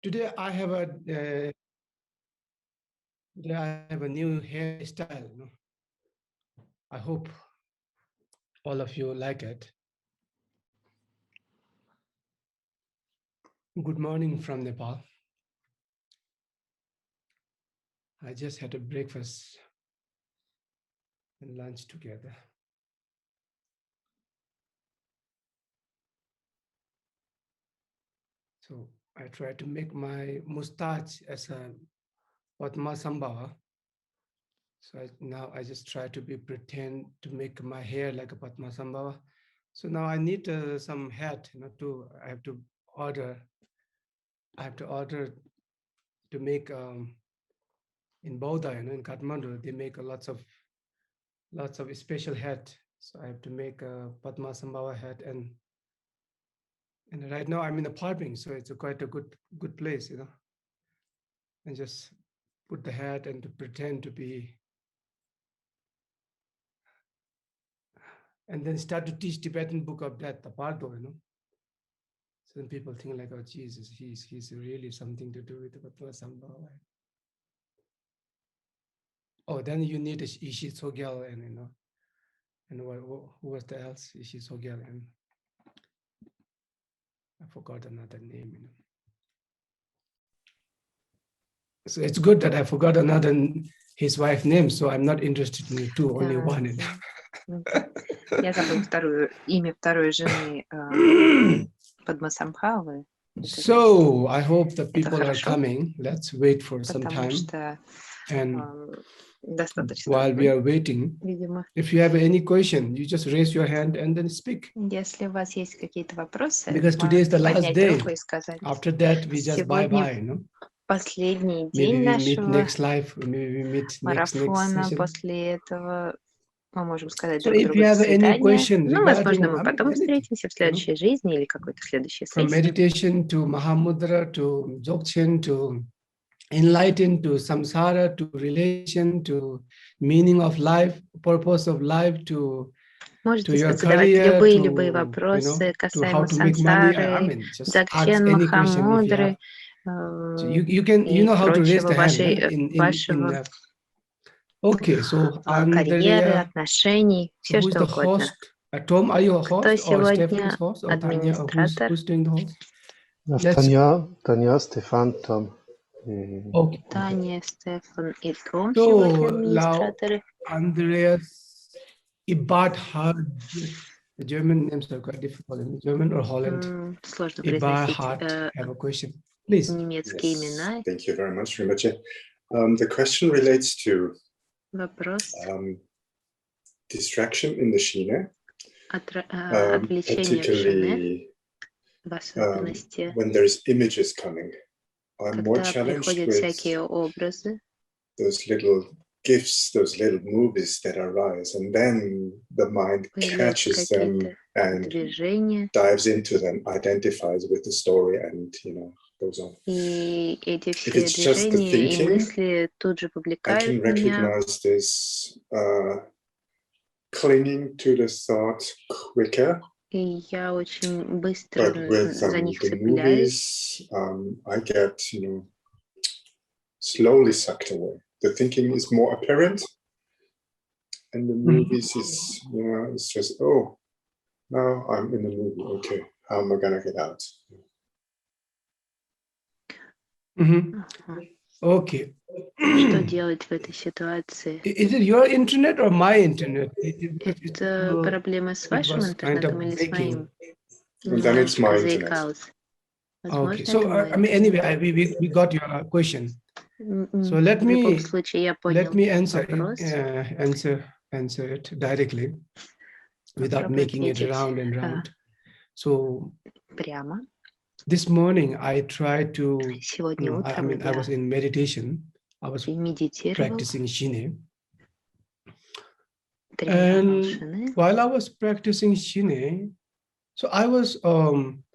Today I have a new hairstyle. I hope all of you like it. Good morning from Nepal. I just had a breakfast and lunch together. So I try to make my mustache as a Padmasambhava. So now I just try to pretend to make my hair like a Padmasambhava. So now I need some hat, I have to order to make in Bodha, in Kathmandu, they make lots of special hat. So I have to make a Padmasambhava hat, and right now I'm in a parking, so it's quite a good place, and just put the hat and to pretend to be, and then start to teach Tibetan book of that, the Pardo, Some people think like, oh Jesus, he's really something to do with the Padmasambhava. Oh, then you need a Ishi Chogьял and and who was the else? Ishi Chogьял, and I forgot another name. So it's good that I forgot his wife's name, so I'm not interested in the two, only one. Я забыл имя второй жены Падмасамбхавы. So I hope the people are coming. Let's wait for some time. And while we are waiting, if you have any question, you just raise your hand and then speak. Если у вас есть какие-то вопросы, because today is the last day. руку и сказать. After that, we just bye-bye, Последний Maybe день we meet нашего next life, maybe we meet next марафона. session. После этого мы можем сказать So друг if другу you до have any свидания. question Ну, возможно, мы regarding потом anything, встретимся в следующей жизни или какой-то следующей from сессии. meditation to Mahamudra to Dzogchen to enlighten to samsara to relation to meaning of life, purpose of life to Можете your задавать career, любые вопросы to how касаемо to make money. сансары, Just ask Дзогчен, any question if you Махамудры have. So you can и how to raise прочего, the hand. вашего Okay, so карьеры, Andrea, отношений, все who is что the угодно. host? Tom, are you a Кто host or Stefan is сегодня host or Tanya? Or администратор? who's doing the host? Таня, Стефан, Том. Okay. Таня, Стефан и Том So сегодня now администраторы. Andreas Eberhard, the German names are quite difficult in German or Holland. Сложно произносить have a question, please. немецкие имена. Thank you very much, Rinpoche. The question relates to Вопрос distraction in the Shine, отвлечение в Шине, в особенности, when there's images coming. I'm more когда challenged приходят with всякие образы, those little gifts, those little movies that arise, and then the mind catches them and движения, dives into them, identifies with the story, and goes on. и эти If все it's just the движения и thinking, мысли тут же I повлекают can меня. recognize this clinging to the thought quicker. И я очень быстро But with за них the цепляюсь. movies, I get slowly sucked away. The thinking is more apparent, and the movies is it's just now I'm in the movie. Okay, how am I gonna get out? Okay. Что делать в этой ситуации? Is it your internet or my internet? Это проблема с вашим интернетом или с моим? Then it's my internet. Заикалась. Okay, so I mean, anyway, we got your question. So let me answer it directly without making it round and round. So this morning I tried to, I was in meditation. I was practicing Shine. And while I was practicing Shine, so I was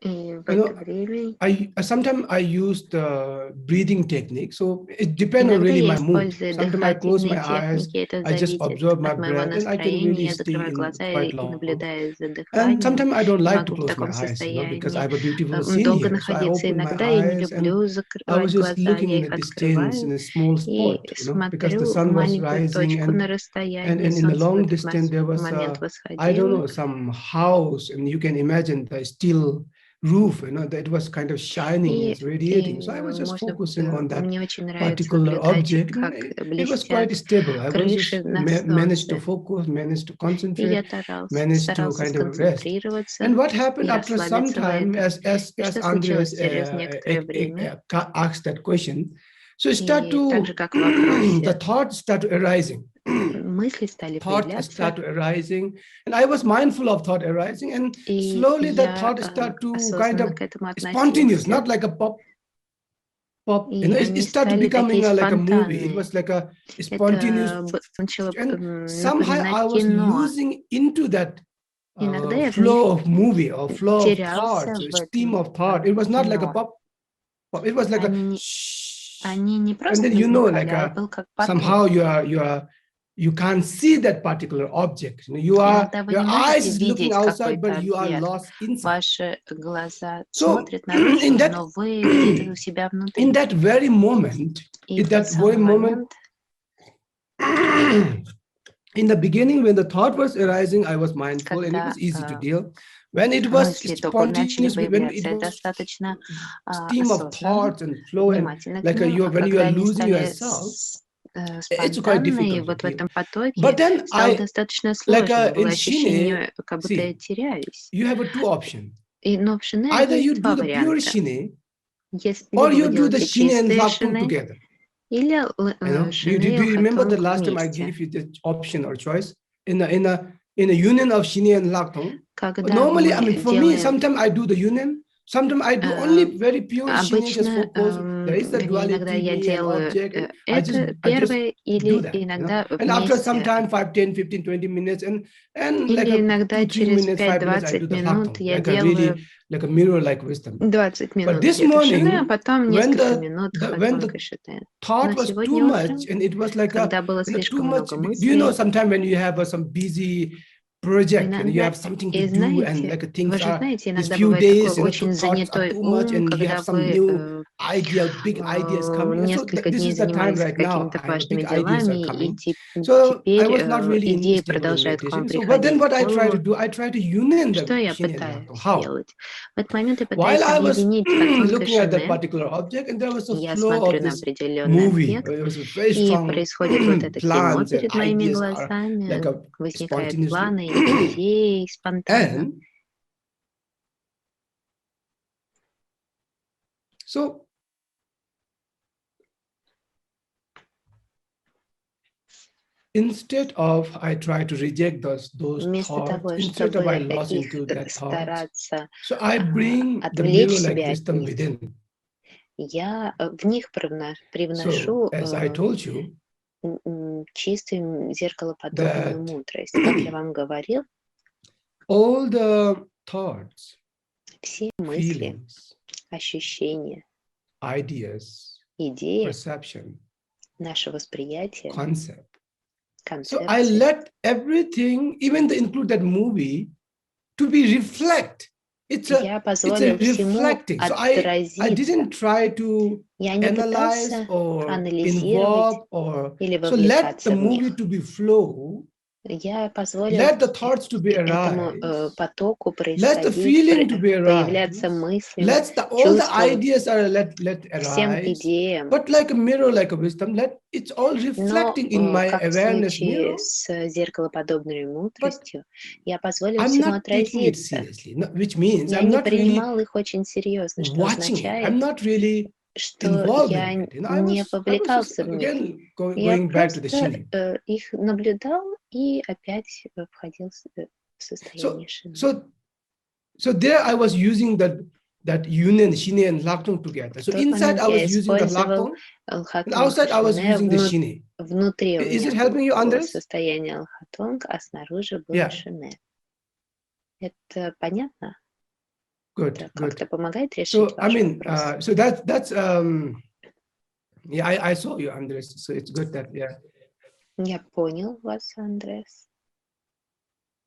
И в это время sometimes I use the breathing technique, so it depends on иногда really я my mood. использую Sometimes I close my дыхательные eyes, техники. Это I just зависит observe my от моего breath, and I can really настроения. Я stay закрываю in глаза quite и long. наблюдаю за And дыханием. sometimes I don't И like to могу в close my таком eyes, because I состоянии have a beautiful scene долго here. So I находиться. open my Иногда я не eyes and люблю I was закрывать just глаза. looking Я in их the distance in открываю a small spot, и because the смотрю в sun was маленькую rising, точку на and расстоянии. in the Солнце в long этот distance there was момент I don't восходило. know, some house, and you can imagine the steel roof, that was kind of shining, it's radiating. So I was just focusing on that Мне очень нравится particular наблюдать, object, как and it was quite блестят stable. I was крыши just на managed to солнце. focus, managed to И concentrate, я managed to старался kind of rest. сконцентрироваться And what и happened after some расслабиться в time, этом. as И что Andreas случилось через некоторое время? asked that question, so it start И to так же, как в вопросе, the thoughts start arising. мысли стали Thoughts появляться, start arising, and I was mindful of thought arising, and и slowly the я thought start to kind осознанно of к этому spontaneous, относился. not like a pop. И It они started стали becoming такие like a movie. It спонтанные. was like a spontaneous, Это начало and somehow I напоминать was кино. losing into that Иногда я в них flow of movie or flow of терялся thoughts, в stream этом of thought. It was not like a кино. pop. It was like a Они не and просто then возникали, like а был как поток. somehow you can't see that particular object. Иногда вы Your не eyes можете is looking видеть outside, какой-то but you are объект. lost inside. Ваши глаза So смотрят наружу, in that но вы где-то у себя внутри. in that very moment, И в тот самый момент, in the beginning, when the thought was arising, I was mindful, and it was easy to deal. When it was мысли только начали spontaneous, when появляться, it я was достаточно stream of осознанно, thoughts and flow, and внимательно к like ним, when you когда are они losing стали yourself, it's quite спонтанные, difficult to вот в deal. этом потоке But then стало достаточно like сложно. Было in ощущение, Шине, как будто я see, теряюсь. you have two options. Но в Шине Either you есть два do the pure варианта. Шине, Либо or вы you do the делаете Шине and чистое Laktung Шине, together. или Do Шине и you remember the Лхатунг last time I вместе. gave you the option or choice in a union of Shine and Laktung? Когда Normally, мы I mean, for me, делаем sometimes I do the union, sometimes I do only very pure Shine, just обычно, focus. There is the иногда duality, я me and делаю object. это I just первое, do или that. иногда And after some вместе. time, 5, 10, 15, 20 minutes, and like Или a иногда 2-3 через minutes, 5 minutes, I do 5-20 the минут Laktung, я like a делаю really, like a mirror-like wisdom. 20 But минут this где-то Шине, а morning, потом when несколько минут when Лхатунг the и Шине. thought Но was too сегодня утром, much, and it was like когда было too слишком much. много Do you know мыслей, sometimes when you have some busy project and you иногда, have something to и do, and знаете, like вы things же are знаете, these иногда few бывает такой days, очень thoughts are занятой too much, ум, and you когда have some вы new big ideas coming. And so несколько this дней is the time занимались right now. какими-то I have важными big ideas are делами, и coming. So I теперь was not really идеи stable in продолжают к вам meditation. So, but then приходить what в I try to голову. do, I try to union Что the я Shin and Laktung. пытаюсь How? делать? В этот момент я While пытаюсь I was объединить Лхатунг и looking at that Шине. particular object, and there was a Я flow смотрю of на this определенный movie. объект, It was a very и strong происходит вот это кино plans and перед моими ideas are like глазами, a возникают spontaneously. планы, идеи спонтанно. And so instead of I try to reject those Вместо thoughts, того, instead of I чтобы lost их into that thoughts, стараться so I bring the отвлечь mirror-like себя от wisdom них, within. я в них So привношу as I told you, чистую зеркалоподобную мудрость. Как я вам говорил, all the thoughts, все мысли, feelings, ощущения, ideas, идеи, perception, наше восприятие, concept. So I концепции. let everything, even include that movie, to be reflect. Я It's позволил a всему reflecting. So I отразиться. didn't try to Я не analyze пытался or анализировать involve or или so let the вовлекаться в movie них. to be flow. Я позволил Let the thoughts to be этому arise. потоку Let the происходить, feeling to be появляться arise. мыслям, Let all the чувствам, ideas are let всем arise. идеям. But like a mirror, like a wisdom, it's all reflecting in Но, my как в awareness случае mirror. с зеркалоподобной мудростью, я позволил I'm всему not taking it отразиться. seriously, which means Я I'm не not really принимал их очень серьезно, что watching it. I'm означает, not really что involved я in it. не I was just вовлекался в них. Я going back to the просто Shine. их наблюдал и опять входил в состояние Шины. So there I was using that union, Shine and Laktung together. So inside I was using the Laktung, and outside I was using the Shine. Внутри у Is it меня helping you, было Andres? состояние Лхатунг, а снаружи было Yeah. Шине. Это понятно? Good, Это good. как-то помогает решить So, I ваш mean, вопрос? so that's yeah, I saw you, Andres. So it's good that, yeah. Я понял вас, Андрес.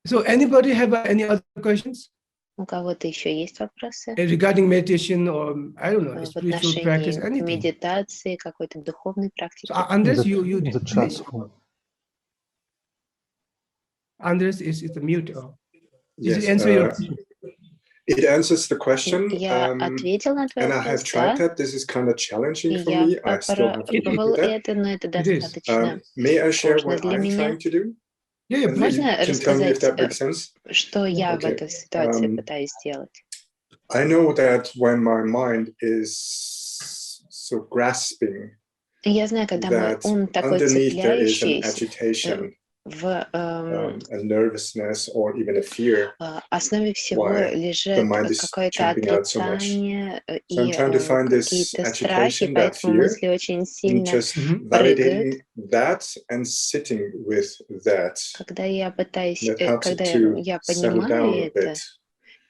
So anybody have any other questions У кого-то еще есть вопросы regarding meditation or, I don't know, в spiritual practice, отношении anything? медитации, какой-то духовной So, практики? Andres, you The did chat finish? room. Andres is the mute. Did Yes, it answer your question? it answers the question. Я ответил на твой And I have вопрос, tried да. that. This is kind of challenging for Я me. I still have to попробовал do that. это, но это It is. достаточно May I share сложно what для I'm меня. trying to do? Yeah, And please. you Можно can tell me if that рассказать, makes sense? что я в Okay. этой ситуации пытаюсь сделать? I know that when my mind is so grasping, Я знаю, когда мой that ум такой underneath there is an цепляющийся, agitation, в a nervousness, or even a fear. основе всего Why лежит the mind is какое-то jumping out so much. отрицание So и I'm trying to find this какие-то страхи, agitation, that поэтому fear, мысли очень and сильно just прыгают. validating that and sitting with that. Когда я пытаюсь, That helps когда it to я settle down понимаю a это, bit.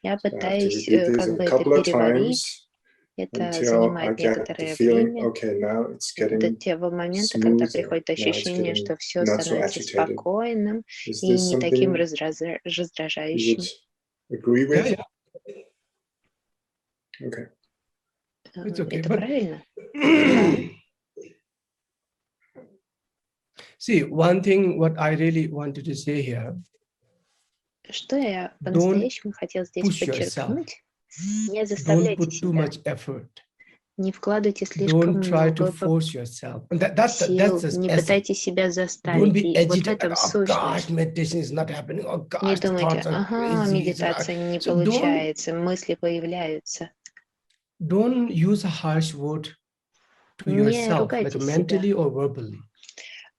я I have to пытаюсь repeat this как бы a это couple of переварить. times Это until I занимает get the некоторое feeling, время, okay, now it's до getting того момента, когда smoother. приходит Now it's ощущение, getting что все not so становится agitated. спокойным Is и this не таким something you раздражающим. would agree with? Yeah, Okay. it's okay. Это But правильно? see, one thing what I really wanted to say here, Что я don't по-настоящему хотела здесь push yourself. подчеркнуть? Не Don't заставляйте put too себя, much effort. не вкладывайте слишком Don't try to много force yourself. And that's сил, the не essence. пытайтесь себя Don't заставить. be И вот в agitated. этом Like, oh gosh, сущность. meditation is not happening. Oh Не gosh, the думайте, thoughts are ага, crazy. медитация не So получается, мысли появляются. don't use a harsh word to Не yourself, ругайте like себя mentally or verbally.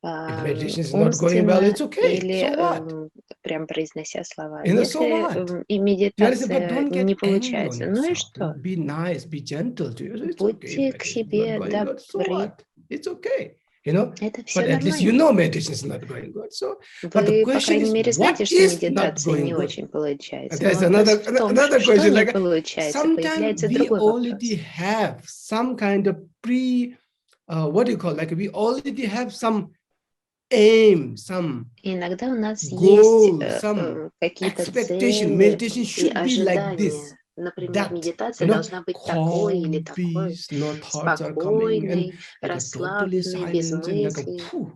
If meditation is not going well, умственно it's okay. или So what? прям произнося слова. So Если what? и You understand? But медитация don't get не angry on получается, ну и yourself. что? Be nice, be gentle to you. It's okay. Будьте к Meditation is not себе going good. So добры. what? It's okay. You know, Это but все at least you нормально. know meditation is not going good. So, but the Вы, по question крайней is, мере, знаете, what что is not медитация going не good? очень получается. There's Вопрос в том, another что question. не Like получается. sometimes Появляется we другой already вопрос. have some kind of what do you call? Like we already have some aim, some Иногда у нас goal, есть some какие-то expectation. цели Meditation и should be like this. ожидания. Например, That, медитация you know, должна быть такой или calm, такой, peace, no thoughts are coming, and спокойной, like a totally расслабленной, без silence, and мыслей.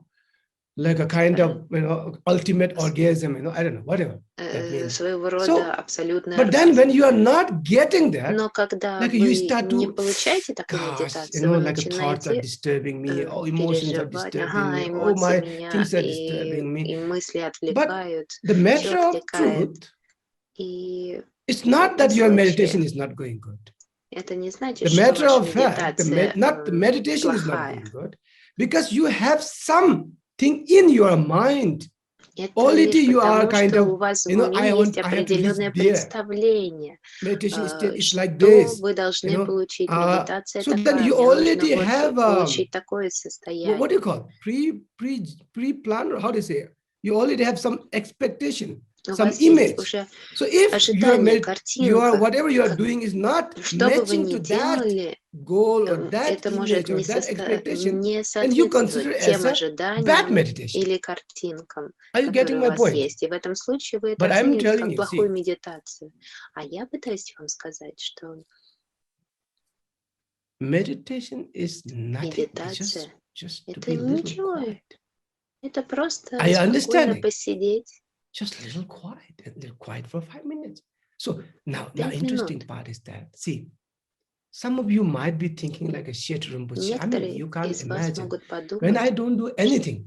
like a kind of, you know, ultimate orgasm, you know, I don't know, whatever that means. Своего рода So, абсолютный but then when оргазм. you are not getting that, Но когда like you вы start не to, получаете такой gosh, you медитации, know, вы like thoughts are начинаете disturbing me, oh, emotions are переживать, disturbing ага, me, oh, эмоции my меня things are disturbing me. и мысли But отвлекают, the все matter of отвлекает. truth, И it's в not этом that your meditation случае is not going good. это не значит, The что matter ваша of fact, the медитация meditation is not плохая. going good because you have something in your mind. Это Already лишь you are потому, kind что of, у вас в you know, уме есть I have to reach определенное there. представление, Meditation is like что this, вы you должны know. получить. Медитация So then такая, you мне нужно already вот have получить такое what do состояние. you call pre-plan, or how do you say? You already have some expectation, У some вас есть image. уже So if ожидание, your картинка. whatever you are doing is not Что бы вы matching ни to that делали, goal or that это image может or that expectation, не then you consider соответствовать it as тем a bad ожиданиям meditation. или картинкам, Are you getting которые у my вас point? есть. И в этом случае вы это But I'm оцениваете telling как you, плохую see, медитацию. А я пытаюсь вам сказать, что meditation is nothing. медитация Just to это be a little ничего. quiet. Это просто Are you спокойно understanding? посидеть. Just a little quiet for 5 minutes. So now 5 interesting минут. part is that, see, some of you might be thinking like a shit Rinpoche. I mean, you Некоторые can't из вас imagine. могут When I подумать, don't do anything,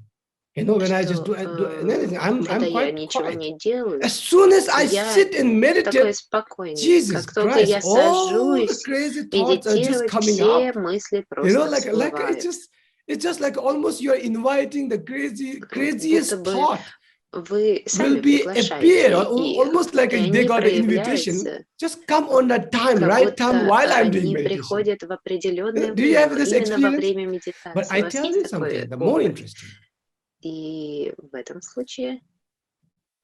you know, when I just do anything, когда I'm я quite ничего quiet. не делаю, As soon as I я sit and такой meditate, спокойный. Jesus Как только Christ, я all the сажусь crazy thoughts are just медитировать, coming все up. мысли You просто know, like всплывают. it's just like almost you're inviting the craziest Будто бы thought вы will сами be приглашаете appear, их, almost like и they они got an invitation. проявляются, Just come on that time, как right time, будто while I'm doing они meditation. приходят в определенное Do you have время, this именно во experience? время But медитации. I У вас tell есть you такой something, the more опыт? interesting. И в этом случае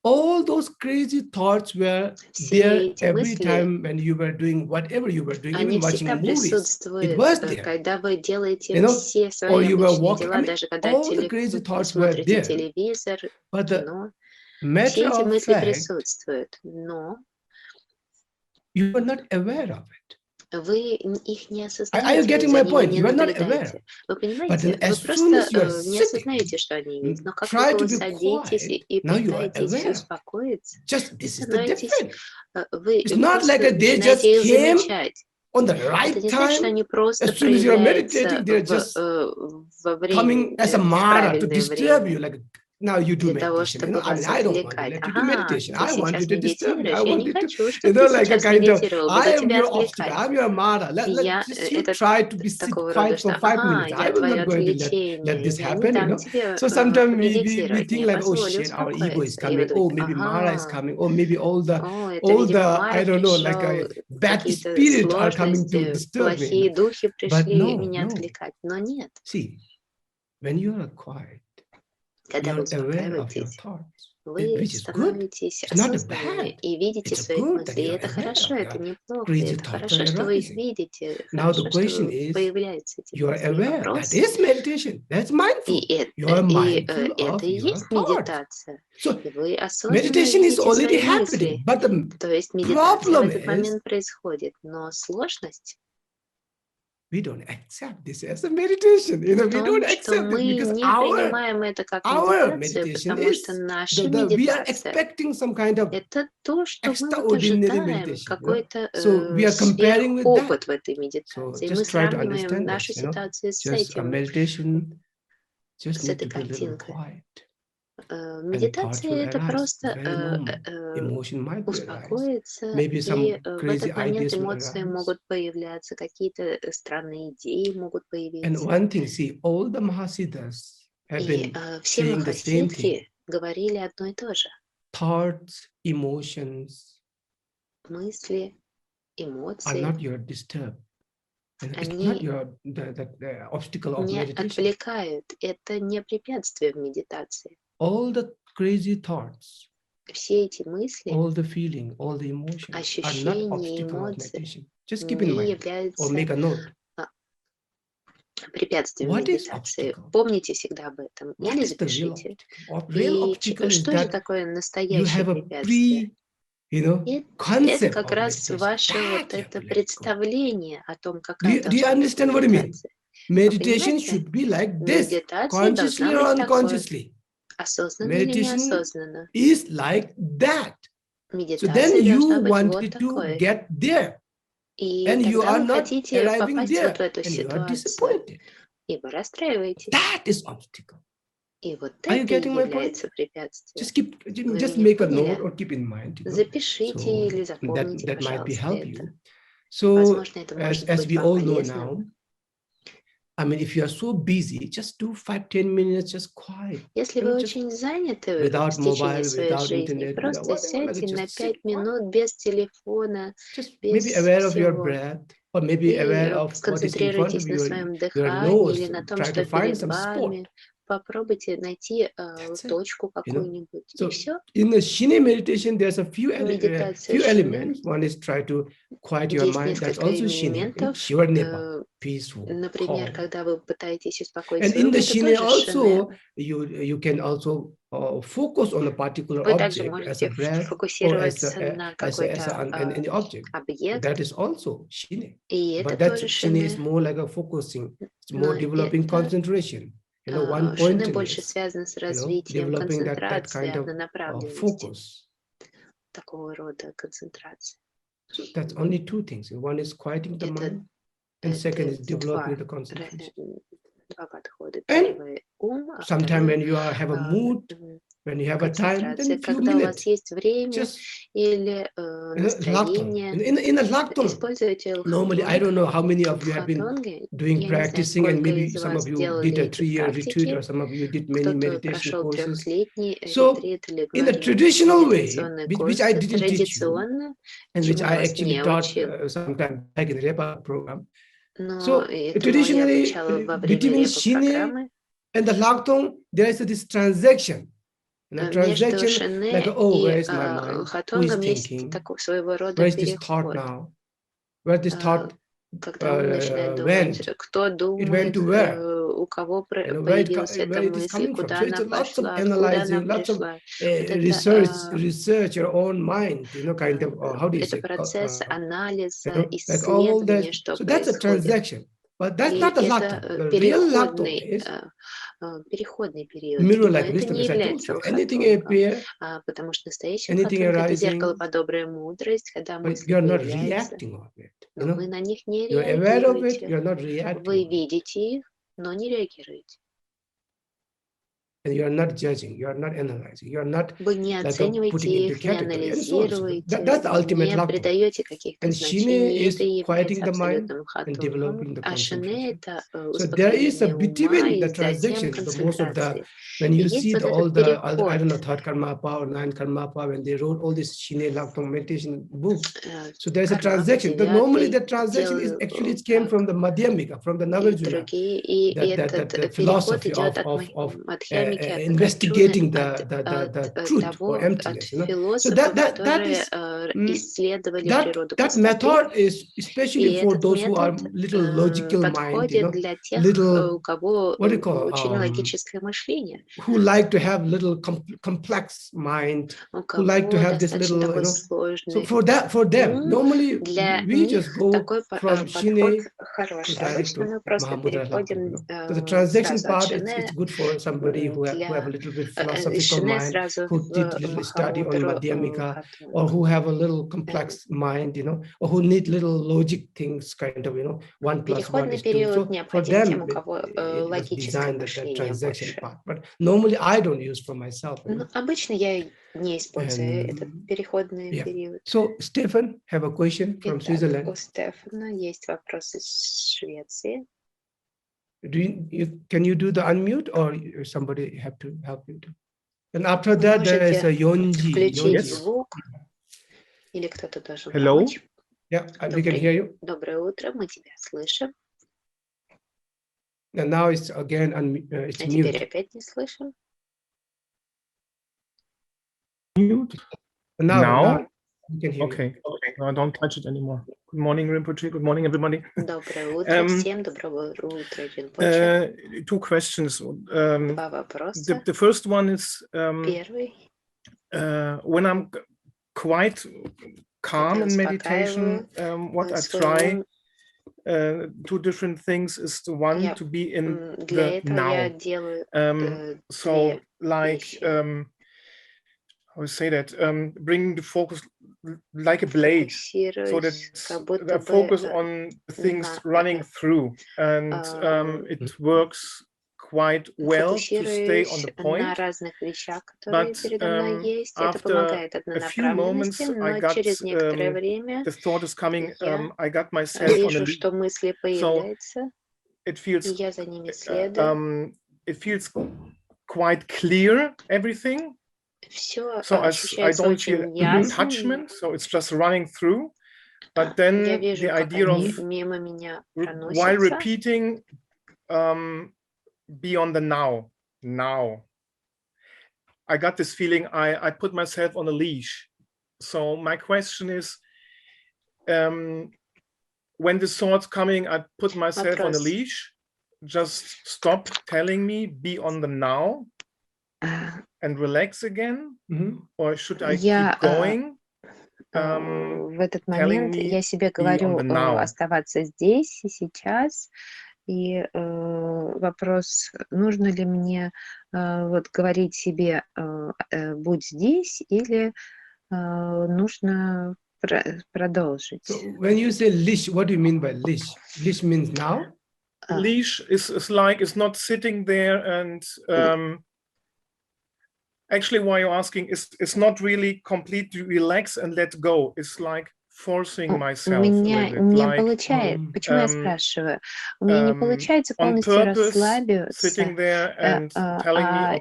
all those crazy thoughts were Все there эти every мысли, time when you were doing whatever you were doing, они even watching всегда movies. It присутствуют, was there, когда вы делаете you know, все or свои you were обычные walking. I дела, mean, даже когда all the crazy thoughts were смотрите there. телевизор, But the кино. Все matter эти of мысли fact, присутствуют, но you were not aware of it. вы их не Are you осознаете, вы getting за my ними point? не You are not aware. наблюдаете. Вы But понимаете, then вы as soon as you are просто не sitting, осознаете, что они есть. Но как try только to вы be садитесь quiet, и now you are пытаетесь aware. успокоиться, Just вы this is the становитесь, difference. вы It's not like просто they just начинаете их came замечать. on the Это right не значит, что time. они просто As soon as you're проявляются meditating, they're just во coming as a время, в mara to правильное disturb время. you. Like now you do Для того, meditation. You чтобы know, I mean, вас I don't want to отвлекать. let you do Ага, meditation. ты I want you сейчас to disturb me. I медитируешь, я want не you to, хочу, you чтобы know, ты like a сейчас kind of, медитировал, I буду am тебя your obstacle. отвлекать. I'm your mara. Я, Just you это try to be sit такого рода, quiet for что 5 ага, minutes. I я will твое not going to let отвлечение, this я не happen, you дам know. тебе So sometimes we помедитировать, think я like, oh позволю shit, our ego is успокоиться. И вы coming. Oh, думаете, maybe Mara is ага, coming. Oh, maybe all the, это, видимо, Мара I don't know, like пришел, bad какие-то spirits are coming to сложности, disturb me. плохие духи But пришли no, меня no. отвлекать. Но нет, See, when you are quiet, когда вы you're aware of your успокаиваетесь, thoughts, вы which is good. становитесь It's not осознанными bad. и видите It's своих good that мыслей. И you're это aware хорошо, of это your неплохо, и crazy это thoughts хорошо, are что вы их arising. видите, Now the хорошо, что question is, появляются эти you are мысли. И aware. That вопрос, is meditation. That's mindful. и You are mindful это of и your есть thoughts. медитация. So И вы осознанно meditation is видите already свои happening, мысли. but the То есть медитация в problem этот is момент происходит. Но сложность we don't accept this as a meditation. You know, в we don't том, что accept it мы because не принимаем это как our медитацию, meditation потому is что наша we are медитация expecting some kind of это то, что мы вот extraordinary ожидаем, meditation. You know? какой-то So we are comparing with that. сверхопыт в этой So медитации. Мы just try to сравниваем understand нашу this. You know, ситуацию с just a этим, meditation just с need этой to be a little картинкой. quiet. And thoughts Медитация will это arise. просто Very normal. Emotion might be arise. успокоиться, Maybe и some в crazy этот момент ideas will эмоции arise. могут появляться, какие-то странные идеи могут And появиться. one thing, see, all the Mahasiddhas have И been все saying the same thing. махасидхи говорили одно и то же. Thoughts, emotions Мысли, are эмоции not your disturb. And it's Они not your the obstacle of не meditation. отвлекают. Это не препятствие в медитации. All the crazy thoughts, Все эти мысли, all the feeling, all the emotions are not ощущения, obstacle of эмоции meditation. Just keep in не mind or make являются a note. препятствием What is медитации. obstacle? Помните всегда об этом What или is the real запишите. obstacle? Real И obstacle is что же that такое you настоящее have a препятствие? Это concept как of раз meditation. ваше That вот you have это to let go. представление о том, Do какая you должна быть understand what I mean? медитация. Meditation понимаете? should be like this, Медитация должна consciously or быть такой, unconsciously. осознанно или Meditation неосознанно. is like that. So then Медитация you должна быть вот wanted to такой. get there, И and you тогда are вы not хотите arriving попасть вот в there, эту and you are ситуацию, disappointed. и вы расстраиваетесь. That is obstacle. И вот Are you это и getting my point? является препятствием. Just keep, Вы just меня make a note поняли? or keep in mind. Запишите или So запомните, that might be пожалуйста, help это. you. So Возможно, это as может быть we вам all know полезно. now, I mean, if you are so busy, just do 5-10 minutes, just quiet. Если You вы know, just очень заняты without в течение mobile, своей without жизни, internet, without просто whatever, like сядьте на just 5 sit quiet. минут без телефона, Just без maybe aware of your всего. breath, or maybe aware И of what is in front сконцентрируйтесь of на your своем your дыхании nose. или на том, Try что to find перед some spot. вами. Попробуйте найти That's it. точку какую-нибудь. И So все. in the Shine meditation, there's a few Медитация Шине. elements. One is try to quiet your Есть mind. That's несколько also Shine. элементов. Shiva Nipa, peaceful, Например, calm. когда вы пытаетесь успокоить And свой in ум, the это Shine тоже Шине. also, you can also focus on a particular Вы также object as a можете breath or as фокусироваться на какой-то any object. объект, That is also Shine. и это But that тоже Shine is Шине. more like a focusing. It's Но more developing это concentration. One Шине больше pointedness. связано с развитием Developing that концентрации, kind of однонаправленности, focus. такого рода концентрации. So that's only two things. One is quieting the mind, and second is developing the concentration. Два подхода. And Первый ум, а sometime when второй you have a mood, when you have a time, then концентрация. a few Когда у вас minutes. есть время Just или настроение, in a lockdown. используйте Normally, I don't know how many of you have been лхатонги. doing Я не знаю, practicing, and сколько maybe из some вас of you делали did a эти 3-year retreat, or практики. some of you did many Кто-то meditation прошел courses. трехлетний So, ретрит или in a многие traditional way, медитационные which I курсы, didn't teach you, традиционно, and which чему I вас actually не taught учил. sometime back in the Repa program. Но So этому я обучала traditionally, во время between репо Shine программы. and the lockdown, there is this transaction. Между Шине like, oh, where и is my mind? Who is Хатонгом есть thinking? такой своего рода Where is this thought переход. now? Where this thought Когда он начинает думать, went? кто It went думает, to where? у кого Where появилась эта it is мысль, coming from. куда So it's она lots of пошла, откуда analyzing, она lots of пришла. Вот research your own mind, kind of, how do you это say? процесс анализа, Like all that. исследования, что So that's a происходит. transaction. But that's И not the это lata. The real lata is переходный период, mirror но like это wisdom, не as I told является you. Anything лхатонгом, appear, потому что настоящий anything лхатонг — это arising, зеркалоподобная мудрость, когда but мысли you're not появляются, reacting on it. но вы на них не You're aware of it, реагируете. you're not reacting. Вы видите их, но не реагируете. And you're not judging, you're not analyzing, you're not Вы не like оцениваете putting into их, не category and so on. анализируете, That's the ultimate не lata. придаете каких-то And Шине значений. Это is и quieting является the mind абсолютным and хатонгом. developing the А Шине — concentration. это So there is a успокоение ума between и the затем transaction, the most of the, концентрации. when И you есть see вот all этот the, I переход. don't know, third karmapa or nine karmapa, when they wrote all these Shine Lakton meditation books. So there's a transaction. Normally the transaction is actually, it came from the Madhyamika, from the Nagarjuna. И этот The переход philosophy идет of от Мадхьямики, от investigating Нагарджуны, the truth того, or от emptiness. So философов, that которые is исследовали природу that пустоты. method is especially И for этот those who are метод little logical mind, подходит для тех, little, у кого what do you call, очень логическое мышление, who like to have little complex mind, у who like to кого have this достаточно little, такой so сложный for them, normally для we них just go такой from подход Shine хороший. direct Обычно to мы просто Mahamudra переходим Lakton. So the transaction сразу от part, Шине it's good for somebody who have a little bit philosophical Шине mind, сразу who did в little study on Махамудру Madhyamika, or who have a little complex mind, or who need little logic things, kind of, 1 + 1 Переходный is 2. период So for необходим тем, them, у кого it was логическое designed that мышление transaction больше. part. But normally I don't use for myself. Обычно я не использую этот переходный Yeah. период. So Stefan have a question from Итак, Switzerland. у Стефана есть вопрос из Швеции. Can you do the unmute, or somebody have to help you? And after that, there is a Yonji. Включить звук, или кто-то должен Hello. помочь. Yeah, we can hear you. Доброе утро, мы тебя слышим. And now it's again it's А теперь mute. опять не слышим. Mute. Now we can hear Okay. No, don't touch it anymore. Good morning, Rinpoche. Good morning, everybody. Доброе утро всем, доброго утра, Ринпоче. 2 questions. Два вопроса. The first one is Первый. when I'm quite calm in meditation, what I try, 2 different things is the one to be in the now. So like, how would I say that? Bring the focus like a blade, so that I focus on things running through, and it works quite well to stay on the point. But after a few moments, I got the thought is coming. I got myself on a lead. So it feels quite clear, everything. So I don't feel attachment, so it's just running through. But then the idea of, while repeating, be on the now. I got this feeling I put myself on a leash. So my question is, when the thought's coming, I put myself on a leash. Just stop telling me, be on the now. And relax again, or should I keep going? В этот момент я себе говорю оставаться здесь и сейчас. И вопрос, нужно ли мне вот говорить себе будь здесь, или нужно продолжить. So when you say leash, what do you mean by leash? Leash means now? Leash is like, it's not sitting there and actually, why you're asking is, it's not really completely relax and let go. It's like forcing myself. У меня не получается. Почему я спрашиваю? У меня не получается полностью расслабиться.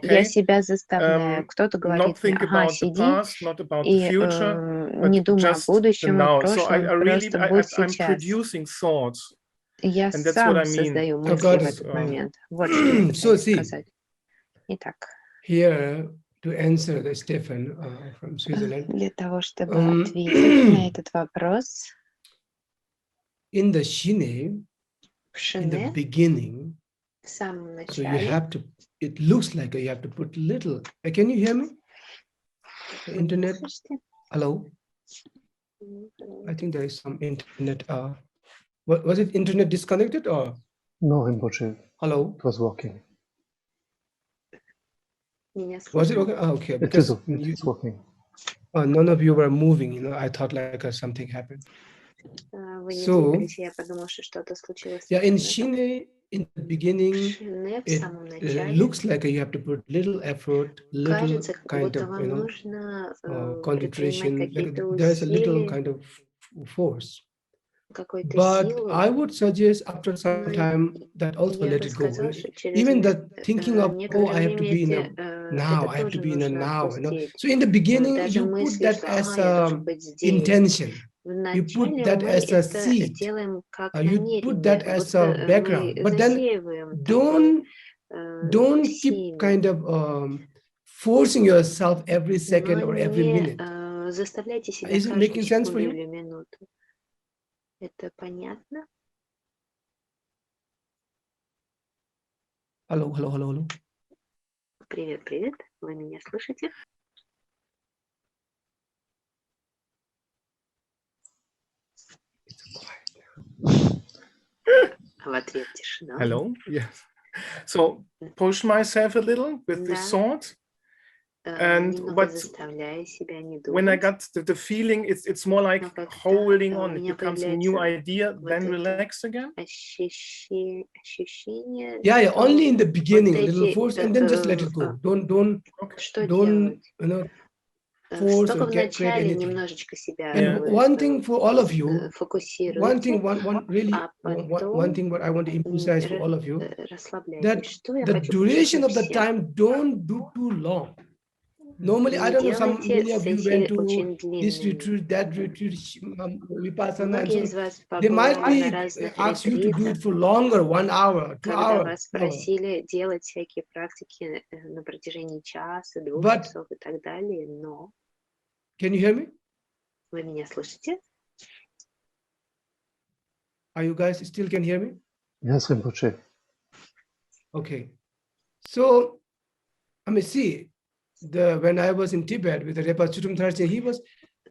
Я себя заставляю. Кто-то говорит мне, ага, сиди и не думай о будущем, о прошлом, просто будь сейчас. Я сам создаю мысли в этот момент. Вот что я пытаюсь сказать. Итак. Here, answer the Stefan from Switzerland. Для того, чтобы ответить на этот вопрос, in the Шине, в in the Шине, beginning, в самом so you начале, have to, it looks like you have to put little, can you hear me? The internet, слышите? hello? I think there is some internet, was it internet disconnected or? No, Rinpoche, Hello? it was working. Меня Was it слышно? okay? Okay, It because is working. none of you were moving, I thought like something happened. Вы не So, двигались, я подумала, что что-то случилось с yeah, in интернетом. Шине, in the beginning, В Шине, в it самом начале, looks like you have to put little effort, little кажется, как kind будто of, вам нужно предпринимать concentration, like какие-то there's a little усилия, kind of force. какую-то But силу. I would suggest after some time that also Я let бы it go. сказала, что через Even the thinking of, oh, I некоторое have to время be in a now, это I have to тоже be in a нужно now. отпустить. So in the beginning, Даже you put мысли, that что as я a должен быть здесь. intention. В You put начале that мы as a это seed. делаем как You put намерение, that as a будто background. мы But then засеиваем такое don't keep семя. kind of forcing yourself every second Но or every не minute. заставляйте себя Is it каждую making sense for секунду you? или минуту. Это понятно? Hello, hello, hello, hello. Привет, привет. Вы меня слышите? В ответ тишина. Hello. Yes. So push myself a little with this thought. And Немного заставляя себя не when I думать. got the feeling, it's more like holding on. It becomes a new idea, then relax again. Ощущение, Yeah, что only in the beginning, a вот little эти, force, and then just let it go. Don't, что делать? force Только or в create начале anything. немножечко себя And one thing for all of you, one фокусируйте, thing, really, а one thing what I want to emphasize for all of you, that расслабляйтесь. Что я the хочу duration of the подчеркнуть всем? time don't do too long. Normally, I Не don't know, делайте many of you went сессии to очень this длинными. retreat, that retreat, Vipassana, and Многие so из вас they might побывали на be разных ask you to do it ретритах, for longer, 1 hour, 2 когда hours. вас просили делать всякие практики на протяжении часа, 2 But- часов и так далее, но Can you hear me? вы меня слышите? Are you guys still can hear me? Yes, Rinpoche. Okay. So, I mean, see, when I was in Tibet with the Repa Chutum Tharche, he was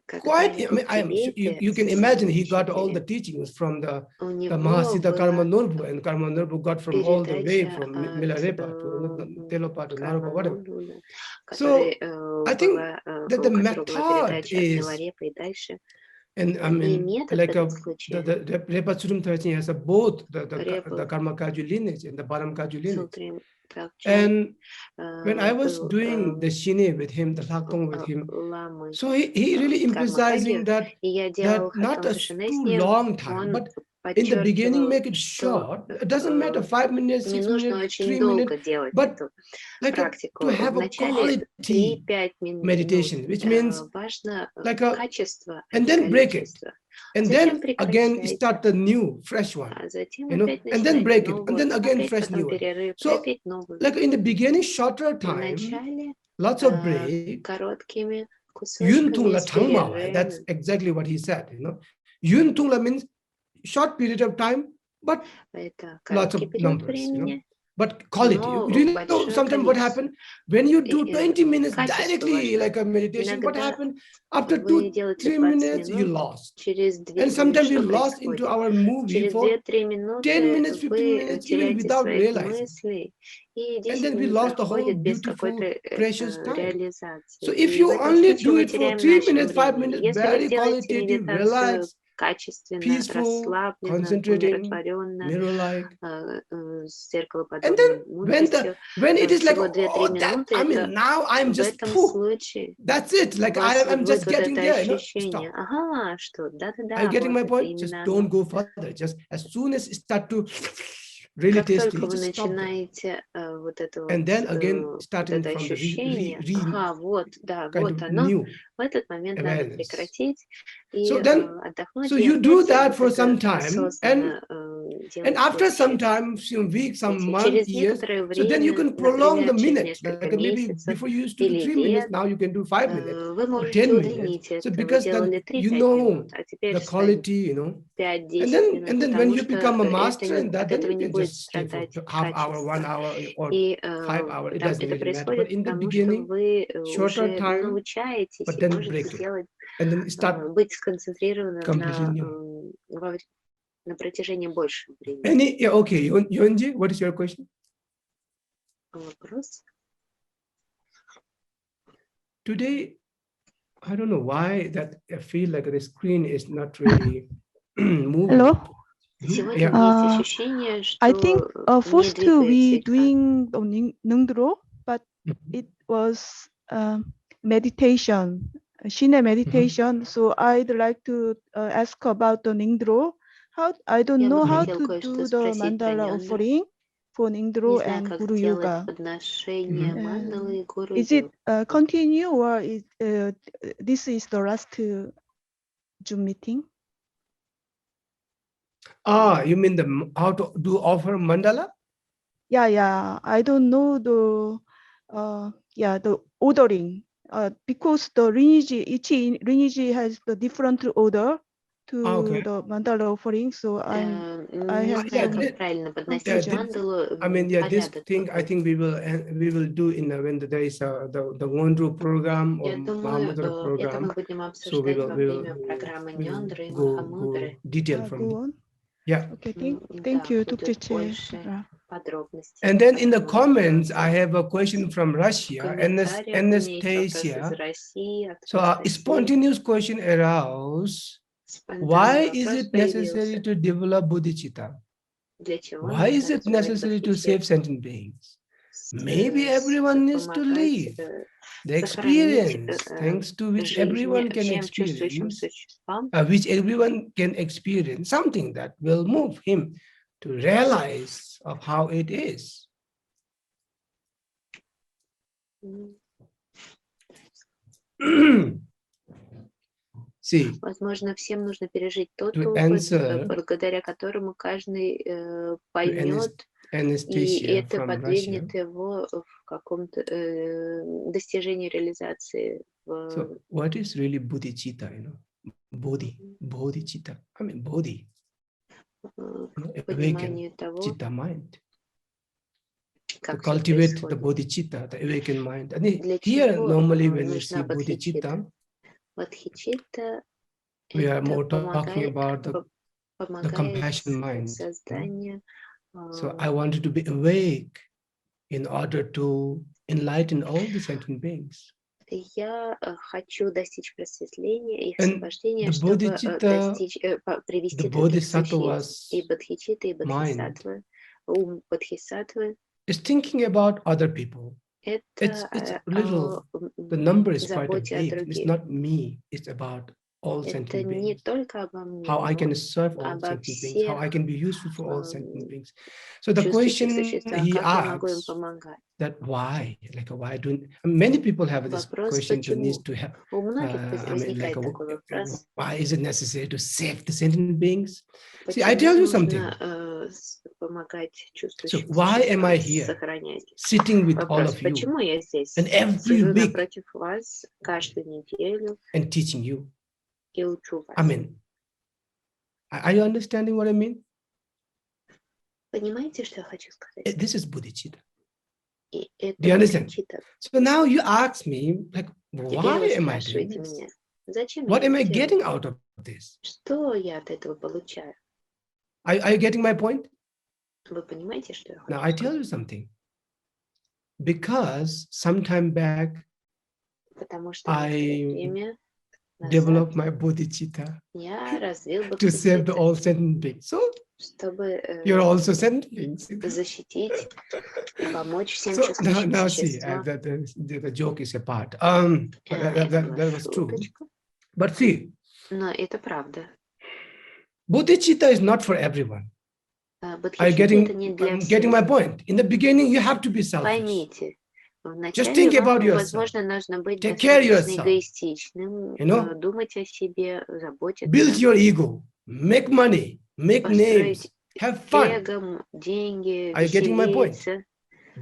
quite, I mean, you can imagine he got all the teachings from the Mahasiddha Karma Norbu, and Karma Norbu got from all the way from Milarepa to Telopa to Naropa, whatever. So, I think that the method is, and I mean, like the Repa Chutum Tharche has both the Karma Kaju lineage and the Param Kaju lineage. And when I was doing the Shine with him, the Lakong with him, so he really emphasizing that not a too long time, but in the beginning make it short. It doesn't matter 5 minutes, 6 minutes, 3 minutes, but like to have a quality meditation, which means like a, and then break it. And then again start the new, fresh one, and then break it, and then again fresh new one. So, like in the beginning, shorter time, lots of break. Yun Tungla Changma, that's exactly what he said. Yun Tungla means short period of time, but lots of numbers. But quality. You know, sometimes what happened when you do 20 minutes directly like a meditation, what happened after 2-3 minutes you lost, and sometimes we lost into our movie for 10 minutes, 15 minutes, even without realizing, and then we lost the whole beautiful, precious time. So if you only do it for 3 minutes, 5 minutes, very qualitative, relaxed, peaceful, concentrating, mirror-like, and then when it is like, oh, that, I mean, now I'm just, that's it, like I'm just getting there, stop. Are you getting my point? Just don't go further. Just as soon as it start to really tasty, just stop there. And then again, starting from the kind of new. В этот момент надо awareness. прекратить и So then, отдохнуть. so и you do опять that вот for это some time, осознанно and делать after some следующее. time, some weeks, some months, Через years, некоторое so then you время, can prolong the например, через minutes. несколько Like maybe месяцев before you used to do или 3 minutes, лет, now you can do 5 minutes вы or можете 10 minutes. удлинить So это. Вы because делали then you 3-5 know минут, а теперь the станет quality, you know. 5-10 минут, And then when потому you что become a это master in that, от then этого you не can будет just stay for страдать half hour, 1 качество. hour, or И 5 hours. It там doesn't это really matter. But происходит in the потому, что beginning, вы shorter уже time, научаетесь but и then можете break it, делать, and then start быть сконцентрированным completely new. на протяжении большего времени. Any, yeah, okay, Yonji, what is your question? Вопрос? Today, I don't know why that I feel like the screen is not really moving. Hello. Сегодня у меня есть ощущение, что I think не first we двигается экран. doing the Nungdro, but it was meditation, Shine meditation. So I'd like to ask about the Ningdro. How I don't Я know бы how хотел to кое-что do the спросить про mandala Нёндро. offering for Не Ningdro знаю, and как Guru делать Yoga. подношение мандалы и гуру Is it йогу. continue or is this is the last Zoom meeting? Ah, you mean how to do offer mandala? Yeah. I don't know the the ordering because the lineage, each lineage has the different order to the mandala offering. So I Не have знаю, some как правильно подносить мандалу. I mean, yeah, this Порядок thing I какой. think we will do in when there is the Wondru program or Я думаю, Mahamudra это program. мы будем So we обсуждать во will время программы we will Нёндры и go Махамудры. detail from go on. yeah. Okay, Да, thank you, будет Tukche. больше подробностей. And then in the comments, I have a question from В Russia, комментариях у меня есть вопрос из Anastasia. России, от So a Анастасии. spontaneous question arose: Спонтанный why is вопрос it necessary появился. to develop bodhicitta? Для чего Why is нужно it развивать necessary to бодхичетту? save sentient beings? Maybe everyone needs to live the experience, thanks to which everyone can experience, something that will move him to realize of how it is. See, возможно, всем нужно пережить тот опыт, благодаря которому каждый поймет, и это подвигнет его в каком-то достижении реализации. So, what is really bodhicitta? You know, bodhicitta. I mean, bodhi. Пониманию того, chitta mind. To как cultivate the bodhicitta, the awakened mind. And here, normally, when we see bodhicitta, we are more talking about the compassion mind. So I wanted to be awake in order to enlighten all the sentient beings. Я хочу достичь просветления и освобождения, чтобы достичь, привести других существ. И бодхичитта, и бодхисаттвы, ум бодхисаттвы. Is thinking about other people. It's little. The number is quite big. It's not me. It's about all sentient beings. How I can serve all sentient beings. How I can be useful for all sentient beings. So the question he asks that why, like why don't many people have this question to need to have. I mean, like why is it necessary to save the sentient beings? See, I tell you something. So why am I here, sitting with all of you, and every week, and teaching you? I mean, are you understanding what I mean? This is bodhicitta. Do you understand? So now you ask me, like, why am I doing this? What am I getting out of this? Are you getting my point? Now I tell you something. Because some time back, I developed my bodhicitta to save the all sentient beings. So you're also sentient beings. So now see, the joke is apart. That was true. But see, bodhicitta is not for everyone. I'm getting my point. In the beginning, you have to be selfish. Just think вначале about вам, yourself. возможно, нужно быть Take care of достаточно yourself. эгоистичным, You know? думать о себе, заботиться, Build your ego. Make money. Make names. построить Have fun. эго, деньги, Are you getting my point? веселиться,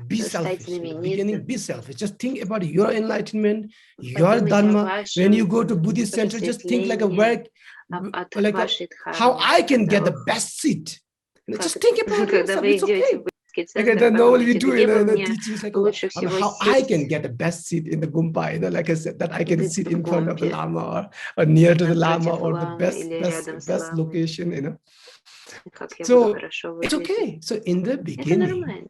Be стать selfish. In the знаменитым. beginning, be selfish. Just think about your enlightenment, your Подумайте о dharma. When you вашем go to Buddhist center, just think like a просветлении, work, от like вашей how I can get the дхармы. best seat. You know, just think about Когда yourself. вы It's идете в okay. буддийский Like центр, normally we подумайте, do где бы in the мне teachings, like лучше всего how I сесть can get the best seat in the gumpa. You know, like I said, that I can sit в in front of the гумпе, lama or near to the lama напротив or the ламы best или рядом с best ламой. location. You know. Как я буду So хорошо it's выглядеть. okay. So in the Это beginning, нормально.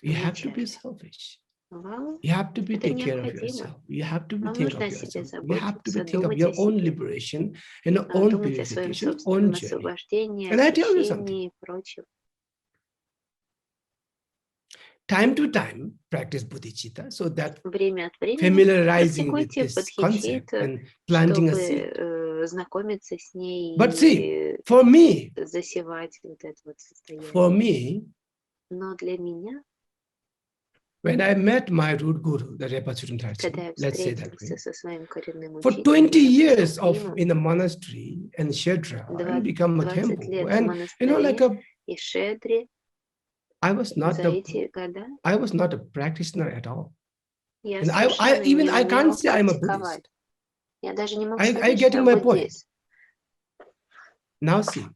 you have to be Вначале. selfish. Вам You have to be это take care of необходимо. yourself. You have to be Вам think нужно of о себе yourself. You have to be заботиться, think of думать your о own себе, liberation and your own думать о своем purification, собственном own journey. освобождении, And I tell you something. очищении и прочем. Time to time, practice bodhicitta so that Время от времени familiarizing with практикуйте this concept подходит, and planting a seed. чтобы знакомиться с ней But see, и for me, засевать вот это вот состояние. for me, Но для меня, when I met my root guru, the Repachurun когда я Tharchi, let's say that way, встретился со своим коренным for учителем, 20 years of Римом, in the monastery and Shedra and become a 20 Kempo, лет в and you know, like монастыре a, и Шедре, I was not за the, эти года I was not a practitioner at all. я And совершенно even не I can't умела say I'm a практиковать. Buddhist. Я даже не могу Are you сказать, что getting я my point? буддист. Now see,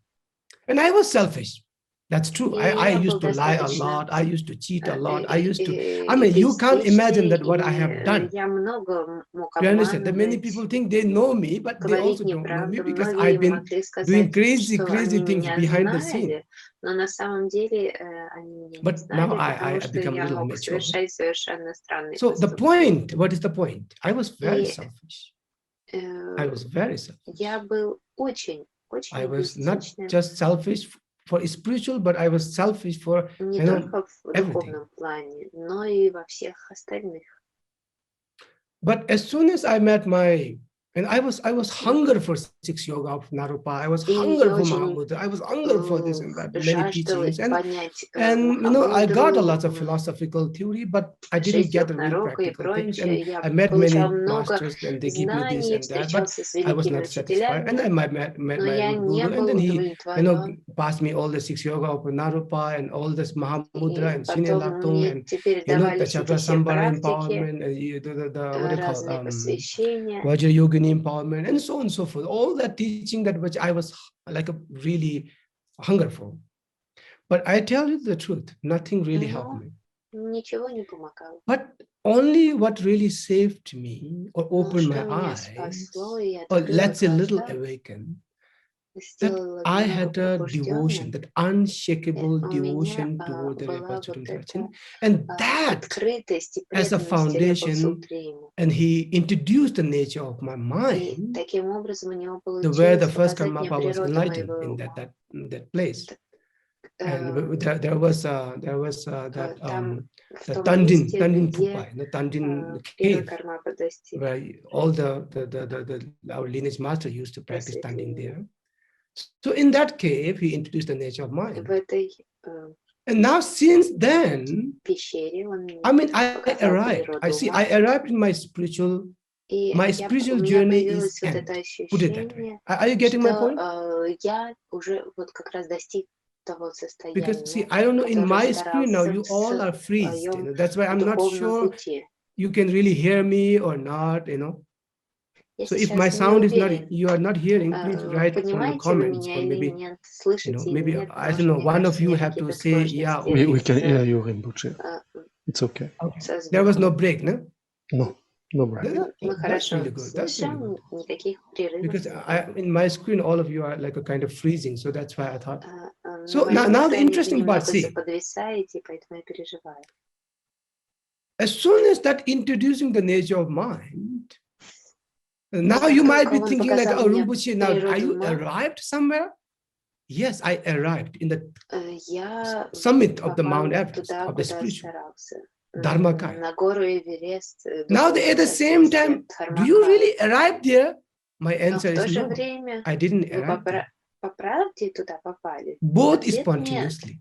and I was selfish. That's true. И I я был used to lie a достаточно lot. I used to cheat a lot. I mean, you can't imagine that what I have done. Я много мог You understand? That many обманывать, people think they know me, but they говорить also don't know me неправду. because Многие I've been могли сказать, doing crazy что они things меня behind the scene. знали, но на самом деле они меня не But now знали, потому I что become a я little мог mature. совершать совершенно странные So the поступки. point, what is the point? I was very И selfish. I was very selfish. я был очень I was not эгоистичным. just selfish for spiritual, but I was selfish for Не you know, только в everything. духовном плане, но и во всех остальных. But as soon as I met and I was hunger for 6 yoga of Narupa. I was И hunger я for очень Mahamudra. I was hunger for this and that, many жаждала teachings. понять And you know, I got a lot of Махамудру, philosophical theory, but I didn't 6 get йог the real Нарока и practical things. прочее. And Я I met many получала много masters and they give me this знаний, and that, but встречался с I was великими not satisfied. And I учителями, met но my я root не guru, and был then he, удовлетворен. passed me all the 6 yoga of Narupa and all this Mahamudra И and Shine потом Latung мне and теперь you know, the давались эти Chakra все Sambhara практики, empowerment and what do you call разные посвящения. Vajra Yogini empowerment and so on and so forth. All that teaching that which I was like a really hunger for. But I tell you the truth, nothing really helped me. Ничего не помогало. But only what really saved me or opened my Что меня eyes спасло и or открыло let's say little глаза, awaken, that сделало I немного had a devotion, пробужденным. that unshakable У меня devotion toward the была вот Repachurun эта Tharchin. And that открытость и as a преданность foundation, Репа-сутре ему. and he introduced the nature of my И mind, таким образом у него where the получилось first показать мне Karmapa was природу enlightened моего in ума. that place. And there was that Там, в the том Tandin месте, Pupa, где the Tandin первый cave, Кармапа достиг. where all our lineage master used to practice Tandin there. So in that cave, he introduced the nature of mind. В этой And now since then, пещере он I mean, I показал arrived. природу I see, ума. I arrived in my spiritual И у journey меня is появилось вот end. это Put it that way. ощущение, Are you getting my point? что я уже вот как раз достиг того Because see, состояния, I don't know, in который my screen now, старался you в all are freezed. You своем know, that's why I'm not духовном sure пути. you can really hear me or not, you know. Я So if my сейчас не sound is уверен, not, you are not hearing, please write on the понимаете вы comments, меня or или maybe, нет, you слышите know, или maybe, нет, I потому don't что know, мне one of кажется, у you меня have to какие-то say, yeah, сложности We okay. can hear you, Rinpoche. It's okay. со There was no звуком. break, no? No break. Мы That's хорошо really good. That's really слышим, good. никаких прерывов. Because in my screen, all of you are like a kind of freezing. So that's why I thought. На So моем now the экране вы interesting part, немного see, заподвисаете, поэтому я переживаю. as soon as that introducing the nature of mind, now you might be thinking like, oh, Rinpoche, now are you arrived somewhere? Yes, I arrived in the summit of the Mount Everest, of the spiritual Dharmakaya. На гору Эверест. Now at the same time, do you really arrive there? My Но answer в то is же no. время I didn't вы arrive there. по правде туда попали? Both Ответ нет. spontaneously.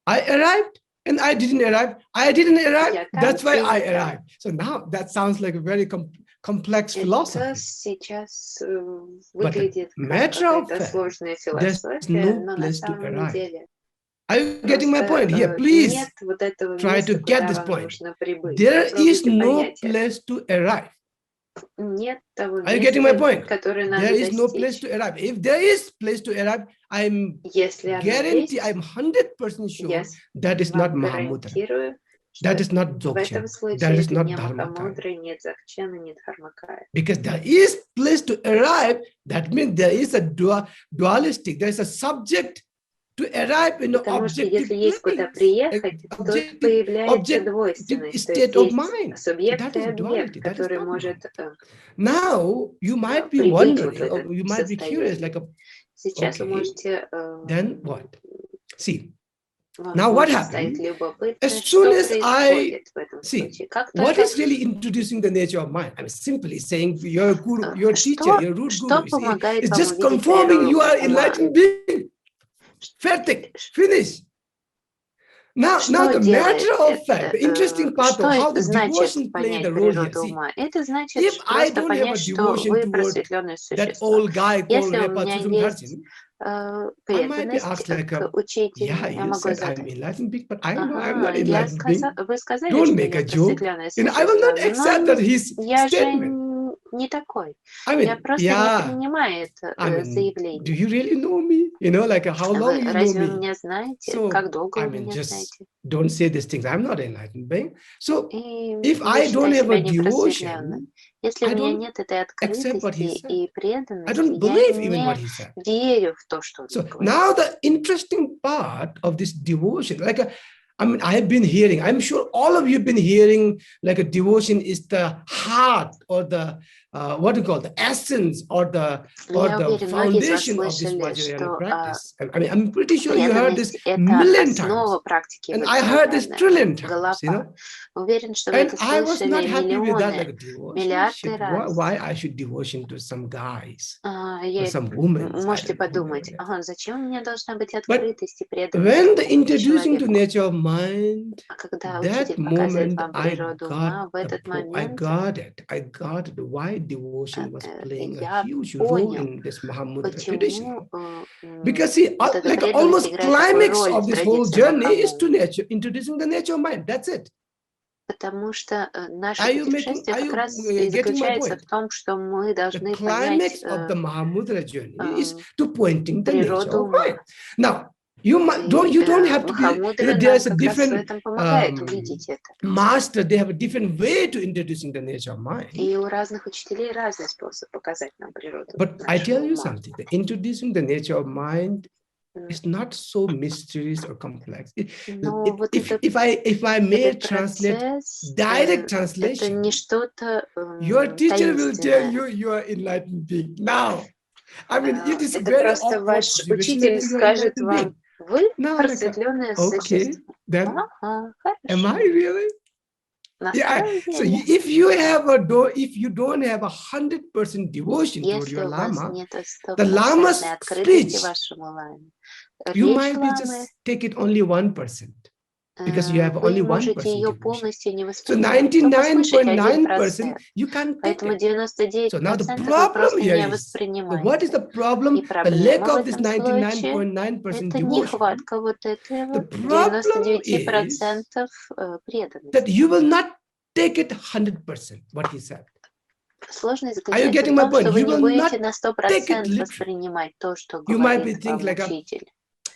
I arrived and I didn't arrive. I didn't arrive. That's why I arrived. So now that sounds like a very complex philosophy. Сейчас But выглядит the как matter of какая-то fact, сложная there's философия, no но на place to самом arrive. деле Are you getting my point here? просто Please нет вот этого try to места, get куда this вам point. нужно прибыть. There is Попробуйте no понять это. place to arrive. Нет того Are you getting my места, point? которое There надо is no place достичь. to arrive. If there is place to arrive, I'm Если оно guarantee, есть, I'm 100% sure я that is not вам Mahamudra. гарантирую, That что is not в Dzogchen. этом случае That is это not не Dharmakaya. Махамудра, не Дзогчена, не Дхармакая. Because there is place to arrive, that means there is a dualistic, there is a subject to arrive in an Потому что objective если есть куда place, приехать, тут появляется objective двойственность. То state есть of есть mind. So субъект that и is объект, duality. That is который not может now you might be прибыть вот в wondering, or это you might be curious, состояние. like a, Сейчас вы okay, можете then what? See, вам now what может стать happened? любопытно, As что soon as происходит в этом see, случае. Как what только is really introducing the nature of mind? I'm simply saying your guru, your teacher, your root что guru, помогает is вам just увидеть confirming природу you are ума? enlightened being. Fertig, finish. Now the matter of fact, the interesting part of how the devotion play the role here. See, это значит if I просто don't have a понять, что devotion вы toward просветленное that существо. old guy called Если у Repa меня Tsuzum есть Harjin, I might be преданность asked like, к учителю, yeah, я you могу said I'm задать. enlightened being, but I know I'm Ага, not enlightened being. вы сказали, Don't что make a я joke. просветленное And I will not существо, accept that his я же statement. не такой. I mean, Я просто yeah. не принимаю это I mean, заявление. do you really know me? You know, like how long Вы you know разве me? меня знаете? So, Как долго I вы mean, меня just знаете? don't say these things. I'm not enlightened being. So, И if вы I don't считаете have a себя непросветленным. devotion, Если у I меня don't нет этой accept what he открытости said. и I преданности, don't я believe even what не he said. верю в то, что он So говорит. now the interesting part of this devotion, like I mean, I have been hearing, I'm sure all of you have been hearing, like a devotion is the heart or the, what do you call the essence or the foundation of this Vajrayana practice. I mean, I'm pretty sure you heard this million times. And I heard this trillion times, you know. Уверен, что вы And это I was not слышали happy with that, like миллионы, devotion. миллиарды раз. Why I should devotion to some guys or Вы some women? можете подумать, ага, зачем у меня должна быть But открытость и when преданность the introducing to человеку? nature of mind, А когда that учитель показывает moment вам I природу ума, в этот I момент got it. Why devotion was playing a я huge role понял, in this Mahamudra tradition. почему Because see, вот эта like преданность almost играет такую climax роль of в this whole традиции journey is Махамудры. to nature, introducing the nature of mind. That's it. Потому что наше Are you путешествие как раз и getting my заключается point? в том, что мы The должны climax понять of the Mahamudra journey is to pointing the природу nature of ума. mind. Now, you don't have to be, Махамудра there's a нам как раз в different этом помогает увидеть это. master, they have a different way to introducing the nature of mind. И у разных учителей разный способ показать нам природу But I tell нашего you ума. something, the introducing the nature of mind is not so mysterious or complex. Но вот If I may этот translate процесс, direct это translation, не что-то your teacher will tell таинственное. you are enlightened being. Now, I mean, it is Это very просто awkward ваш situation учитель that you are скажет enlightened вам, being. вы Now, like, просветленное okay, существо. then Ага, am I хорошо. really? На Yeah. самом So деле, if you don't have 100% devotion toward если your у вас lama, нет the lama's стопроцентной открытости speech, вашему ламе, you речь might be ламы, just take it only 1%. Because you have only вы 1% можете ее devotion. полностью не So воспринимать, только слышать 99.9% 1%. you can't take Поэтому it. 99% So now the вы problem просто here не is, what is воспринимаете. the problem? И The проблема lack в of this этом случае 99.9% это devotion. нехватка вот этого The problem is 99% преданности. that you will not take it 100%, what he said. Сложность Are you заключается getting в my том, что point? вы You не will будете not на take it 100% literally. воспринимать то, что You might be говорит thinking вам like, учитель.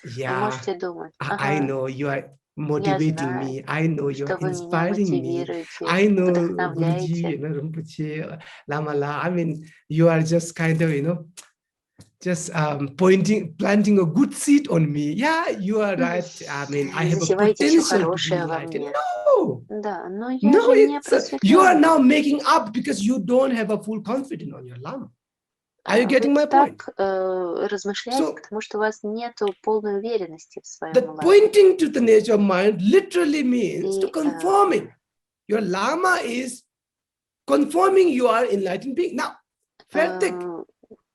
Вы yeah, можете думать, I know you are motivating знаю, me. I know you're что вы меня inspiring me. мотивируете, I know вдохновляете. Guruji, Rinpoche, Lama La. I mean, you are just kind of, just planting a good seed on me. Yeah, you are right. I mean, I have a Засеваете все potential to be хорошее во enlightened. мне. No, Да, но я no, же не you are просветленный. now making up because you don't have a full confidence on your Lama. Are you getting my Вы point? так размышляете, So, потому что у вас нет полной уверенности в своем the ламе. pointing to the nature of mind literally means to И conforming. Your Lama is conforming you are enlightened being. Now, fertig.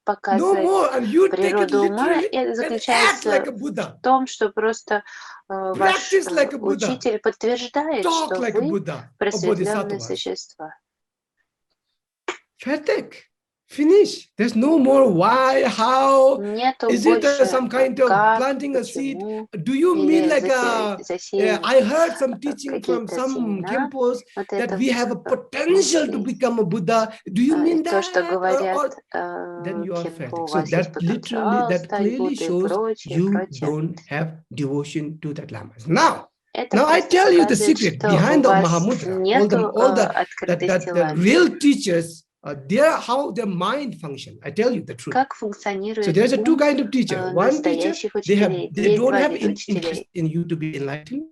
показывать природу ума, это заключается в том, что просто ваш учитель подтверждает, что вы просветленные существа. Finish. There's no more why, how. Нету Is it больше some kind of как, planting a seed? почему, Do you mean или like I heard some teaching from какие-то some семена. campus Вот that это we have a potential to become a Buddha? Do you mean то, that? что говорят Then you are кемпо, fanatic. у So вас есть that literally, потенциал that стать clearly Буддой и shows прочее, you прочее. don't have devotion to that Lama. Now Это I просто tell you the показывает, secret что behind у the вас Mahamudra. нету All the открытости the ламы. real teachers. How their mind function. I tell you the truth. Как So функционирует there's two ум kind of teacher. One teacher, настоящих учителей? they Есть don't два have вида interest учителей. in you to be enlightened.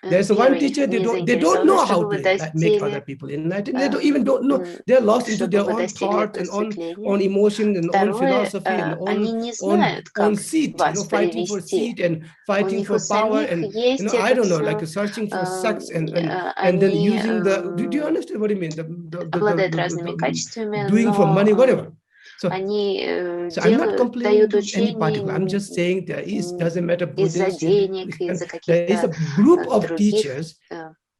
There's one Первый teacher, не they don't know заинтересованы, how чтобы вы to make other достигли, people enlightened. They don't know. They're lost into чтобы their вы own достигли thoughts and on просветления. emotion and on Второе, philosophy and они не знают, on как seat, вас fighting for привести. seat and У fighting них for у power самих and есть I это don't know, все. like searching for sex and then Они using the. Do you understand what I mean? обладают разными качествами, doing for money, whatever. So они I'm not complaining дают to any particular. I'm учения just saying there is doesn't matter из-за Buddhist, денег, из-за there is a каких-то group of других teachers.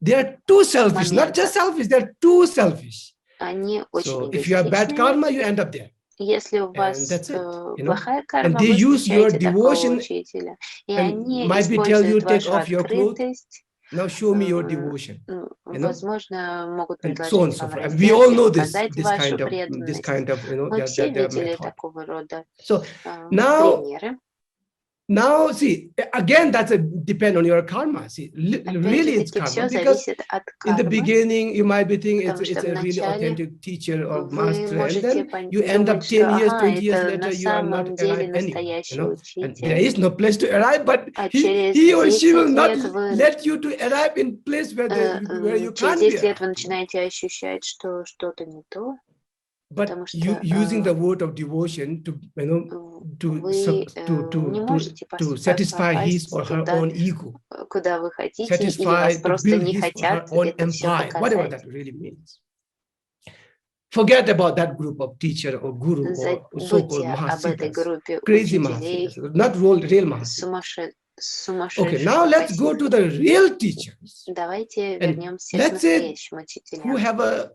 They are too selfish, not just selfish. They are too selfish. Они очень So if you have bad эгоистичны. karma, you end up there. Если у вас And that's it, плохая карма, they вы use your встречаете такого devotion учителя. И and они might be tell you используют take вашу off your clothes. открытость. Now show me your devotion. Возможно, могут And предложить so on and so вам forth. We all раздеться, know показать this вашу kind of преданность. Мы все their видели method. такого рода So now примеры. Now, see, again, that's a depend on your karma. See, really it's karma because in the beginning you might be thinking it's a really authentic teacher or master, and then you end up 10 years, 20 years later, you are not arrived anywhere. And there is no place to arrive, but he or she will not let you to arrive in place where you can't be. Через 10 лет вы начинаете ощущать, что что-то не то. But using the word of devotion to to satisfy his or her own ego, куда вы хотите, или вас просто не хотят это все whatever that показать. really means. Forget about that group of teacher or guru or so-called mahasiddhas, crazy mahasiddhas, not real mahasiddhas. Okay, now let's go to the real teachers. Давайте вернемся к настоящим учителям. Who have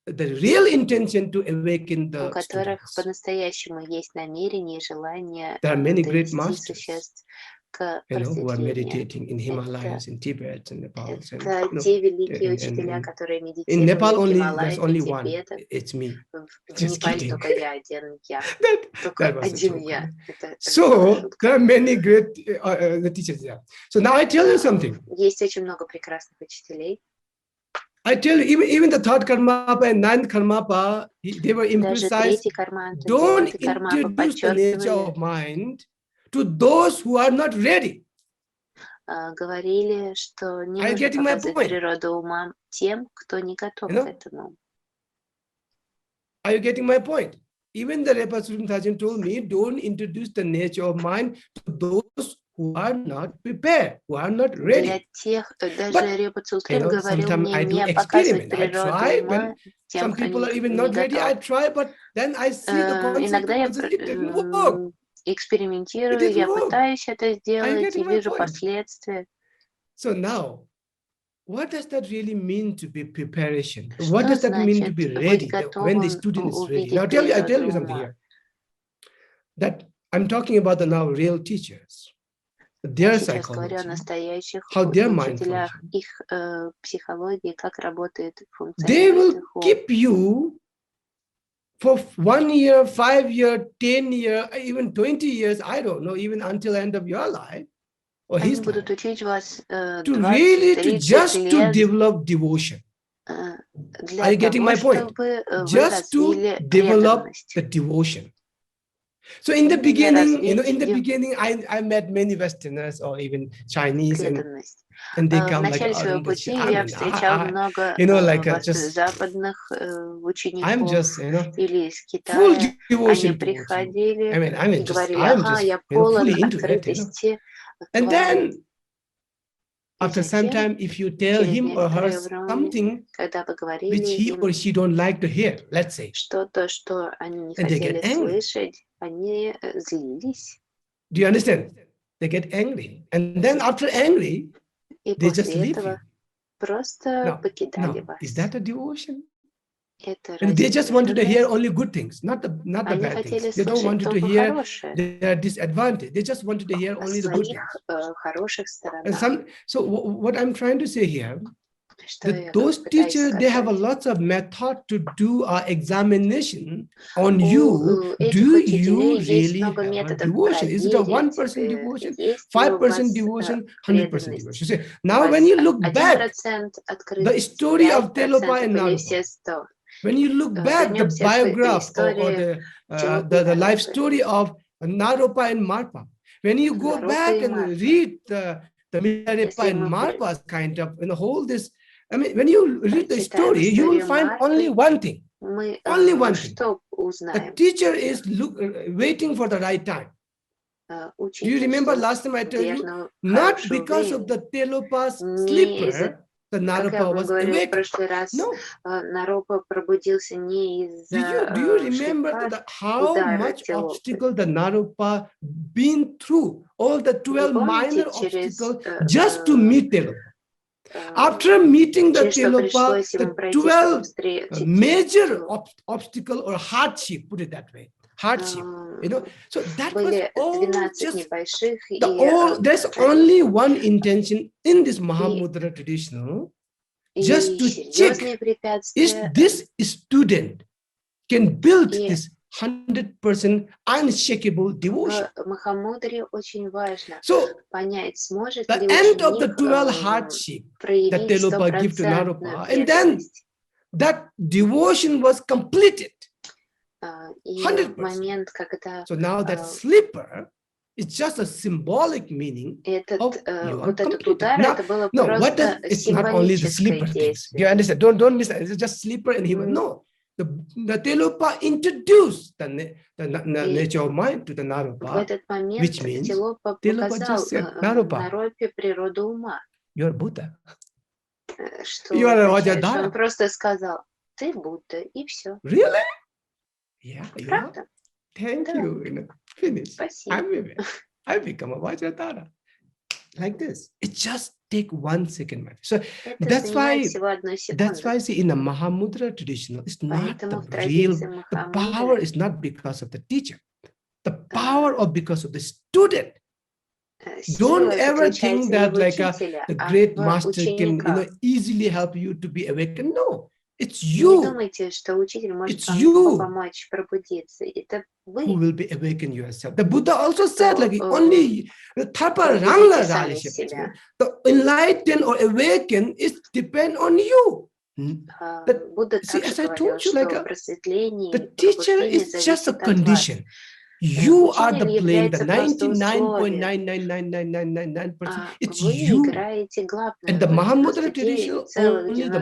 the real intention to awaken the у которых students. по-настоящему есть намерение и желание There are many great довести masters, существ к who are просветлению. meditating in Himalayas, in Tibet, in Nepal. Это те великие учителя, которые In медитируют Nepal в only, Гималаях there's only и one. Тибете. It's me. В Just Непале kidding. только я один, я. Только That was a один joke. я. Это So there are many great the teachers there. So now I tell you something. Есть очень много прекрасных учителей. I tell you, even the third Karmapa and ninth Karmapa, they were emphasized, don't introduce the nature of mind to those who are not ready. Говорили, что не нужно показывать природу ума тем, кто не готов к этому. Are you getting my point? Even the Repasudin Thajin told me, don't introduce the nature of mind to those who are not prepared, who are not ready. Для тех, даже Репа-Цустрим говорил мне не показывать природу ума тем, кто не готов. Иногда я экспериментирую, я пытаюсь это сделать и вижу последствия. So now, what does that really mean to be preparation? What does that mean to be ready when the student is ready? Now, I tell you something here. That I'm talking about the now real teachers. Their psychology, how their mind functions. Их психологии, как работает функция. They will keep you for 1 year, 5 years, 10 years, even 20 years, I don't know, even until the end of your life or his life, to really to develop devotion. Are you getting my point? Just to develop the devotion. So in the beginning, I met many Westerners or even Chinese, and they come like, западных учеников или из full Китая. devotion. Они приходили и говорили, ага, я полон открытости. And then after some time, if you tell him or her something which he or she don't like to hear, let's say, and they get angry. Do you understand? They get angry, and then after angry, they just leave you. No. Is that a devotion? And they just wanted to hear only good things, not the bad things. They don't want to hear their disadvantage. They just wanted to hear only the good things. And so what I'm trying to say here, that those teachers, they have a lot of method to do examination on you. Do you really have a devotion? Is it a 1% devotion, 5% devotion, 100% devotion? See, now when you look back, the story of Telopa and Naropa, when you look back the biograph or the life story of Naropa and Marpa, when you go back and read the Milarepa and Marpa's kind of, whole this, I mean, when you read the story, you will find only one thing. Only one thing. The teacher is waiting for the right time. Do you remember last time I told you? Not because of the Telopa's slipper, the Naropa was awake. No. Do you remember how much obstacle the Naropa been through? All the 12 minor obstacles just to meet Telopa. After meeting the Telopa, the 12 major obstacle or hardship, put it that way, hardship, so that was all just, there's only one intention in this Mahamudra traditional, just to check if this student can build this 100% unshakable devotion. So, the end of the 12 hardship that Telopa gave to Naropa, and then that devotion was completed. 100%. So now that slipper is just a symbolic meaning of you are completed. It's not only the slipper things. Do you understand? Don't miss that. It's just slipper and he will no. The Telopa introduced the nature of mind to the Naropa, which means Telopa just said, Naropa, you're Buddha. You are Vajradhara. Really? Yeah, you are. Thank you. Finish. I become a Vajradhara. Like this. It just take 1 second. So that's why see, in the Mahamudra traditional, it's not the real, the power is not because of the teacher. The power of because of the student. Don't ever think that like the great master can easily help you to be awakened. No. It's you. It's you who will be awakened yourself. The Buddha also said, like only the enlightened or awakened is depend on you. See, as I told you, like the teacher is just a condition. You are the blame, the 99.9999999%. It's you. And the Mahamudra tradition, only the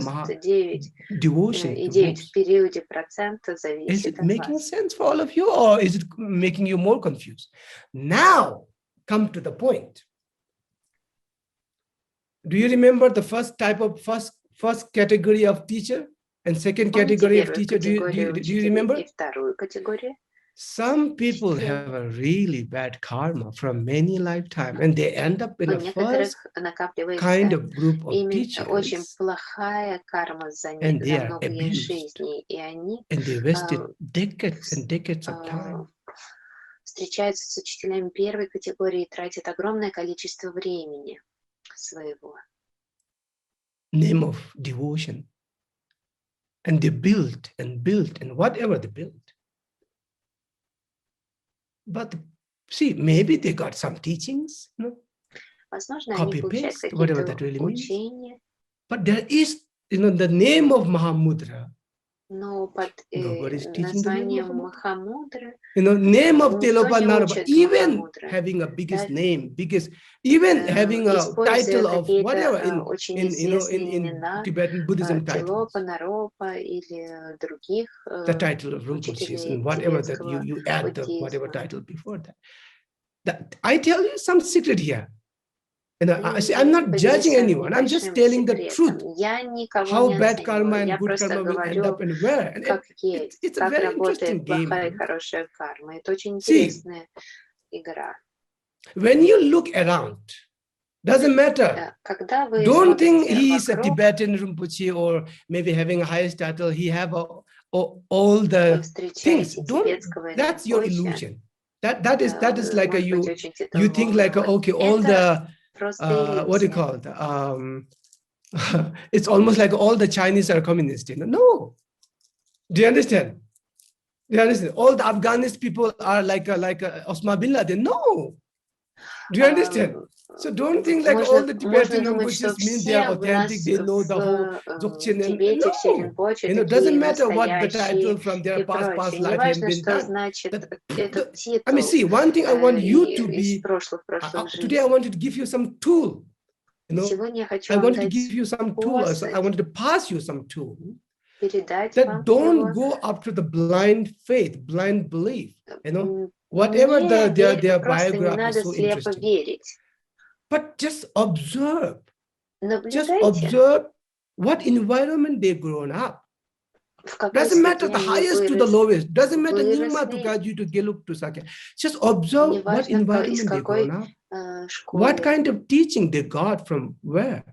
devotion. Is it making sense for all of you, or is it making you more confused? Now, come to the point. Do you remember the first category of teacher and second category of teacher? Do you remember? Some people have a really bad karma from many lifetimes, and they end up in a first kind of group of teachers, and they are abused, and they wasted decades and decades of time. Встречаются с учителями первой категории и тратят огромное количество времени своего. Name of devotion, and they built and whatever they built. But see, maybe they got some teachings, copy paste, whatever that really means. But there is, the name of Mahamudra. Nobody's teaching the name of Mahamudra. Name of Telopa Naropa, even having a biggest name, even having a title of whatever in Tibetan Buddhism title. The title of Rinpoche and whatever that you add the whatever title before that. I tell you some secret here. You know, I'm not judging anyone. I'm just telling the truth. How bad karma and good karma will end up and where. And it's a very interesting game. See, when you look around, doesn't matter. Don't think he is a Tibetan Rinpoche or maybe having a higher title. He have all the things. That's your illusion. That is like a you think like okay, all the what do you call it? It's almost like all the Chinese are communist. You know? No. Do you understand? Do you understand? All the Afghanis people are like Osama bin Laden. No. Do you understand? So don't think like all the Tibetan Rinpoches mean they are authentic, they know the whole Dzogchen. No, you know, doesn't matter what the title from their past life has been done. I mean, see, one thing I want you to be, today I wanted to give you some tool. You know, I wanted to give you some tool, I wanted to pass you some tool. That don't go after the blind faith, blind belief, you know, whatever their biography is so interesting. But just observe. Just observe what environment they've grown up. Doesn't matter the highest to the lowest. Doesn't matter Nima to Gaju to Geluk to Sakya. Just observe what environment they've grown up. What kind of teaching they got from where.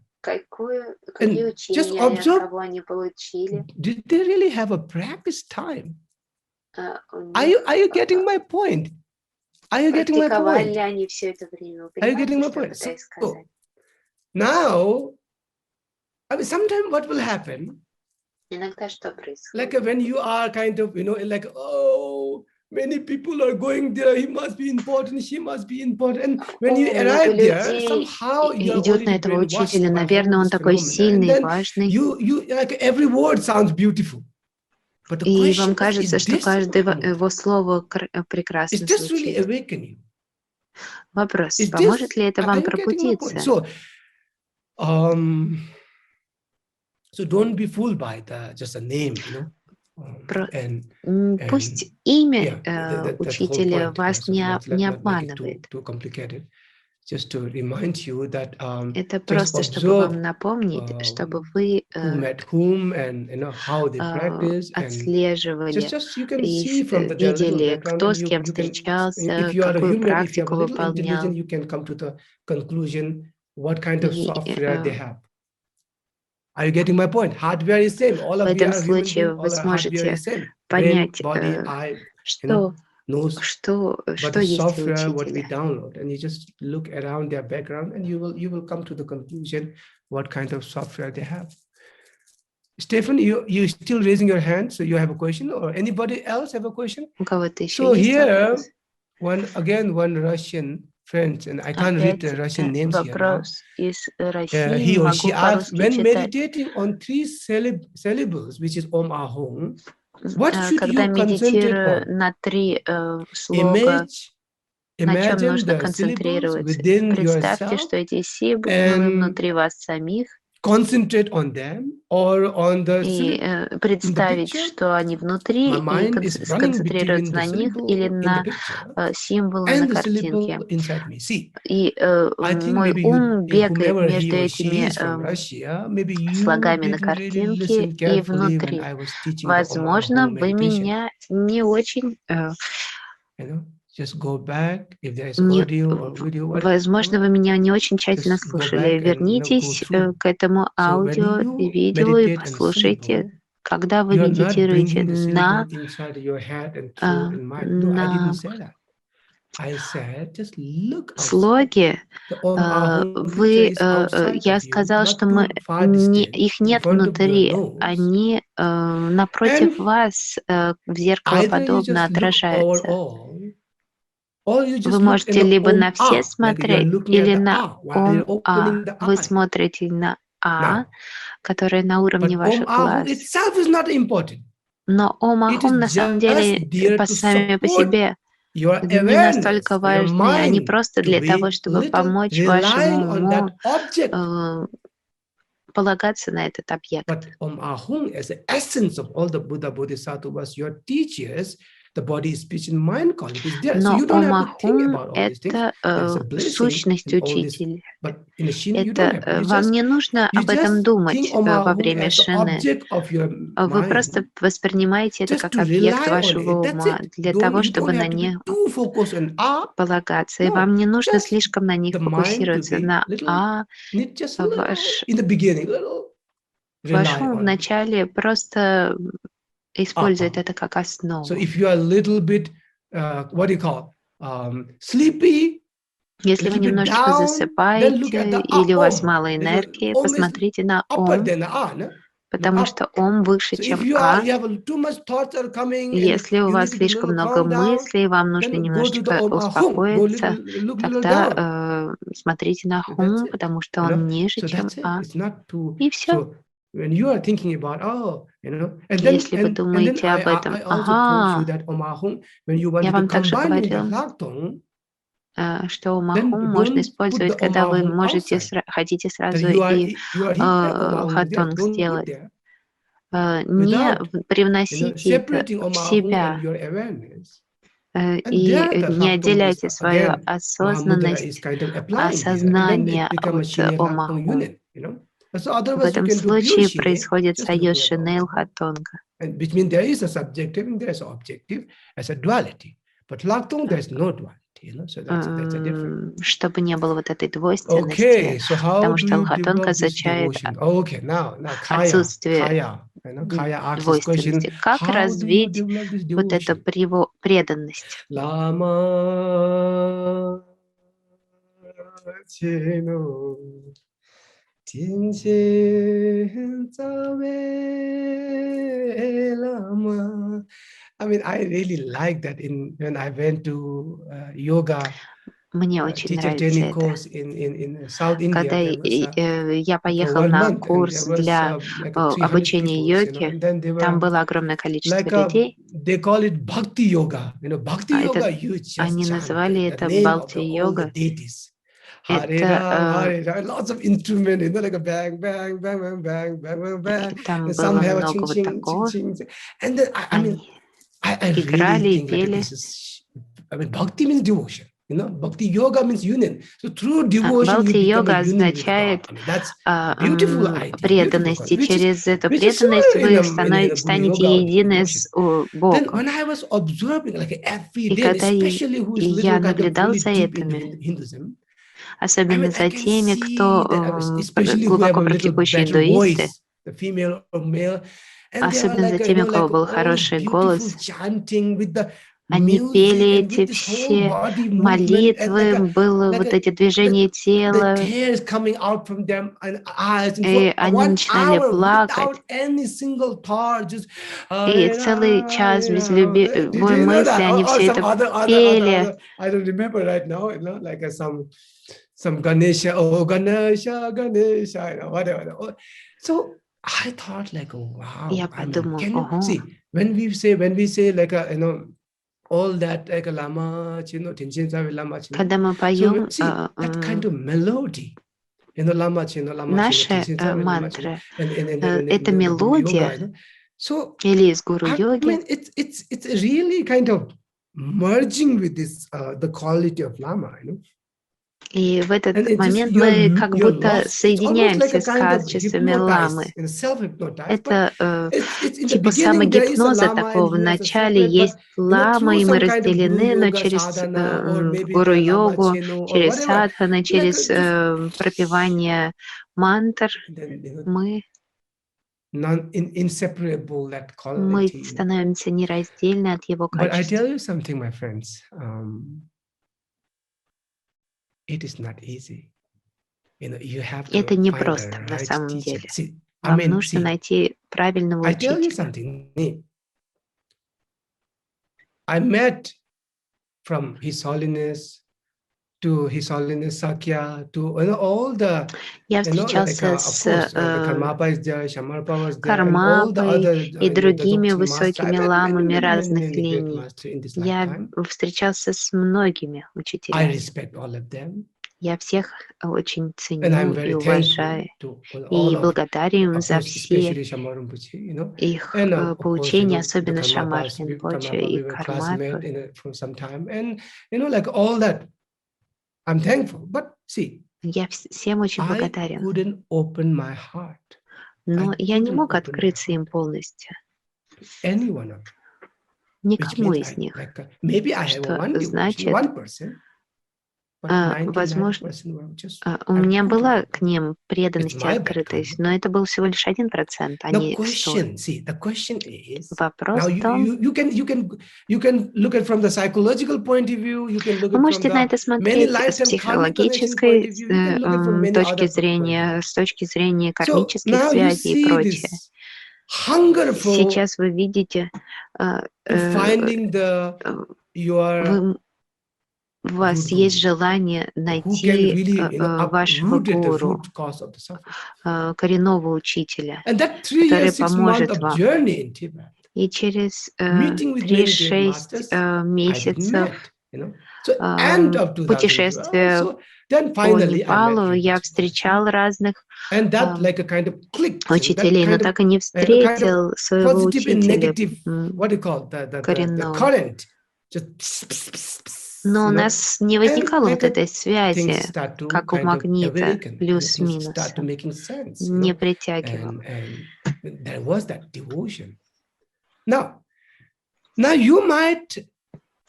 And just observe. Did they really have a practice time? Are you getting my point? Are you getting my point? Are you getting my point? So, now, I mean, sometimes what will happen, like when you are kind of, you know, like, oh, many people are going there, he must be important, she must be important. And when you arrive there, somehow you're идет на этого учителя, наверное, он такой сильный, важный. You like every word sounds beautiful. И вам кажется, что каждое его слово прекрасно звучит. Вопрос, поможет ли это вам пробудиться? So don't be fooled by just a name, you know. Пусть имя учителя вас не обманывает. Это просто, чтобы вам напомнить, чтобы вы отслеживали и видели, кто с кем встречался, какую практику выполнял. В этом случае вы сможете понять, что есть у учителя. And you just look around their background and you will come to the conclusion what kind of software they have. Stephen, you still raising your hand, so you have a question, or anybody else have a question? So here, one Russian friend, and I can't read the Russian names here. He or she asked, when meditating on 3 syllables, which is Om Ahom, what should you concentrate on? На 3 слога, на чем нужно концентрироваться. Представьте, что эти символы внутри вас самих. Concentrate on them or on the и представить, что они внутри, и сконцентрироваться на них или на символы на картинке. И мой ум бегает между этими слогами на картинке и внутри. Возможно, вы меня не очень... Возможно, вы меня не очень тщательно слушали. Вернитесь к этому аудио и видео и послушайте, когда вы медитируете на слоги. Я сказал, что их нет внутри, они напротив вас в зеркалоподобно отражаются. Вы можете либо на все смотреть, или на Ом-А. Вы смотрите на А, которое на уровне ваших глаз. Но Ом-Ахум на самом деле сами по себе не настолько важны. Они просто для того, чтобы помочь вашему уму полагаться на этот объект. the body, speech, and mind quality is there. Но So you don't have to think Ом about all these things. это сущность учителя. But in a Shin, you don't have to. Это вам не нужно об этом думать во время Шине. Вы просто воспринимаете это как объект вашего ума для того, чтобы на них полагаться. И вам не нужно слишком на них фокусироваться, на ваш ум вначале просто использует это как основу. So if you are a little bit, what do you call, sleepy, если вы немножечко засыпаете или у вас мало энергии, посмотрите на ом, потому что ом выше, чем а. Если у вас слишком много мыслей, вам нужно немножечко успокоиться, тогда смотрите на хум, потому что он ниже, чем а. И все. Если вы думаете об этом, ага, я вам также говорил, что омахум можно использовать, когда вы хотите сразу и хатонг сделать. Не привносите это в себя и не отделяйте свою осознанность, осознание от омахум. В этом случае происходит союз Шине и хатонга. Чтобы не было вот этой двойственности, потому что алхатонг означает отсутствие двойственности. Как развить вот эту преданность? I mean, I really like that when I went to yoga. Мне очень нравится это. Когда я поехал на курс для обучения йоги, там было огромное количество людей. Они называли это бхакти-йога. Там было много вот такого. Они играли и пели. Бхакти-йога означает преданность, и через эту преданность вы станете едины с Богом. И когда я наблюдал за этими, особенно за теми, кто глубоко практикующие индуисты, особенно за теми, у кого был хороший голос, они пели эти все молитвы, было вот эти движения тела, и они начинали плакать. И целый час без любой мысли они все это пели. Some Ganesha, oh Ganesha, Ganesha, whatever. So I thought like, wow. Я подумал, ого. See, when we say like a, all that like a lama, lama. Когда мы поем that kind of melody, lama, наши мантры, это мелодия, или из гуру йоги. It's really kind of merging with this the quality of lama, И в этот момент мы как будто соединяемся с качествами ламы. Это типа самогипноза такого. В начале есть лама, и мы разделены, но через гуру-йогу, через садханы, через пропевание мантр мы становимся нераздельны от его качества. Это не просто на самом деле. Вам нужно найти правильного учителя. I met from His Holiness to His Holiness Sakya to all the. Я встречался с Кармапой и другими высокими ламами разных линий. Я встречался с многими учителями. Я всех очень ценю и уважаю, и благодарен за все их поучения, особенно Шамар Ринпоче и Кармапа. Я всем очень благодарен. Но я не мог открыться им полностью. Никому из них. Что значит, возможно, у меня была к ним преданность и открытость, но это был всего лишь 1%, а не 100%. Вопрос в том, вы можете на это смотреть с психологической точки зрения, с точки зрения кармических связей и прочее. Сейчас вы видите, у вас есть желание найти вашего гуру, коренного учителя, который поможет вам. И через 3-6 месяцев путешествия по Непалу я встречал разных учителей, но так и не встретил своего учителя коренного. Но у нас не возникало вот этой связи, как у магнита, плюс-минус, не притягивал. Now you might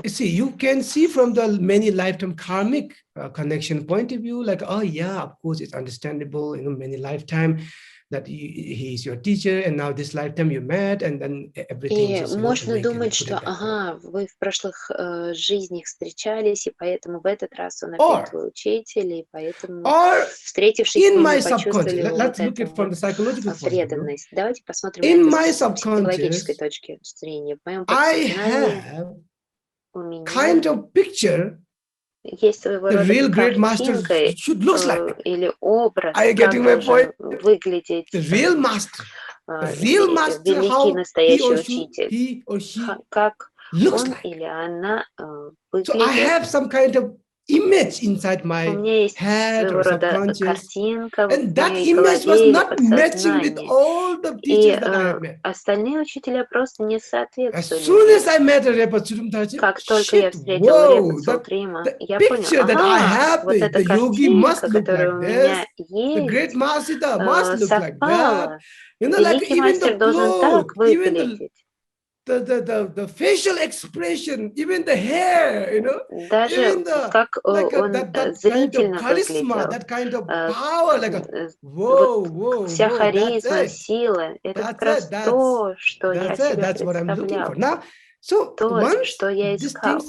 see, you can see from the many lifetime karmic connection point of view, like, oh yeah, of course, it's understandable, many lifetime that he is your teacher, and now this lifetime you met, and then everything. И можно думать, что, вы в прошлых жизнях встречались, и поэтому в этот раз он опять твой учитель, и поэтому, встретившись с ним, вы почувствовали вот эту преданность. Давайте посмотрим на это с психологической точки зрения. В моем подсознании у меня есть своего рода картинка или образ, как должен выглядеть великий настоящий учитель, как он или она выглядит. У меня есть своего рода картинка в моей голове или подсознании, и остальные учителя просто не соответствуют. Как только я встретил Репа Цултрима, я понял, вот эта картинка, которая у меня есть, совпала. Великий мастер должен так выглядеть. The facial expression, even the hair, даже как он зрительно выглядел, вся харизма, сила, это как раз то, что я себе представлял, то, что я искал.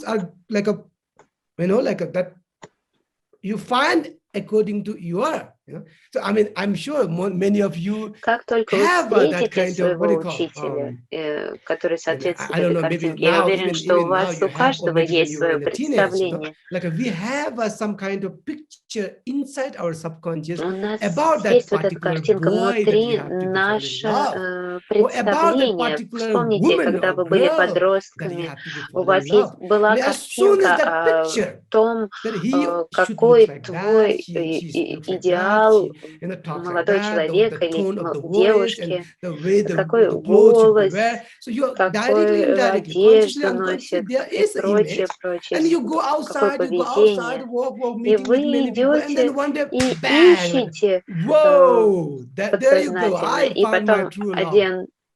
You find according to your, so I mean, I'm sure many of you как только вы встретите своего учителя, который соответствует этой картинке, я уверен, что у вас у каждого есть свое представление. У нас есть вот эта картинка внутри, наше представление. Вспомните, когда вы были подростками, у вас была картинка о том, какой твой идеал молодой человек или девушки, какой голос, какую одежду носит и прочее, какое поведение. И вы идете и ищете подсознательно, и потом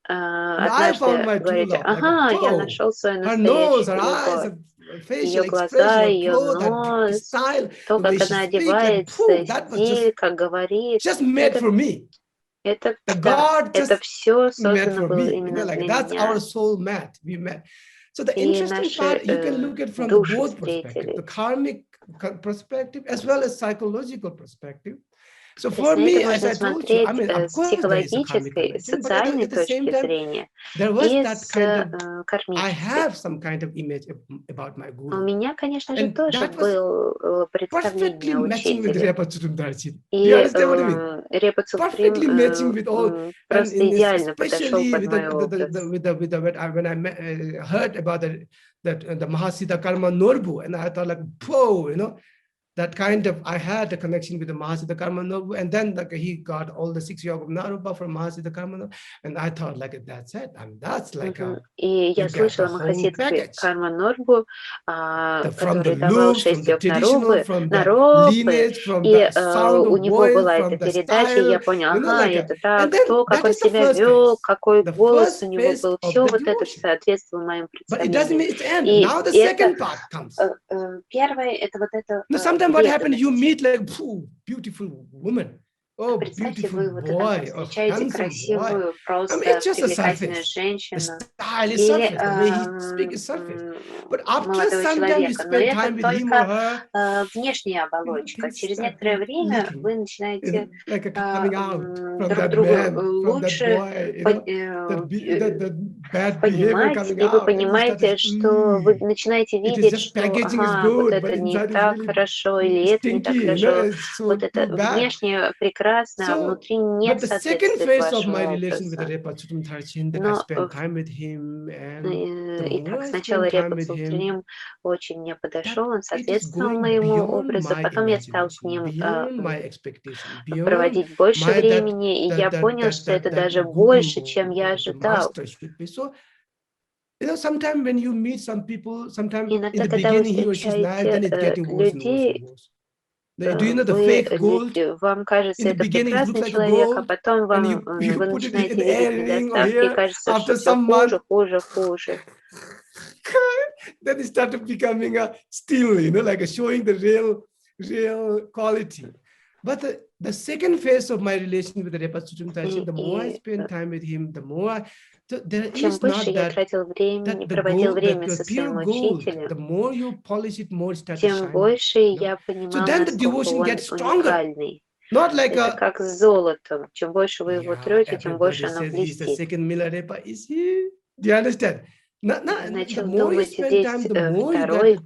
однажды говорите, я нашел свою настоящую любовь. Ее глаза, ее нос, то, как она одевается, стиль, как говорит. Это все создано было именно для меня. И наши души встретились. То есть на это можно смотреть с психологической, социальной точки зрения и с кармической. У меня, конечно же, тоже было представление о учителе. И Репа Цултрим просто идеально подошел под мой образ. that kind of, I had a connection with the Mahasiddha Karmanobu, and then like he got all the 6 yoga of Narupa from Mahasiddha Karmanobu, and I thought like that's it. I mean, that's like a, И я слышала Махасидху Карманорбу, который давал 6 йог Наропы, и у него была эта передача, и я понял, ага, это так, то, как он себя вел, какой голос у него был, все вот это соответствовало моим представлениям. И первое, это вот это... Sometimes what happens, you meet like beautiful woman. Oh, представьте, beautiful вы boy, вот встречаете красивую, просто привлекательную женщину или молодого человека, но это только внешняя оболочка. Через некоторое время вы начинаете друг друга лучше понимать, и вы понимаете, что вы начинаете видеть, что ага, вот это не так хорошо, или это не так хорошо, вот это внешнее прекрасно, а внутри нет соответствия вашему образу. Итак, сначала Репа Цултрим очень мне подошел, он соответствовал моему образу, потом я стал с ним проводить больше времени, и я понял, что это даже больше, чем я ожидал. Иногда, когда вы встречаете людей, вам кажется, это прекрасный человек, а потом вы начинаете видеть недостатки, и кажется, что все хуже, хуже, хуже. Then it started becoming a still, like showing the real quality. But the second phase of my relation with the Repa Sutum Taishin, the more I spend time with him, the more чем больше я проводил время со своим учителем, тем больше я понимал, насколько он уникальный. Это как с золотом. Чем больше вы его трете, тем больше оно блестит. Начал думать, здесь второй Миларепа,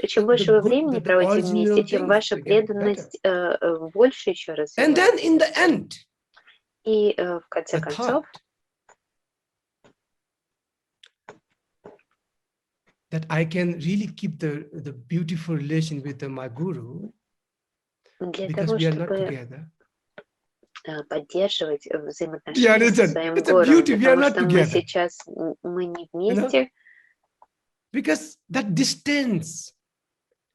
чем больше вы времени проводите вместе, тем ваша преданность больше еще развивается. И в конце концов, that I can really keep the beautiful relation with my guru, because we are not together. Поддерживать взаимоотношения со своим гуру, потому что мы сейчас не вместе. Because that distance,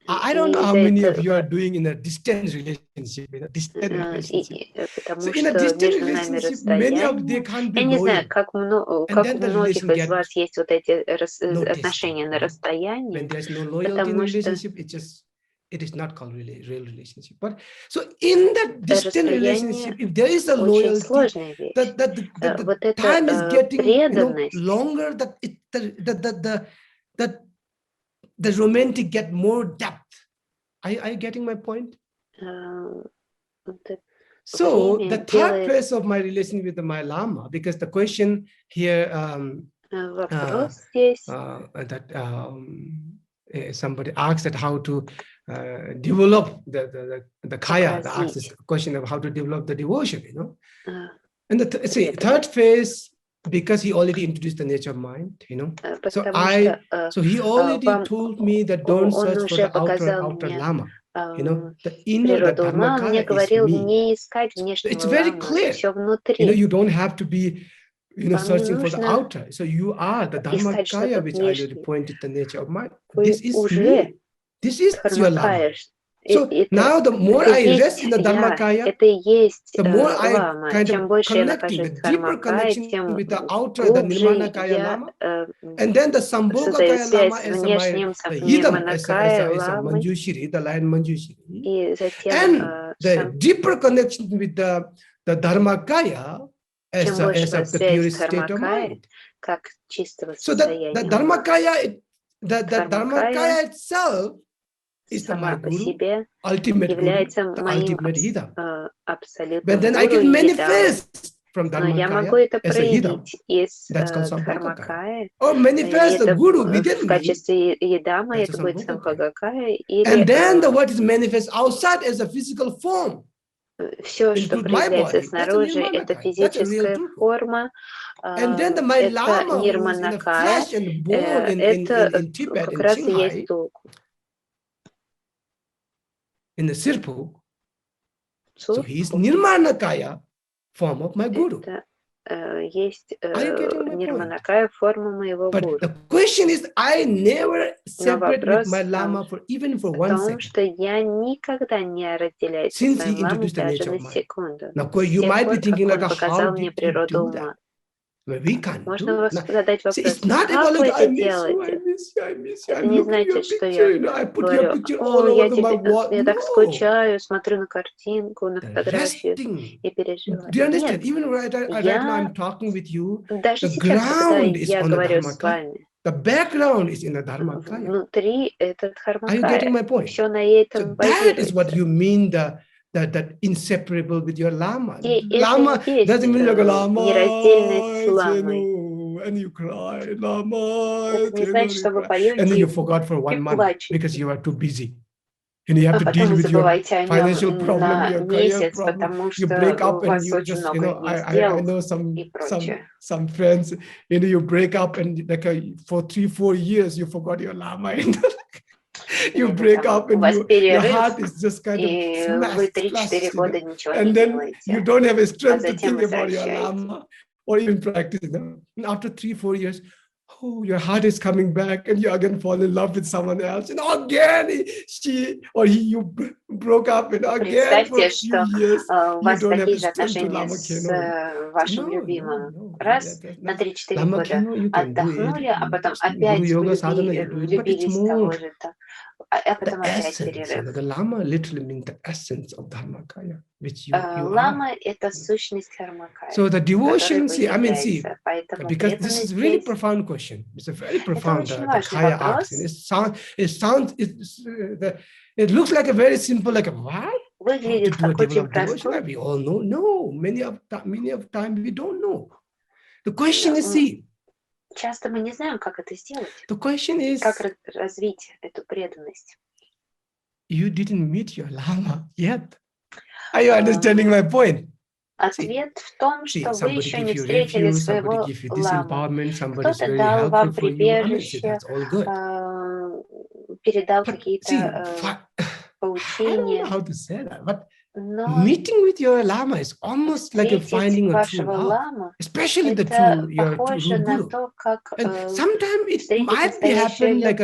I don't know how many of you are doing in a distance relationship. In a distant relationship. So in a distant relationship, many of they can't be loyal. Я не знаю, как у многих из вас есть вот эти отношения на расстоянии. When there's no loyalty in a relationship, it is not called real relationship. But so in that distant relationship, if there is a loyalty, the time is getting longer. That the romantic get more depth. Are you getting my point? So the third phase of my relation with my Lama, because the question here that somebody asked that how to develop the kaya, asked this question of how to develop the devotion, And the third phase, because he already introduced the nature of mind, so he already told me that don't search for the outer lama, the inner, the dharmakaya is me. So it's very clear, you don't have to be, searching for the outer. So you are the dharmakaya, which I already pointed the nature of mind. This is me. This is your lama. So now the more I rest in the Dharmakaya, the more I kind of connecting, the deeper connection with the outer, the Nirmanakaya Lama, and then the Sambhogakaya Lama as the Yidam, as a Manjushri, the lion Manjushri, and the deeper connection with the Dharmakaya as the purest state of mind. So the Dharmakaya itself is my guru, ultimate guru, the ultimate hidam. But then I can manifest from Dharmakaya as a hidam. That's called Sambhogakaya. Or manifest the guru within me. And then what is manifest outside as a physical form. Все, что проявляется снаружи, это физическая форма, это нирманакая, это как раз и есть толку. in the Sirpu. So he's Nirmanakaya form of my guru. Есть нирманакая форма моего гуру. But the question is, I never separate with my lama for even for 1 second. Что я никогда не разделяюсь со своим ламой даже на секунду. Now, you might be thinking like, how мне did you природу do ума. that? Well, we can't Можно do задать вопрос, it's not как about вы like, это делаете? Это не значит, что я говорю, я так скучаю, смотрю на картинку, на фотографию и переживаю. Do you understand? Even right now I'm talking with you, даже the сейчас, когда ground is я on the говорю с Dharmakaya. вами, The background is in the Dharmakaya. внутри этот Are you getting my Дхармакая, point? все на So этом that is what базируется. you mean that inseparable with your lama. И Lama это и есть doesn't mean like a lama. нераздельность с ламой. And you cry, lama. Это не значит, что вы And then you поете forgot for 1 и month плачете. because you are too busy. And you have to Потом deal вы with your забываете о financial нем problem, на your career месяц, problem. потому You break что up у and вас you очень just, много не I сделал know и прочее. some friends, you break up and like for 3-4 years you forgot your lama. You break up and your heart is just kind of smashed, and then you don't have a strength to think about your lama or even practice. And after 3-4 years, oh, your heart is coming back and you again fall in love with someone else. And again, she or he, you broke up and again for a few years, you don't have the strength to Lama Keno. Вашим любимым. Раз на 3-4 года отдохнули, а потом опять влюбились в того же, а потом опять перерыв. The Lama literally means the essence of Dharmakaya, which you Лама are. — это сущность Дхармакая. So the devotion, see, Поэтому because this is a really profound question. It's a very profound Kaya asks. It looks like a very simple, like what? Выглядит как очень простой. We all know. No, many of time we don't know. The question is, see. Часто мы не знаем, как это сделать. The question is, как развить эту преданность. You didn't meet your Lama yet. Are you understanding my point? Ответ в том, что вы еще не встретили своего ламу. Кто-то дал вам прибежище, передал какие-то поучения. Но meeting with your Lama is almost like finding a true love, especially the true guru. And sometimes it might be happen like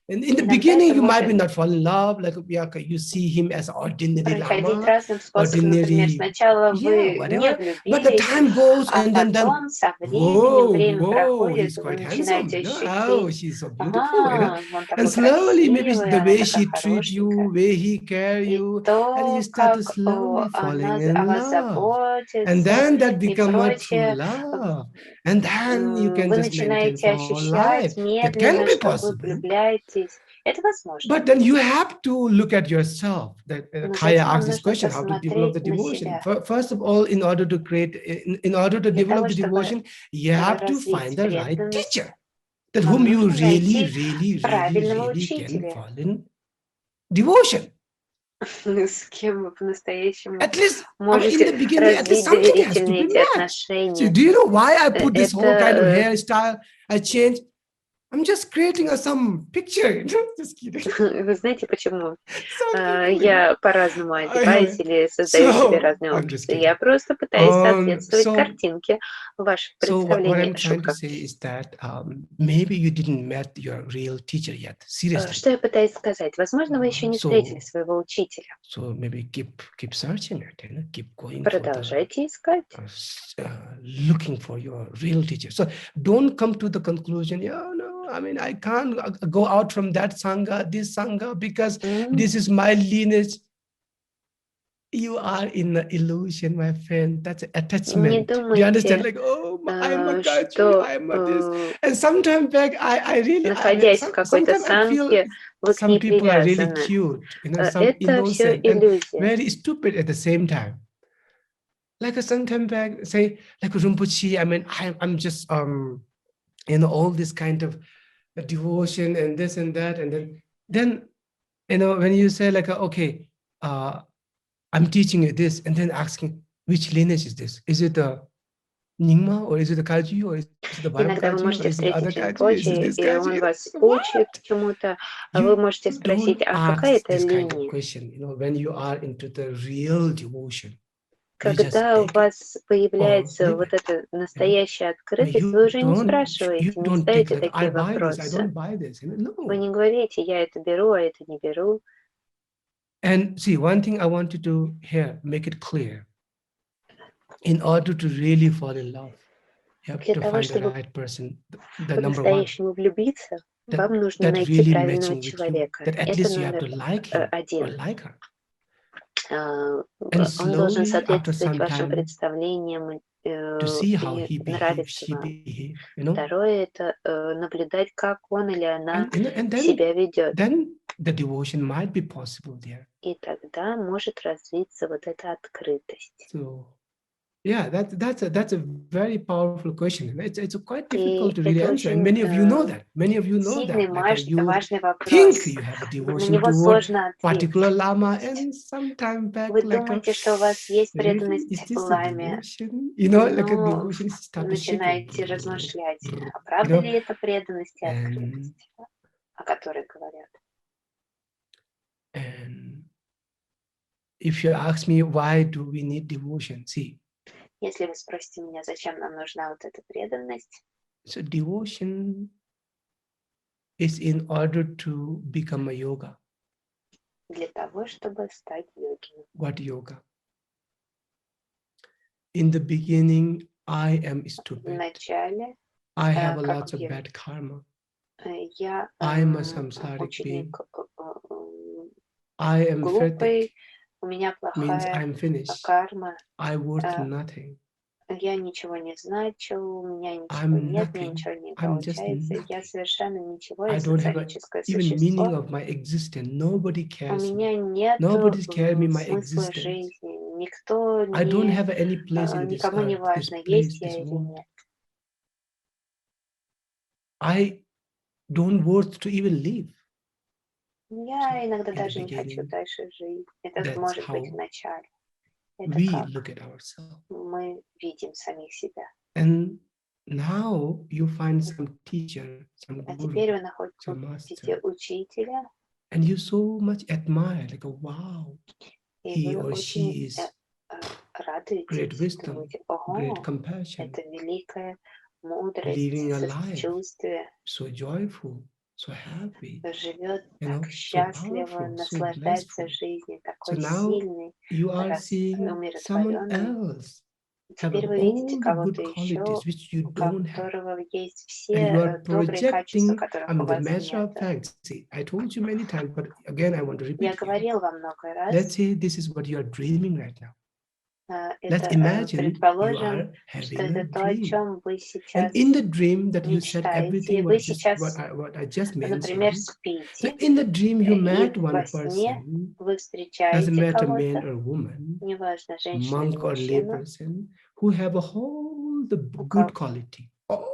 in the beginning, you might be not fall in love, like you see him as ordinary Lama, ordinary, whatever. But the time goes, and then whoa, he's quite handsome. Oh, she's so beautiful, and slowly, maybe the way she treats you, way he cares you, and you start to slowly falling in love, and then that becomes a true love, and then you can just maintain for life. That can be possible. But then you have to look at yourself. That Kaya asked this question: how to develop the devotion? First of all, in order to develop the devotion, you have to find the right teacher, that whom you really can fall in devotion. С кем вы по-настоящему at least можете in the beginning, at least something has to be matched. So do you know why I put this whole kind of hairstyle? I changed. I'm just creating some picture. Just kidding. Вы знаете, почему я по-разному одеваюсь или создаю себе разные образы? Я просто пытаюсь соответствовать картинке ваших представлений. Шутка. Maybe you didn't meet your real teacher yet. Seriously. Что я пытаюсь сказать? Возможно, вы еще не встретили своего учителя. So maybe keep searching it, keep going. Продолжайте искать. Looking for your real teacher. So don't come to the conclusion, I mean, I can't go out from that Sangha, this Sangha, because this is my lineage. You are in the illusion, my friend. That's attachment. Do you understand? Like, oh, I'm a Gayatri, I'm a this. And sometimes back, I really, находясь в какой-то санке, вы к ней привязаны. Some people are really cute, some innocent and very stupid at the same time. Like sometime back, say, like Rinpoche, I mean, I'm just, all this kind of devotion and this and that, and then when you say like, okay, I'm teaching you this, and then asking which lineage is this? Is it a Nyingma, or is it the Kaji, or is it the Bible Иногда вы Kaji, or можете is it the other встретить Kaji, is it Ринпоче, this и он Kaji? вас What? учит чему-то, а вы You можете спросить, don't а какая ask это this kind of линия? question, when you are into the real devotion. Когда у вас появляется leave вот it, эта настоящая открытость, you вы уже не you спрашиваете, не don't take ставите like, I такие buy this, I вопросы. don't buy this. No. Вы не говорите, я это беру, а это не беру. And see, one thing I want you to here, make it clear. In order to really fall in love, you have Для to того, find the чтобы right person, the number one. по-настоящему влюбиться, вам нужно That найти really правильного matching with you. человека. That at Это least you have to номер like him or один. like her. Он And должен slowly, after соответствовать some вашим time, представлениям to see how и he behaves, нравиться she вам. behaves, Второе — это наблюдать, как он или она and себя ведет. then the devotion might be possible there. И тогда может развиться вот эта открытость. So, yeah, that's a very powerful question. It's quite И difficult to really это answer, and очень many of you know that. Many of you know сильный, that. Like you важный вопрос. think you have a На devotion него toward сложно particular ответить. lama, and sometime back, Вы like, думаете, что у вас есть really, преданность is this a ламе, devotion? Like a но devotion start to shake. начинаете размышлять, а правда ли это преданность и and открытость, о которой говорят? And if you ask me why do we need devotion, see. Если вы спросите меня, зачем нам нужна вот эта преданность, so devotion is in order to become a yoga. для того, чтобы стать йогином. What yoga? In the beginning, I am В stupid. начале I have a как lot of я- bad karma. я I am a samsaric being. ученик I am глупый, fanatic. у меня Means плохая I'm finished. карма, I worth nothing. я ничего не значу, у меня ничего I'm нет, мне nothing. ничего не I'm just получается, я nothing. совершенно ничего, I я don't have социалическое even meaning существо. of my existence. Nobody У cares me. меня нет Nobody's caring me my смысла existence. жизни, никто I don't не, have any place in this никому не earth, this важно, place, есть я this или world. нет. I don't worth to even live. Я иногда in the даже не хочу beginning, дальше жить. Это that's может быть how в начале. Это we как look at ourselves. мы видим самих себя. And now you find some teacher, some А guru, теперь вы some находите master, учителя, and you so much admire, like, wow, и he вы or she очень is радуетесь, great wisdom, думаете, great ого, compassion, это великая мудрость, living a life сочувствие, so joyful, so happy, живет you know, так so счастливо, powerful, so наслаждается blissful. жизнью, So такой now сильный, you are seeing someone умиротворенный. else have Теперь вы видите all the кого-то good еще, qualities which you у don't have. которого есть And you все are добрые качества, projecting, которых I у mean, the вас matter нет. of fact, see, I told you many times, but again, I want to Я repeat here. говорил вам много Let's раз, say this is what you are dreaming right now. Let's это imagine you предположим, are что having a это то, о dream. чем вы And сейчас in the dream that you said мечтаете. everything Вы what сейчас, I just например, mentioned. So спите, in the dream you и met во one сне person, вы doesn't встречаете matter man кого-то, or woman, неважно, женщина или monk or lay мужчина, person, who have a whole the good quality. Oh,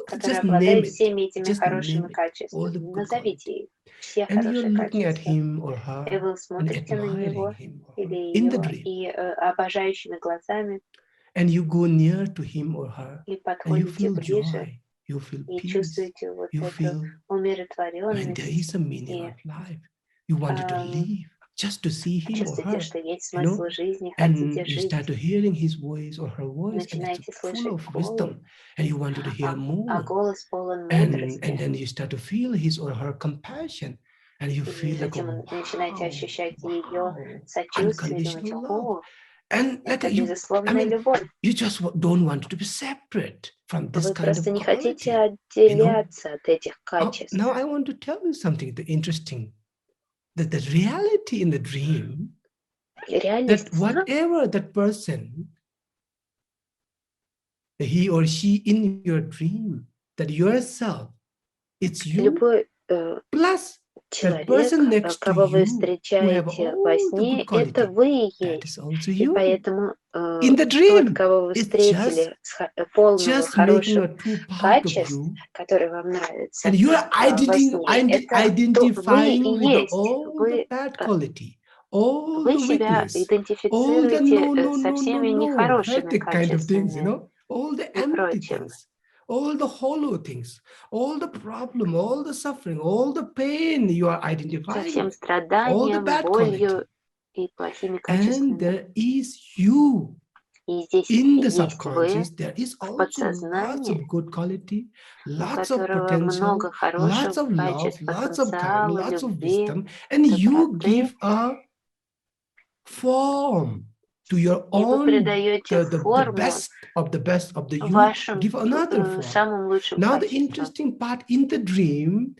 который just name обладает it. всеми этими Just хорошими name it. All the качествами. good Назовите quality. их, все And you're хорошие looking at качества. him or И her вы and смотрите на него admiring him or или her in the ее dream. и обожающими глазами, And you go near to him or her и and you подходите feel ближе, joy, you feel и peace, чувствуете вот you эту feel, I mean, there умиротворенность, is a meaning и of life. You wanted to live just to see him or чувствуете, her, что есть you know, смысл жизни, хотите and you жить, start to hearing his voice or her voice, and it's начинаете full слышать of голос, wisdom, and you wanted to hear а more. голос полон And мудрости. then you start to feel his or her compassion, and you И feel like, затем начинаете wow, ощущать ее wow, сочувствие, думаете, unconditional love. о, And like это you, I безусловная mean, любовь. you just don't want to be separate from this Вы kind просто of не хотите quality, отделяться от этих Now качеств. I want to tell you something interesting. That the reality in the dream, Реальность that whatever that person, he or she in your dream, that yourself, it's you любой plus that человек, person next to кого вы you who have встречаете во all the сне, good это quality. вы и That есть. is also И you. поэтому In the тот, dream, кого вы it's встретили, полного just making a хороших true part of качеств, you, которые вам нравятся and you are во сне, это вы identifying и with есть. all the bad quality, all Вы the себя weakness, all the идентифицируете со всеми no, нехорошими hectic kind of things, you качествами. know. all the empty things, all the hollow things, all the problem, all the suffering, all the pain you are identifying with, all the bad quality. And there is you. In the subconscious, there is also lots of good quality, lots of potential, lots of love, lots of time, lots of wisdom, and you give a form to your own, the best of the best of the you, give another form. Now the interesting part in the dream,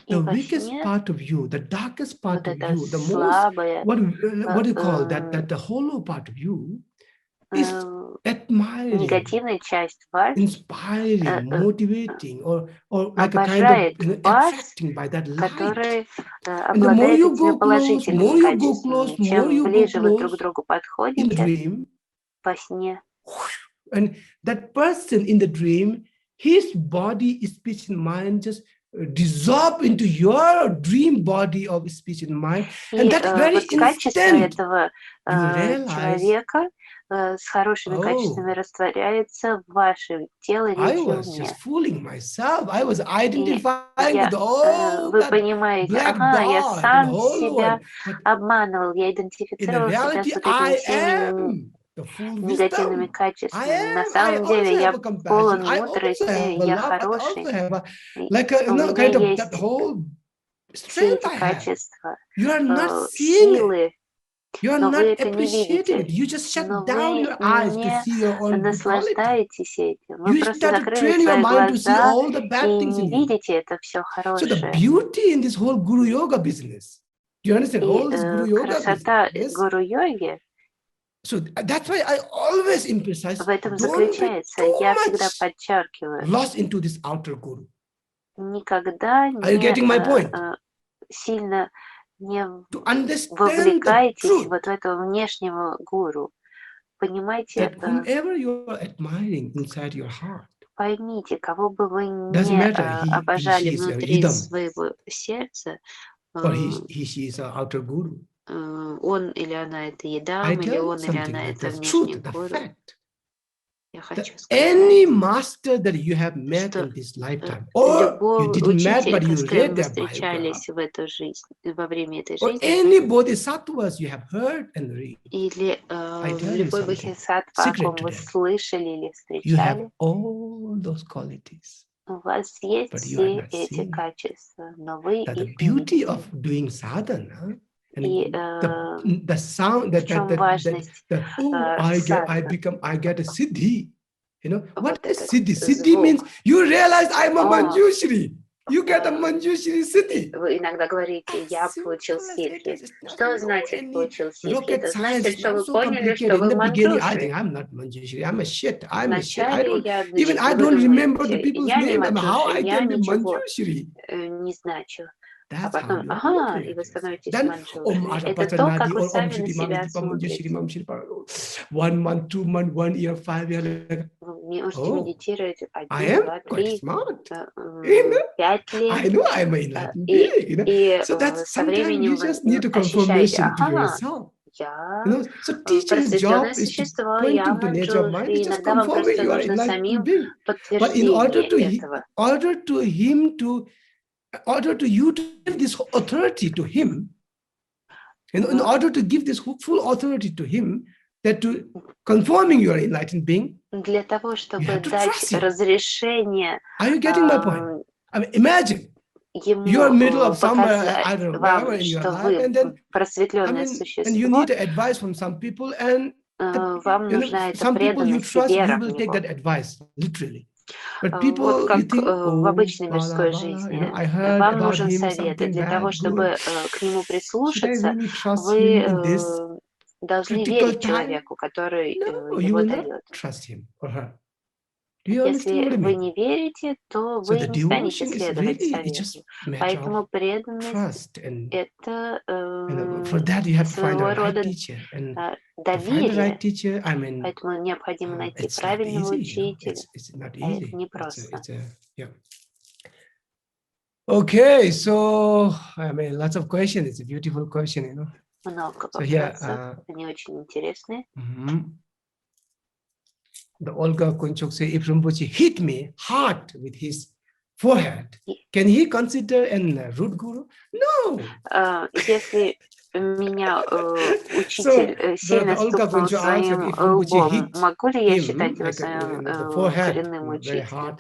the weakest part of you, the darkest part of you, the most, what do you call that the hollow part of you, is admiring, inspiring, motivating, or like a kind of attracting by that light. And the more you go close, more you go close, more you go close in the dream, and that person in the dream, his body, speech, and mind just dissolve into your dream body of speech and mind, and that very instant you realize, с хорошими качествами растворяется в вашем теле, речи, уме. Вы понимаете, ага, я сам себя обманывал, я идентифицировал себя с вот этими всеми негативными качествами. На самом деле я полон мудрости, я хороший. У меня есть все эти качества, силы. Но вы это не видите, но вы не наслаждаетесь этим. Вы просто закрыли свои глаза и не видите это все хорошее. И красота гуру-йоги в этом заключается. Я всегда подчеркиваю, никогда не сильно не вовлекайтесь вот в этого внешнего гуру. Понимаете, поймите, кого бы вы не обожали внутри своего сердца, он или она это еда, или он или она это внешний гуру. Я хочу сказать, что любой учитель, с кем вы встречались в эту жизнь, во время этой жизни, или любой бодхисаттва, о ком вы слышали или встречали, у вас есть все эти качества, но вы их не видите. И в чем важность садханы? Вот этот звук. Вы иногда говорите, я получил ситхи. Что значит получил ситхи? Это значит, что вы поняли, что вы манджушри. Вначале я не манджушри, я ничего не значу. А потом, ага, и вы становитесь манджушри. Это то, как вы сами на себя смотрите. Вы можете медитировать 1, 2, 3, 5 лет. И со временем вы ощущаете, ага, я просветленное существо, я манджушри. Иногда вам просто нужно самим подтверждение этого. In order to you to give this authority to him, in order to give this full authority to him, that to confirming your enlightened being, для того, чтобы дать разрешение, are you getting my point? I mean, imagine you're middle of somewhere, I don't know, wherever, что вы просветленное существо, and you need advice from some people, and вам нужна эта преданность и вера в него. Вот как в обычной мирской жизни. Вам нужен совет, и для того, чтобы к нему прислушаться, вы должны верить человеку, который его дает. Если вы не верите, то вы не станете следовать совету. Поэтому преданность — это своего рода доверие. Поэтому необходимо найти правильного учителя. Это непросто. Okay, so I mean, lots of questions. It's a beautiful question, you know. Много вопросов, они очень интересные. the Olga Kunchok say, if Rinpoche hit me hard with his forehead, can he consider a rude guru? No. Если меня учитель сильно стукнул своим лбом, могу ли я считать его своим коренным учителем?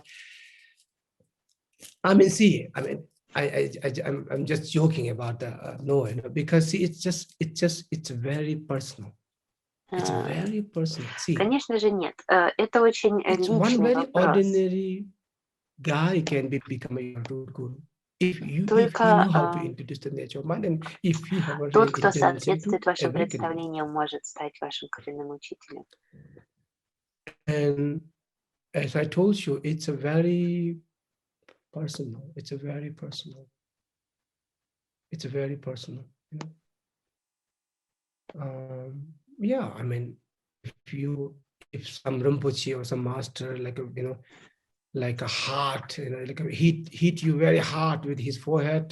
I mean, see, I mean, I'm just joking about the no, because see, it's very personal. It's very personal. See, конечно же, нет. Это очень личный вопрос. Ordinary guy can become a rude guru. If you know how to introduce the nature of mind, and if you have a тот, кто соответствует вашим представлениям, может стать вашим коренным учителем. And as I told you, it's a very personal. It's a very personal. It's a very personal. You know? Yeah, I mean, if some Rinpoche or some master, like like a heart, like hit you very hard with his forehead.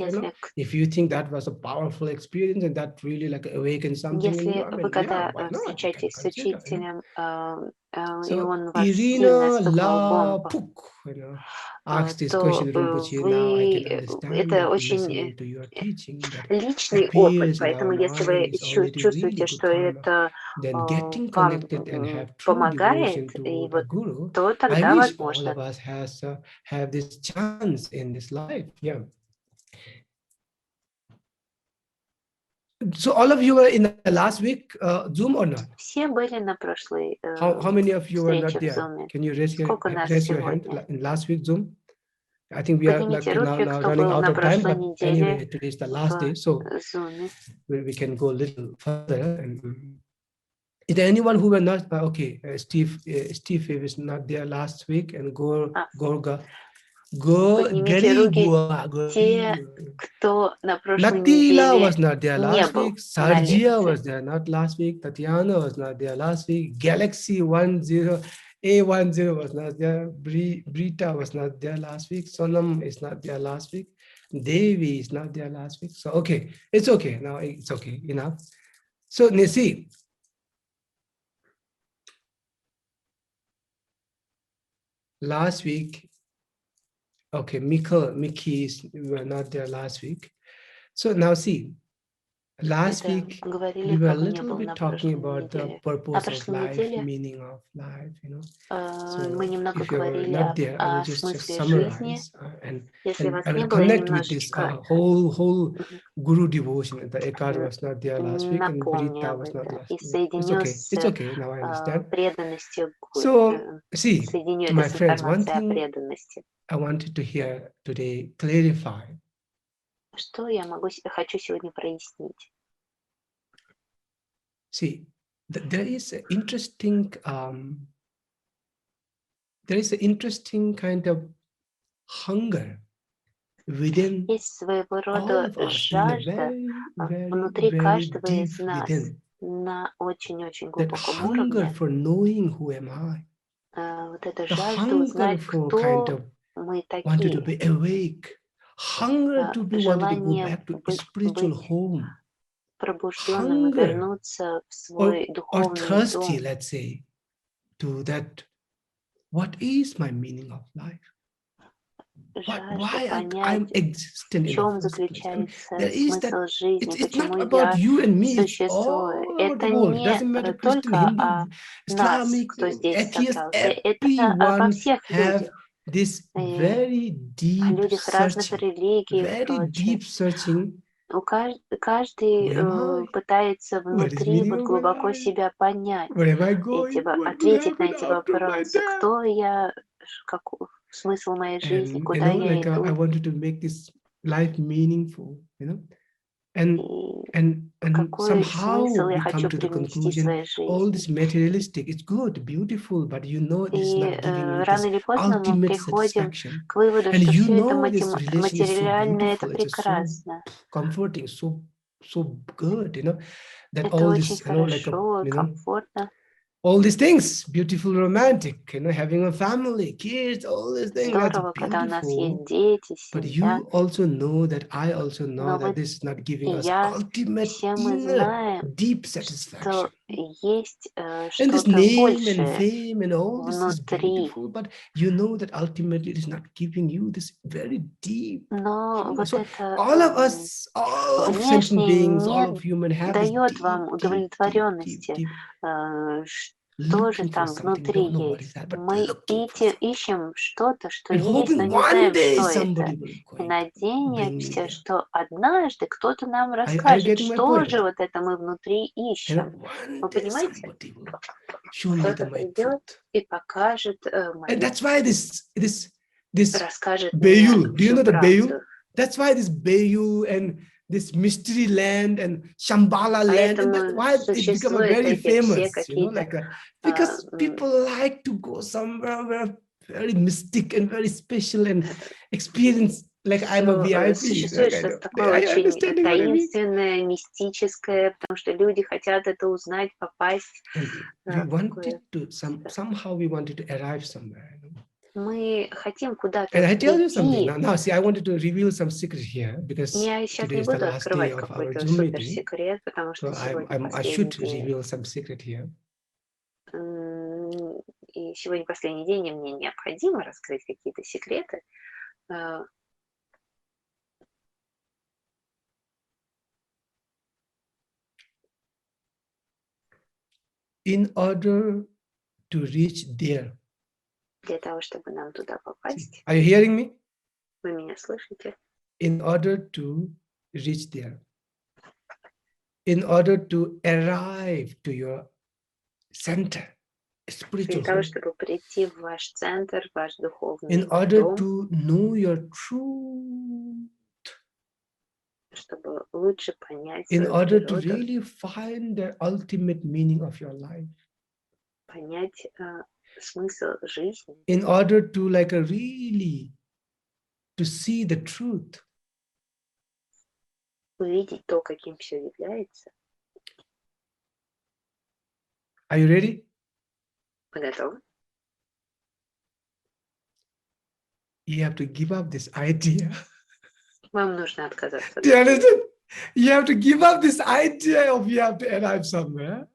If you think that was a powerful experience and that really like awakened something. Если вы когда встречаетесь с учителем, и он вас сильно стукнул лбом, то это очень личный опыт, поэтому если вы чувствуете, что это вам помогает, и вот, то тогда возможно. Have this chance in this life, yeah. So all of you were in the last week Zoom or not? Все были на прошлой how many of you were not there? Zoom? Can you raise your hand in last week Zoom? I think we are like now running out of time, but anyway, today is the last day, so we can go a little further. And, is there anyone who were not? Okay, Steve was not there last week, and Gorga. Поднимите руки те, кто на прошлой Natila неделе was not there last не был week. Sargia was there not last week. Tatiana was not there last week. Galaxy 10 A10 was not there. Brita was not there last week. Sonam is not there last week. Devi is not there last week. So okay, it's okay now. It's okay enough. So Nisi. Last week. Okay, Mickey were not there last week. So now see, last week we were a little bit talking about the purpose of life, meaning of life, So if you were not there, I will just summarize and connect with this whole Guru devotion. The Ekad was not there last week and Brita was not last week. It's okay. Now I understand. So see, my friends, one thing I wanted to hear today clarify. Что я хочу сегодня прояснить? See, there is an interesting kind of hunger within all of us, внутри каждого из deep нас within. На очень-очень That глубоком hunger уровне. for knowing who am I. Вот эта The жажда hunger узнать, for кто kind of мы wanted to такие. be awake. Hunger to be wanted to go back to a spiritual home. Пробужденным и вернуться в свой or духовный thirsty, дом. let's say, to that. What is my meaning of life? Why I'm existing in the first place? And there is that. It's not about you and me. It's all over the world. It doesn't matter Christian, Hindu, Islamic, atheist. Everyone have this very deep searching. Каждый пытается внутри вот глубоко себя понять, ответить на эти вопросы. Кто я, какой смысл моей жизни, куда я иду. I wanted to make this life meaningful, and somehow we come to the conclusion, all this materialistic, it's good, beautiful, but this is not giving you this ultimate satisfaction. And this relation is so beautiful, it's so comforting, so good, that all this, all these things, beautiful, romantic, having a family, kids, all these things, that's beautiful. But you also know that I also know that this is not giving us ultimate inner deep satisfaction. есть And this что-то name and большее fame and all this is внутри. beautiful, but you know that ultimately it is not giving you this very deep. Но вот So это all of us, all of sentient внешнее beings, all не of human have this дает deep, вам deep, deep, deep, удовлетворенности. deep, Что же looking for там something. We внутри don't know what is есть? that, but Мы looking for something. ищем что-то, что And есть, но hoping не one знаем, day что это. somebody will И going to bring надеемся, me there. что однажды кто-то нам Are you расскажет, getting my что point? же вот это мы внутри ищем. And one Вы day понимаете? somebody will show me Кто-то my придет truth. и покажет And мою, that's why this расскажет мне Bayou, do you всю know the Bayou? правду. That's why this Bayou and this mystery land and Shambhala land, and that's Поэтому why it become существуют very эти все famous, you know, какие-то because people like to go somewhere where very mystic and very special and experience like I'm a VIP. существует что-то такое Are you очень understanding what I mean? таинственное, мистическое, потому что люди хотят это узнать, попасть. And we wanted to somehow we wanted to arrive somewhere. You know? Мы хотим куда-то And I tell you something прийти. now. See, I wanted to reveal some secret here because Я сейчас today не is the буду last day открывать of our какой-то Zoom meeting. суперсекрет, потому что So сегодня I последний should день. reveal some secret here. И сегодня последний день, и мне необходимо раскрыть какие-то секреты. In order to reach there. Для того, чтобы нам туда попасть. Are you hearing me? Вы меня слышите? In order to reach there. In order to arrive to your center, spiritual Для того, home. чтобы прийти в ваш центр, ваш духовный In order дом, to know your truth. чтобы лучше понять In свою order to природу, really find the ultimate meaning of your life. понять смысл жизни. In order to really to see the truth. Увидеть то, каким все является. Are you ready? Вы готовы? You have to give up this idea. Вам нужно отказаться. Do you understand? You have to give up this idea of you have to arrive somewhere.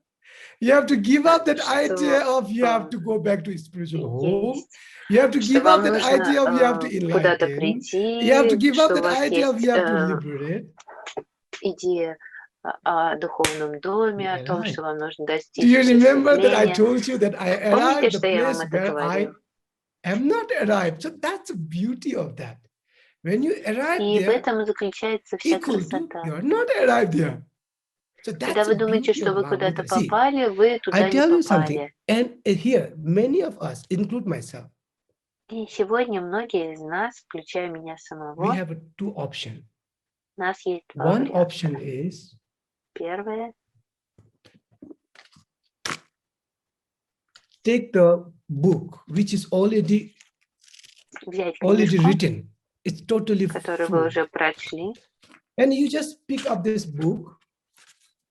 You have to give up that idea of you have to go back to spiritual home. You have to give up that idea of you have to enlighten. You have to give up that idea of you have to liberate. Идея о духовном доме, о том, что вам нужно достичь Do you remember that I просветления. told you that I Помните, arrived the что я вам place это where I говорил? am not arrived? So that's the beauty of that. When you arrive И в there, этом и заключается вся equal to красота. you are not arrived there. So Когда that's вы the думаете, beauty что of вы куда-то Bhagavad Gita. See, попали, вы туда I не tell you something, попали. and here many of us, include myself, И сегодня многие из нас, включая меня we самого, have two options. у нас есть два One варианта. option is Первое take the book which is already взять книжку, written. It's totally которую вы full. уже прочли, And you just pick up this book,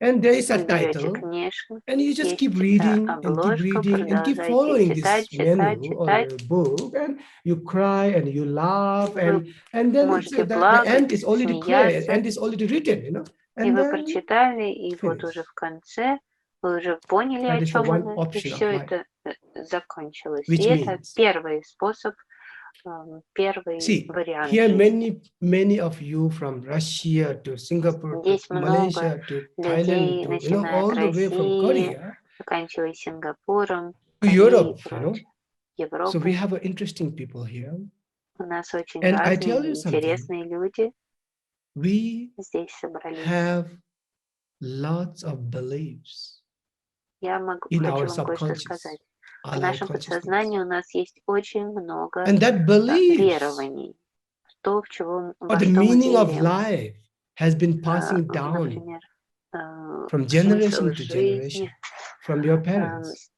and there is a вы берете title, книжку, and you just есть keep reading and keep обложка, reading and keep продолжайте following читать, this menu or читать. book, and you cry and you laugh, Вы and then it's, можете the end плакать, is already clear, смеяться, end is already written, you know. и And вы then прочитали, и вот finish. уже в конце вы уже поняли, That о is the чем one оно, и option все of life, это закончилось. which И это means, первый способ, первый see, вариант here жизни. many of you from Russia to Singapore to Здесь много Malaysia to Thailand людей, to начиная all от the way from России, Korea заканчивая Сингапуром, to Кореей и Europe, you know. прочее, So we Европой. have interesting people here. У нас очень And I разные tell you и something, интересные люди we здесь собрались. have lots of beliefs Я in хочу our вам кое-что subconscious, сказать. В our нашем consciousness. подсознании у нас есть очень много And that beliefs верований, то, в чего, or во the что мы meaning of верим. life has been passing down Например, from смысл generation to жизни. generation, from your parents,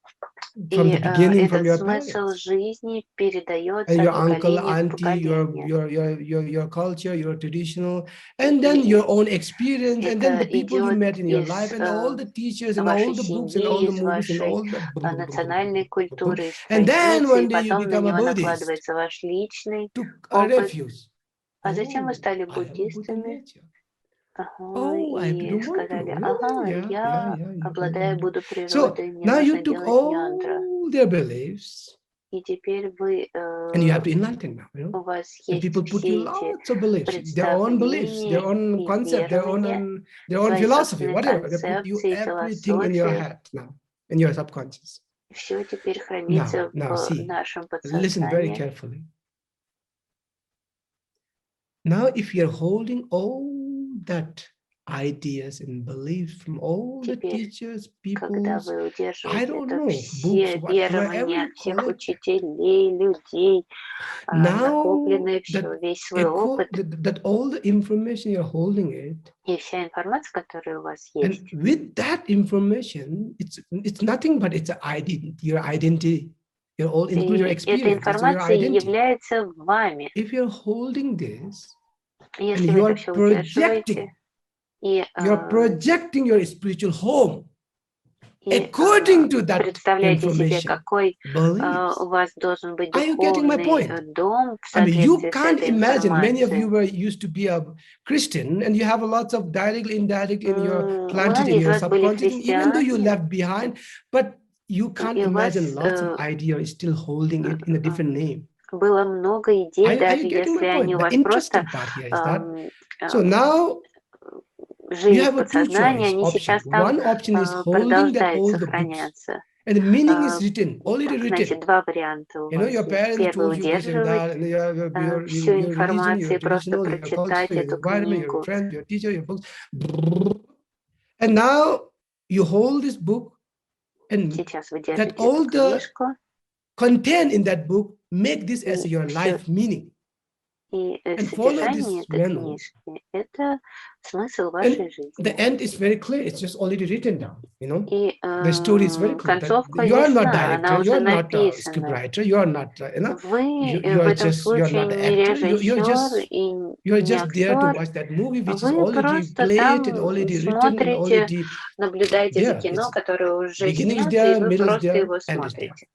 И from the beginning, from этот your смысл parents. жизни передается And your от uncle, поколения в auntie, поколение. your culture, your traditional, and then your own experience, and then the people you met in your life, and all the teachers, and all вашей the books, and all семьи, the из movies, and вашей all the boom, boom, boom, boom, boom, национальной boom, boom, boom, boom. культуры, из And then традиций, one и day you потом на become a него Buddhist, накладывается ваш личный took a опыт. refuge. А затем вы Oh, стали I have a Buddha буддистами, nature. И сказали, ага, я обладаю, буду природой, мне нужно делать няндра. their beliefs, И теперь вы, and you have to enlighten now, you know. у вас And есть people put you все эти lots of beliefs, their own beliefs, their own и concept, their верования, own свои philosophy, собственные whatever. They put you концепции, everything in your философии. head now, in your subconscious. Все теперь хранится Now, в see, нашем listen very подсознании. carefully. Now, if you're holding all that ideas and beliefs from all the Теперь, teachers, когда peoples, вы I удерживаете don't это know, все books, whatever верования you всех call it. учителей, людей, Now накопленное все, весь свой опыт that all the information you're holding it, и вся информация, которая у вас and есть, with that information, it's nothing but it's your identity. You're all include your и эта experience, it's your информация identity. является вами. If you're holding this, and Если вы это все удерживаете, и you're projecting your spiritual home according to that представляете себе, information, какой beliefs. у вас должен быть Are you getting my духовный point? дом в I mean, you соответствии с can't этой imagine. Many of you информацией. used to be a Christian, and you have lots of direct, indirect in your planted Многие in из your вас были subconscious, and even though you христиане, left behind, but you can't и у вас imagine lots of ideas still holding it in a different name. было много идей, Are даже you getting если my point? они у The вас просто interesting part here is that. So now you жили have в a two подсознании, choice они option. сейчас там One option is holding that продолжают all the books, сохраняться. and the meaning is written, already Так, written. значит, два варианта у You know, вас your есть. parents Первый told you this and that, and your всю religion, информацию your и просто traditional, your прочитать culture, your эту environment, your книгу. friends, your teacher, your books. And now you hold this book, and Сейчас вы that держите all эту the книжку, content in that book make this as И your life meaning. и And follow содержание this этой manual. книжки – это смысл вашей The жизни. end is very clear. It's just already written down. You know, И the story is very clear. That концовка you are not ясна, director, она you уже are not a написана. scriptwriter, you are not, you know, Вы you в are этом just, you are случае not an не actor. режиссер и You're не just there to актер. watch that movie, which is Вы already просто played and там already written and смотрите, already наблюдаете за there. кино, It's которое уже beginning is снято, и there, вы middle is просто there, его end is there. смотрите.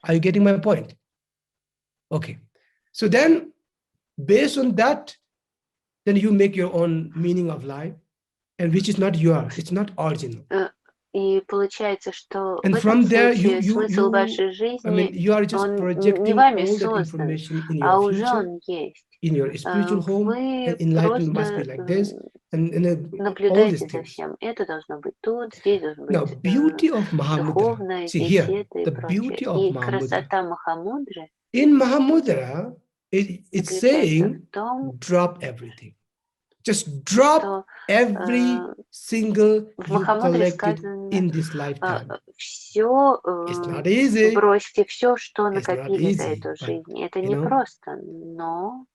Are you getting my point? Okay. So then, based on that, then you make your own meaning of life, and which is not yours. It's not original. И получается, что в And этом from there, случае смысл вашей I mean, жизни, you are just он не projecting вами all that создан, information in а your уже future, он есть. in your spiritual home, Вы and enlightenment must be просто like this, and all наблюдаете these за things. всем. Это должно быть тут, здесь должно Now, быть beauty of Mahamudra. духовное, See здесь here, это и the прочее. beauty of И Mahamudra. красота Махамудры In Mahamudra, it's заключается saying, в том, drop everything. Just drop что every single в you Махамудре collected сказано, in this lifetime. все, It's not easy. бросьте все, что It's not накопили за easy, эту but, жизнь. Это you не know, просто, но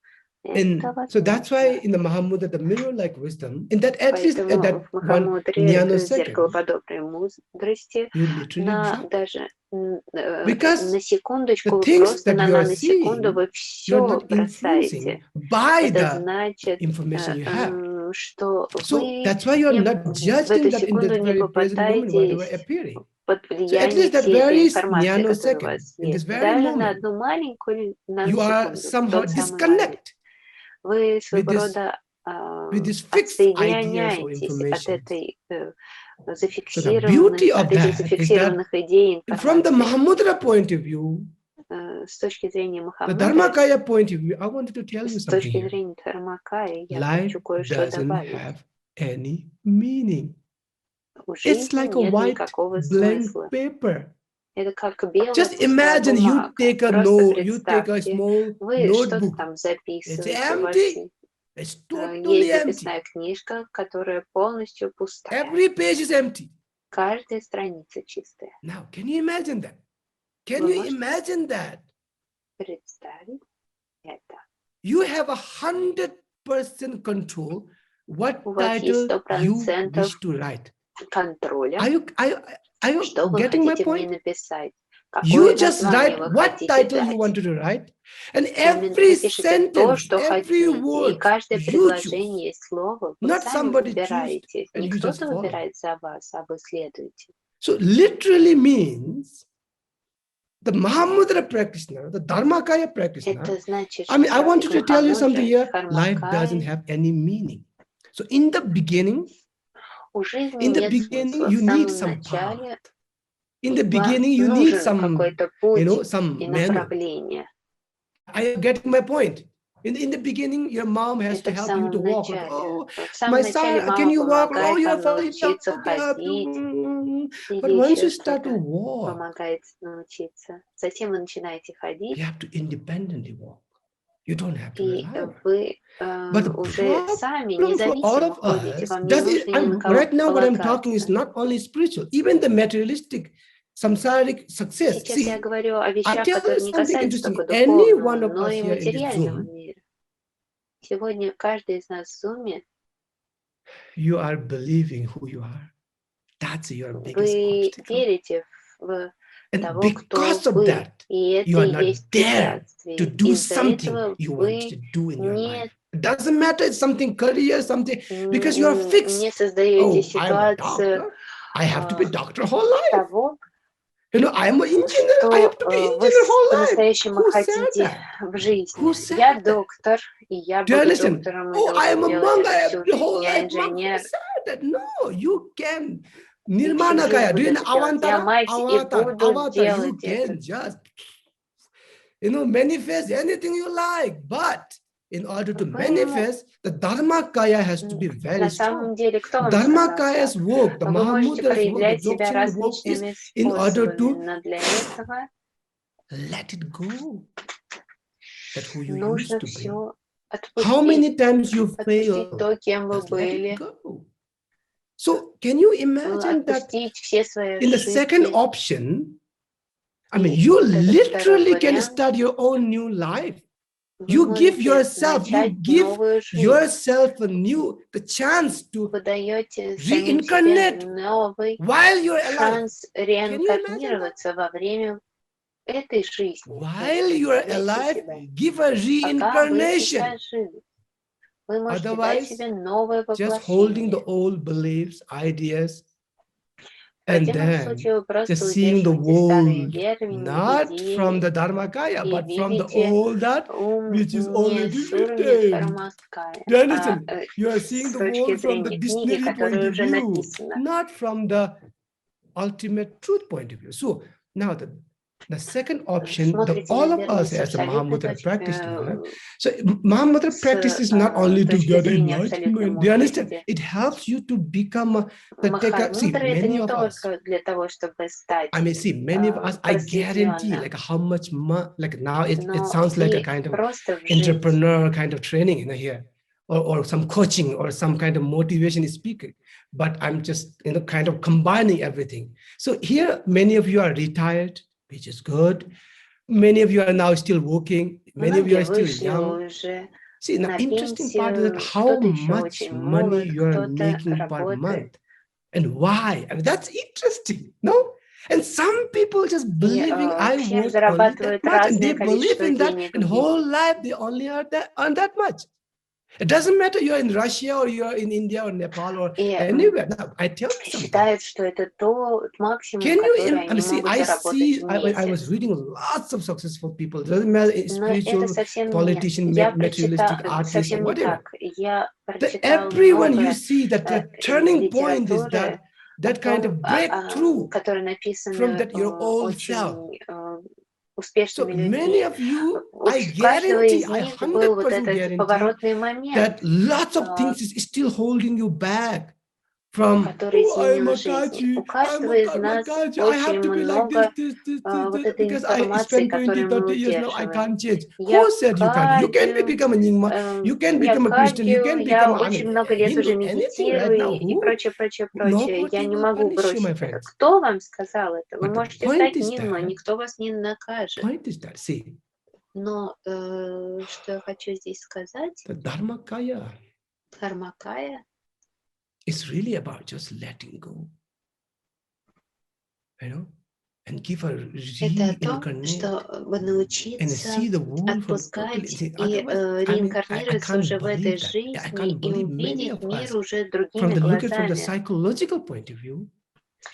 and это so that's why возможно. in the Mahamudra, the mirror-like wisdom, in that at least at Поэтому that в one Махамудре nanosecond, зеркалоподобной мудрости you literally drop. даже Because на секундочку, the вы things просто that на you are наносекунду seeing, вы you're все not бросаете. influencing by Это the значит, information you have. что So вы that's why you're not в judging эту that in that секунду не very present moment, whatever попадаетесь appearing. под So at влияние least that всей этой very информации, которая у nanosecond, вас in this есть. very Даже на moment, одну маленькую you are наносекунду, в somehow тот самый момент, disconnect вы своего with this, рода with these fixed ideas or отсоединяетесь от information. этой So the beauty от of этих that is that зафиксированных идей и from the информации. Mahamudra point of view, С точки зрения the Махамудры, Dharmakaya point of view, I wanted to tell you с something точки here. зрения Дхармакая, я Life хочу кое-что doesn't добавить. have any meaning. У It's жизни like a нет white никакого blank смысла. paper. Это как белая Just пустая imagine you бумага. take a Просто note, you take a представьте, small вы что-то notebook. там It's записываете. empty. It's totally Есть empty. записная книжка, которая полностью пустая. Every page is empty. Каждая страница чистая. Now, can you imagine that? Can Вы you можете imagine that? представить это? You have 100% control what У вас есть title you 100% wish to write. контроля. Are you Что вы getting my хотите мне point? написать? You Какое just название write вы what хотите title you дать? wanted to write, and Именно every вы пишете то, sentence, что every хотите. И word каждое you choose. предложение есть слово. Вы Not сами somebody выбираете. choose and Не you just кто-то follow. выбирает за вас, а вы следуете. So literally means the Mahamudra practitioner, the Dharmakaya practitioner. Это значит, I mean, I что wanted to tell you something here. Махамудра, Life doesn't Дхармакая, have any meaning. So in the beginning, У жизни in the нет beginning, смысла. В you need самом some начале path. In the вам beginning, you need нужен some, какой-то путь some и manual. направление. I get my point. In the beginning, your mom has to Это в help you to самом walk. начале. Oh, В самом my начале son, can мама you walk? Oh, помогает you're вам falling down. научиться Okay, I have ходить. to. But Или once еще you start to что-то walk, помогает научиться. Затем вы начинаете you ходить, have to independently walk. You don't have to и rely on. вы But the уже сами problem for all независимо of ходите. us, Вам не нужно ни на кого right now what I'm talking is полагаться. not only spiritual, even the materialistic, samsaric success. Сейчас я See, говорю о I вещах, tell you которые не something касаются interesting. только Any one духовного, of но us и here in this материального Zoom, мира. Сегодня каждый из нас в Зуме, you are believing who you are. That's your biggest вы obstacle. верите в And того, кто because of вы, that, и это you are и not есть there препятствие. to do Из-за something этого you want вы to do in your не life. It doesn't matter it's something career, something, because you are fixed. не создаете Oh, I'm a ситуацию doctor. I have to be doctor whole life. того, You know, I'm an engineer. I have to be что вы engineer whole life. по-настоящему Who said хотите that? в жизни. Who said Я that? доктор, и я Do you буду listen? доктором, и Oh, I am должен a делать monk. I это have всю the жизнь. whole Я life monk. Who инженер, said that? No, you can. и всю Nirmana жизнь kaya. Do буду you know это делать. Я avantara? мать, и буду Avatar. You делать это. can just, manifest anything you like. But in order to manifest, the dharma kaya has to be very На самом strong. деле, кто вам Dharma сказал kaya's так? work, the Вы можете Mahamudra's work, the проявлять себя Dzogchen work is различными in order способами, to но для этого let it go. That who you used нужно to be. все How отпустить. many times you Отпустить failed? то, кем вы Just let it были. go. So can you imagine that Отпустить все свои in the second ошибки. option, I mean, И you вот этот literally второй can вариант. start your own new life. Вы You give можете yourself, you начать give новую жизнь. yourself the chance to Вы даете самим себе reincarnate новый while you're alive. шанс реинкарнироваться во время этой жизни. While you're alive, give a Пока вы reincarnation. сейчас живы, вы можете дать Otherwise, себе новое just holding the воплощение. old beliefs, ideas, В and противном then случае вы просто just seeing the удерживаете старые world верования, not from идеи the Dharmakaya, и but from the видите old that ум which is не already с уровня written. Дхармакая, Do you а understand? You are seeing с the точки world from the зрения книги, dictionary point которая of уже view, написана. not from the ultimate truth point of view. So now the second option, Смотрите all на of верность us с as a абсолютной Mahamudra точки, practitioner, so Mahamudra practice is not only to точки get зрения абсолютной enlightenment. Do you understand? мудрости. It helps you to become see, Махамудра — это many не of us. только для того, чтобы стать I mean, see, many of us, I guarantee, просветленным, like how much, like now it но sounds like a и kind of просто в жизни. entrepreneur kind of training, here, or some coaching or some kind of motivation speaker. But I'm just, kind of combining everything. So here, many of you are retired, which is good. Many of you are now still working. Many of you Многие are still вышли young. уже See, now на interesting part is that пенсию, how кто-то еще much очень money молод, you are кто-то making per работает. month and why. I mean, that's interesting, no? And some people just believing I все work only зарабатывают that much, and they разное believe количество in that, денег and в whole месяц. life they only earn that much. It doesn't matter you're in Russia or you're in India or Nepal or anywhere. Now, I tell you something. Считают, что это тот максимум, Can you? который I они see. могут I заработать see. в I was месяц. reading lots of successful people. Doesn't matter Но это spiritual, совсем politician, я materialistic, прочитала, artist, совсем не whatever. так. Я прочитала Everyone you много see that the turning point is литературы, that kind of breakthrough которая from написана that your old self. очень успешными So many людьми. of you, У I каждого guarantee, из I них был вот 100% этот guarantee поворотный момент, that lots of things is still holding you back from, который I am изменил a жизнь. У kachi, каждого I'm из a нас kachi, I очень have to be like много this, вот этой because I информации, spent 20, которую мы 30 years now, I удерживаем. can't change. Я Who said you can't? You can become a Nyingma, you can я become a Christian, you can я become, I очень mean, много лет уже Hindu, anything right медитирую now. и Who? прочее. Я Nobody не will могу punish you, my бросить это. friends. Кто вам сказал это? Вы But the можете point стать is Нимой, that, никто вас не накажет. see, Но что я хочу здесь сказать, the Dharmakaya Дхармакая is really about just letting go, and give a это о том, reincarnate чтобы and научиться see the world from totally. отпускать See, и otherwise, I mean, I реинкарнироваться can't уже в этой believe that. I жизни can't и believe many увидеть of us мир уже from другими look at from the глазами. psychological point of view.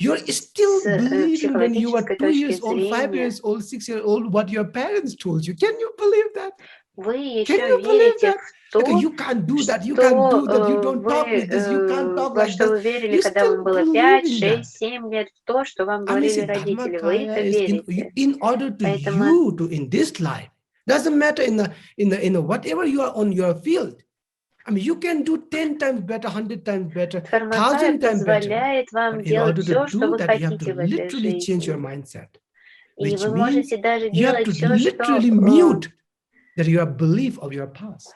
You're still С believing when you were психологической 2 точки years old, 5 зрения, years old, 6 years old, what your parents told you. Can you believe that? Вы еще верите в то, во что вы верили, когда вам было 5, 6, 7 лет, в то, что вам говорили родители. Вы это верите. Поэтому doesn't matter in whatever you are on your field. I mean, you can do 10 times better, 100 times better, 1000 times better. позволяет вам делать все, что вы хотите в этой жизни. И вы можете даже делать все, что... that you have belief of your past.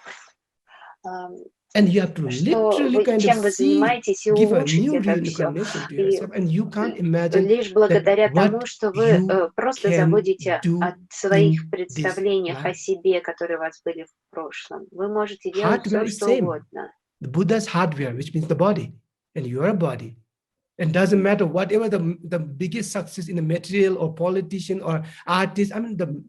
And you have to literally kind чем of вы занимаетесь и улучшить это все. Лишь благодаря тому, что вы просто забудете о своих представлениях о себе, которые у вас были в прошлом. Вы можете делать все, что угодно. The Buddha's hardware, which means the body, and you are a body. And doesn't matter whatever the biggest success in a material or politician or artist. I mean, the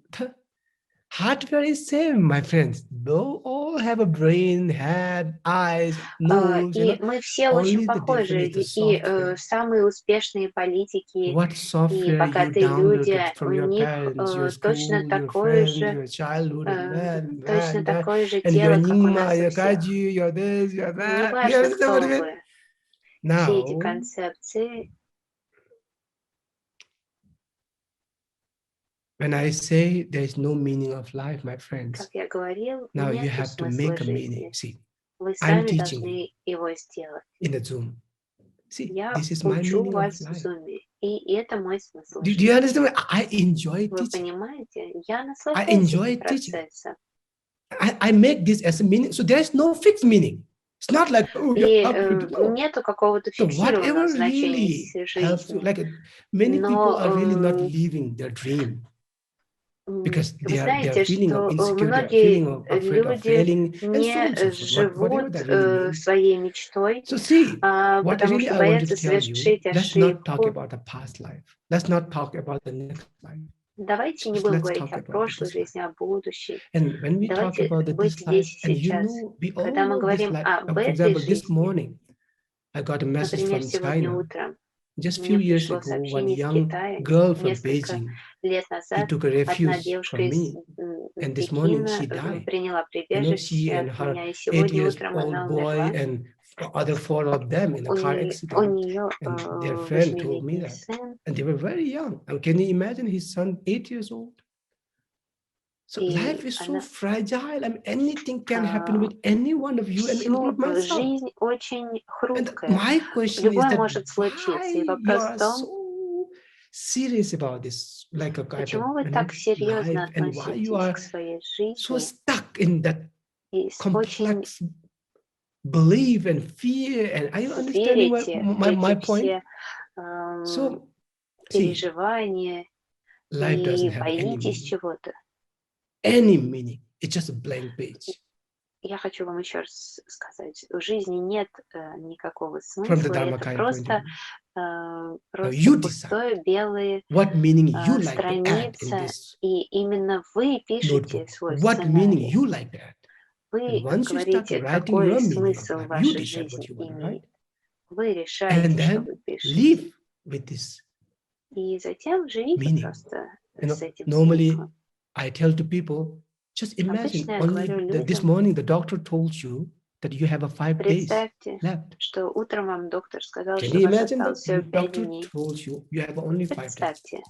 hardware is same, my friends. They all have a brain, head, eyes, nose. И мы все очень похожи. И самые успешные политики, и богатые люди, у них точно такое же тело, как у нас у всех. Неважно, кто вы. Все эти концепции. When I say there is no meaning of life, my friends, как я говорил, now you have to make a meaning. See, I'm teaching его сделать. In the Zoom. See, я this is my учу meaning вас of в life. Zoom, и это мой смысл. Do you understand? I enjoy Вы teaching. понимаете? Я наслаждаюсь этим процессом. I make this as a meaning, so there is no fixed meaning. It's not like, нету какого-то фиксированного значения жизни. Like many people are really not living their dream because they are feeling of insecurity, feeling of afraid of failing, and so on. Живут своей мечтой, so see, потому что боятся совершить ошибку. Let's not talk about the past life. Let's not talk about the next life. Давайте не будем говорить о прошлой жизни, о будущей. Давайте быть здесь и сейчас. Когда мы говорим об этой жизни, например, сегодня утром, just few years ago, one young girl from Beijing, лет назад одна девушка из Пекина приняла прибежище от меня, и сегодня утром она умерла. Other 4 of them in a car accident, and their friend told me that, and they were very young. And can you imagine his son, 8 years old? So life is so fragile. I mean, anything can happen with any one of you, and include myself. Жизнь очень хрупкая. My question Любое is that может случиться. И вопрос в том, serious about this, like a kind почему вы так серьезно относитесь к своей жизни? So stuck in that complex belief and fear, and are you understanding my point? So, переживания и боитесь чего-то. Any meaning. It's just a blank page. Я хочу вам еще раз сказать, у жизни нет никакого смысла, это просто пустое белые страницы, и именно вы пишете свой сценарий. Вы говорите, какой смысл ваша жизнь имеет. Вы решаете, что вы пишете. И затем живите просто с этим смыслом. I tell to people, just imagine, only this morning the doctor told you that you have a 5 days left. Что утром вам доктор сказал, Can что you у вас imagine осталось всего 5 doctor дней. told you you have only 5 days? Представьте,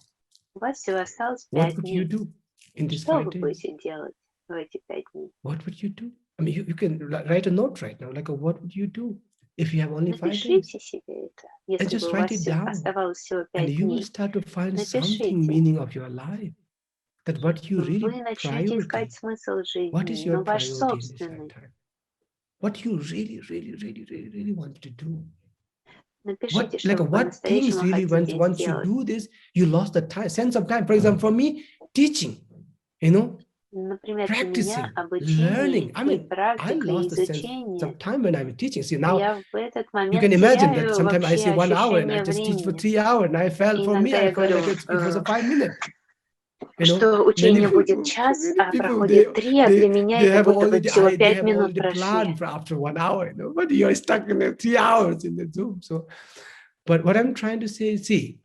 у вас всего осталось 5 What would дней. you do in these Что 5 вы days? будете делать в эти 5 дней? What would you do? I mean, you can write a note right now, like what would you do if you have only 5 days? Напишите себе это, если бы у вас оставалось всего 5 And you will дней. start to find Напишите. something meaning of your life. That what you really Вы начнете искать смысл What is жизни, your но ваш priority in this собственный. lifetime? What you really want to do? Напишите, что Like вы what things по-настоящему really хотите once you сделать. do this, you lost the time, sense of time. For example, for me, teaching, you know, Например, для practicing, меня обучение learning. I и mean, I практика, и lost the sense изучение. of time when I'm teaching. See, now Я в этот you момент can imagine that теряю sometimes I say вообще 1 hour and I ощущение just teach for времени. 3 hours, and I felt for me, Иногда I я felt говорю, like it was a 5 minutes. что учение будет час, а проходит 3, а для меня это будто бы всего 5 минут прошли. After 1 hour, you know, but you're stuck in 3 hours in the Zoom. So, but what I'm trying to say, see,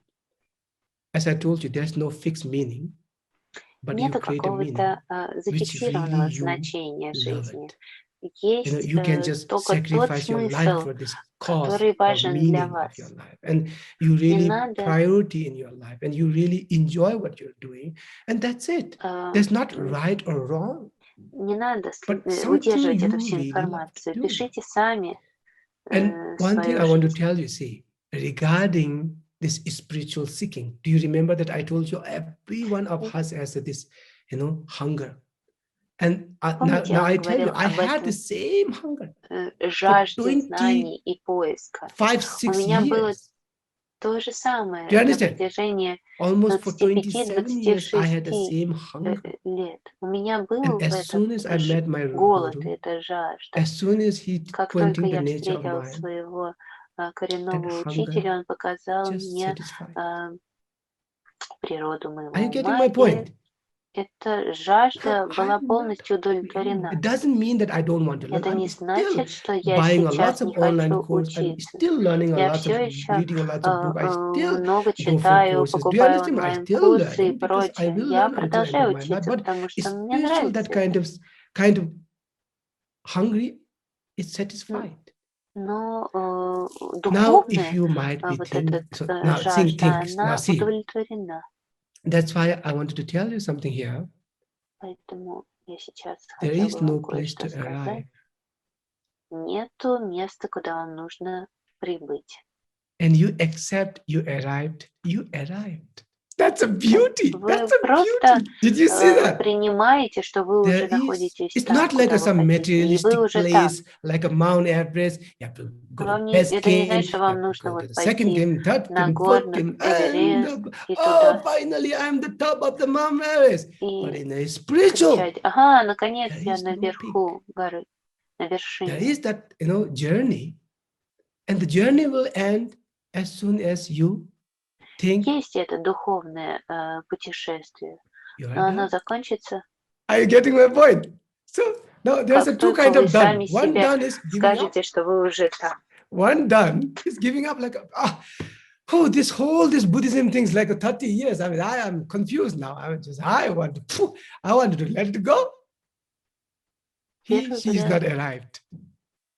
as I told you, there's no fixed meaning. but you Нету create a meaning какого-то which зафиксированного really you значения love жизни. it. You know, Есть you can just только тот sacrifice your life смысл, for this cause, который for важен для meaning of your вас. life, and you Не really надо, priority in your life, and you really enjoy what you're doing, and that's it. There's not right or wrong, не надо but something удерживать эту you всю really love to информацию. do. Пишите сами And one thing свою I want to жизнь. tell you, see, regarding this spiritual seeking, do you remember that I told you every one of us has this, you know, hunger? And Помните, now я I tell you, говорил I об had the этом same hunger жажде знаний и поиска. 5-6 У меня было years. то же самое Do you на understand? протяжении Almost for 27 years, I had the 25-26 same hunger. лет. У меня был And as soon as I met my голод и Guru, эта жажда. as soon as he Как только pointing the я nature of встретила mind, своего that коренного hunger учителя, он показал just мне satisfied. природу моего Are you getting ума, my point? и эта жажда I'm была not, полностью you know, удовлетворена. it doesn't mean that I don't want to learn. Это I'm не still значит, что я buying a сейчас lots of не online хочу course. I'm учиться. still learning a Я lots of, все еще reading a lots of books. I still много go for читаю, courses. Do you покупаю understand? I still онлайн-курсы и learning because I прочее. will Я learn until end of продолжаю my life. учиться, But потому что мне spiritual, нравится that это. kind of hungry is satisfied. Но Now, if духовная you might be вот thinking, эта so now жажда, now она see, удовлетворена. that's why I wanted to tell you something here. Поэтому я сейчас There хотела is бы вам no place кое-что to сказать. arrive. Нету места, куда вам нужно прибыть. And you accept you arrived. You arrived. That's a beauty. Вы That's a просто beauty. Did you see that? принимаете, что вы There уже находитесь it's там, not like куда вы some хотите, и вы materialistic уже там. place, like a Mount Everest. You have to go to best Это не game, значит, что you вам have to нужно go to вот the second пойти game, third на game, fourth горный game, Эверест and и oh, туда, finally I'm the top of the Mount Everest. But и in a spiritual, кричать: ага, наконец there я is no peak. наверху горы, на There вершине. is that, you know, journey, and the journey will end as soon as you think Есть это духовное путешествие, you are но оно done. закончится, Are you getting my point? So now there's как a two только kind вы of сами done. One себе done is giving up. скажете, что вы уже там. One done is giving up, like oh, this Buddhism thing's like 30 years. I mean, I am confused now. I wanted to let it go. She's not arrived.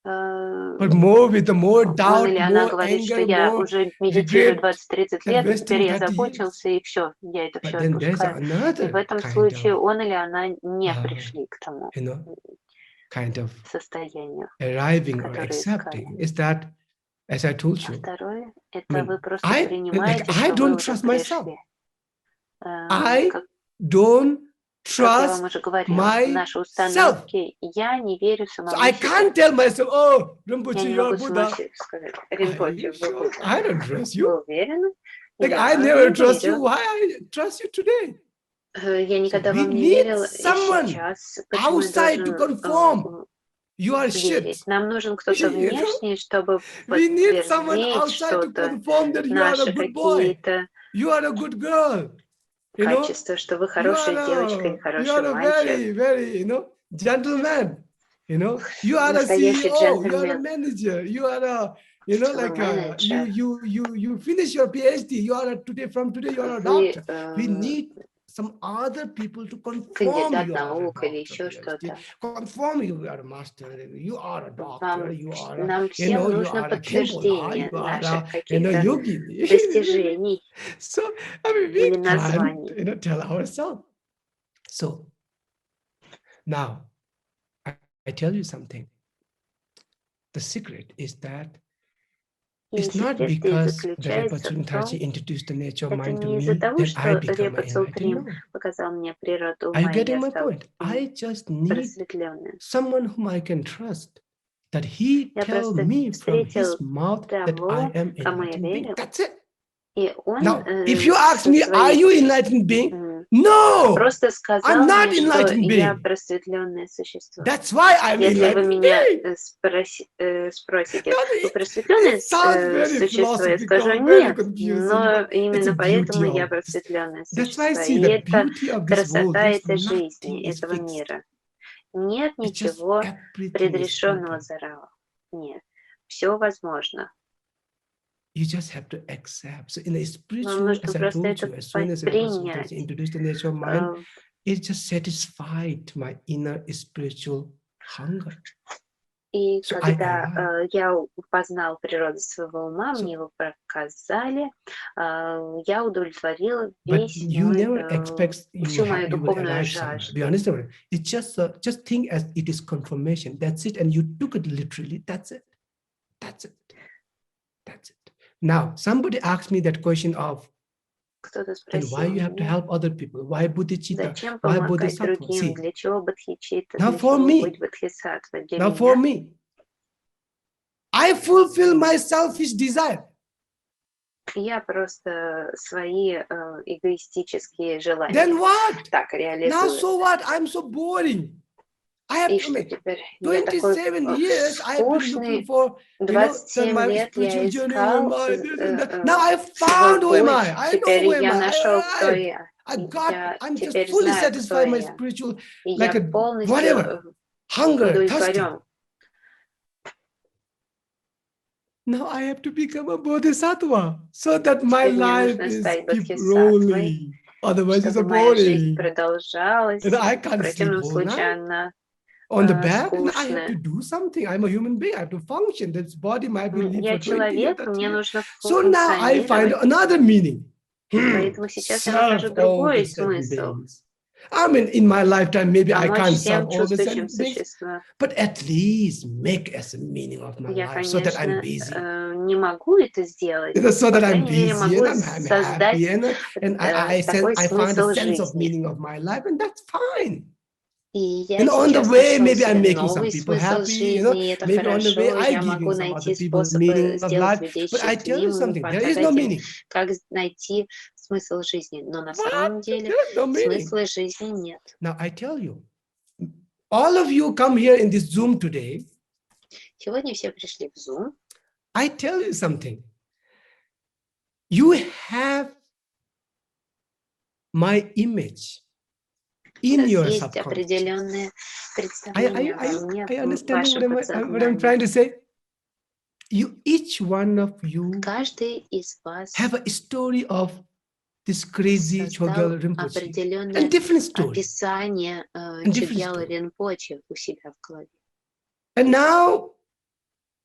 But more with the more Он doubt, или она more говорит, что anger, я more уже медитирую regret 20-30 than лет, и wasting теперь я 30 years. закончился, и все, я это But все then there's отпускаю. И в another этом kind случае of, он или она не пришли к тому you know, kind of состоянию, arriving or которое accepting искали. is that, as I told А you, второе, I это mean, вы просто принимаете, I что вы don't уже trust myself. пришли. I Как don't я вам trust уже говорила, в нашей myself. установке я не верю So самому I себе. can't tell myself, oh, Я Rinpoche, не you're могу Buddha. самому себе сказать: Are Ринпоче, you вы sure? Будда. I don't trust Вы you. уверены? Like Я I вам never не trust you. верю. Why I trust you today? Я никогда we вам не need верила, и someone сейчас почему я outside to должен confirm you are верить? shit. Нам нужен кто-то You know? внешний, чтобы We need someone подтвердить outside to что-то, confirm that you are a наши good boy. какие-то You are a good girl. You know? качества, что вы You хорошая девочка или are хороший a мальчик, very, very, you know, gentleman. You know, you are a настоящий CEO. You are a джентльмен, manager. You are a, you know, что вы like менеджер, you finish your PhD. You are from today you are a вы doctor. We need some other people to confirm кандидат you are a наук или doctor, еще что-то. confirm you are a master, you are a doctor, you are a, Нам you всем know, you нужно are a Kempola, подтверждение you are наших a, you know, каких-то yogi. достижений So I mean, we или can't, названий. you know, tell ourselves. So now I tell you something. The secret is that И it's not секрет здесь because the заключается в том, Rinpoche introduced the nature of это mind to не из-за me того, that I что become Репа enlightened. Цултрим No. показал мне природу Are you ума, и getting я my стал point? I just need просветленным. someone whom I can trust, that he Я tell просто me from встретил his mouth that I того, am кому я enlightened being. верил, That's it. и он Now, if you ask со me, are своей you enlightened being? No, просто I'm сказал not мне, что enlightened я being. просветленное существо. That's why I'm Если вы enlightened меня being. спросите, No, вы просветленное it sounds very существо, я скажу philosophical, very нет, confusing, но but it's именно the beauty поэтому я of this. просветленное That's why I существо. see И the это beauty of this world. красота There's этой жизни, nothing is этого fixed. мира. Нет It's just ничего everything is предрешенного open. заранее. Нет, все возможно. You just have to accept. So in a Вам spiritual, нужно as I просто told это you, as soon as I принять. introduced the nature of mind, it just satisfied my inner spiritual hunger. И So когда я познал природу своего ума, мне его показали, я удовлетворила весь всю мою духовную жажду. You understand? It's just think as it is confirmation. That's it, and you took it literally. That's it. That's it. That's it. Now, somebody asked me that question of, and why you have to help other people? Why bodhicitta? Why bodhisattva? See, now for me, I fulfill my selfish desire. Я просто свои эгоистические желания Then what? так реализую. Now so what? I'm so boring. I have to make 27 years. I have been looking for 27 лет я искал Now I found who am I. I know who am я нашел, кто I. я. I'm just fully satisfied my spiritual, like a whatever, hunger, thirsty. Now I have to become a bodhisattva so that my life is keep rolling. Otherwise it's a boring. And I can't sleep all night. On the back, and I have to do something. I'm a human being. I have to function. This body might be lived for 20 years. So now I find another meaning. Serve all the seven beings. I mean, in my lifetime, maybe I can't serve all the seven beings, but at least make as a meaning of my life so that I'm busy. Не могу это сделать. So that I'm busy and I'm happy and I find a sense of meaning of my life, and that's fine. And on the way, maybe I'm making some people happy, maybe on the way I give some other people meaning of life. But I tell you something, there is no meaning. Как найти смысл жизни, но на самом деле смысла жизни нет. Now I tell you, all of you come here in this Zoom today. Сегодня все пришли в Zoom. I tell you something. You have my image in your subconscious. I understand what I'm trying to say. You, each one of you, have a story of this crazy Чогьялом Ринпоче, and different stories. Чогьялом Ринпоче у себя в голове. And now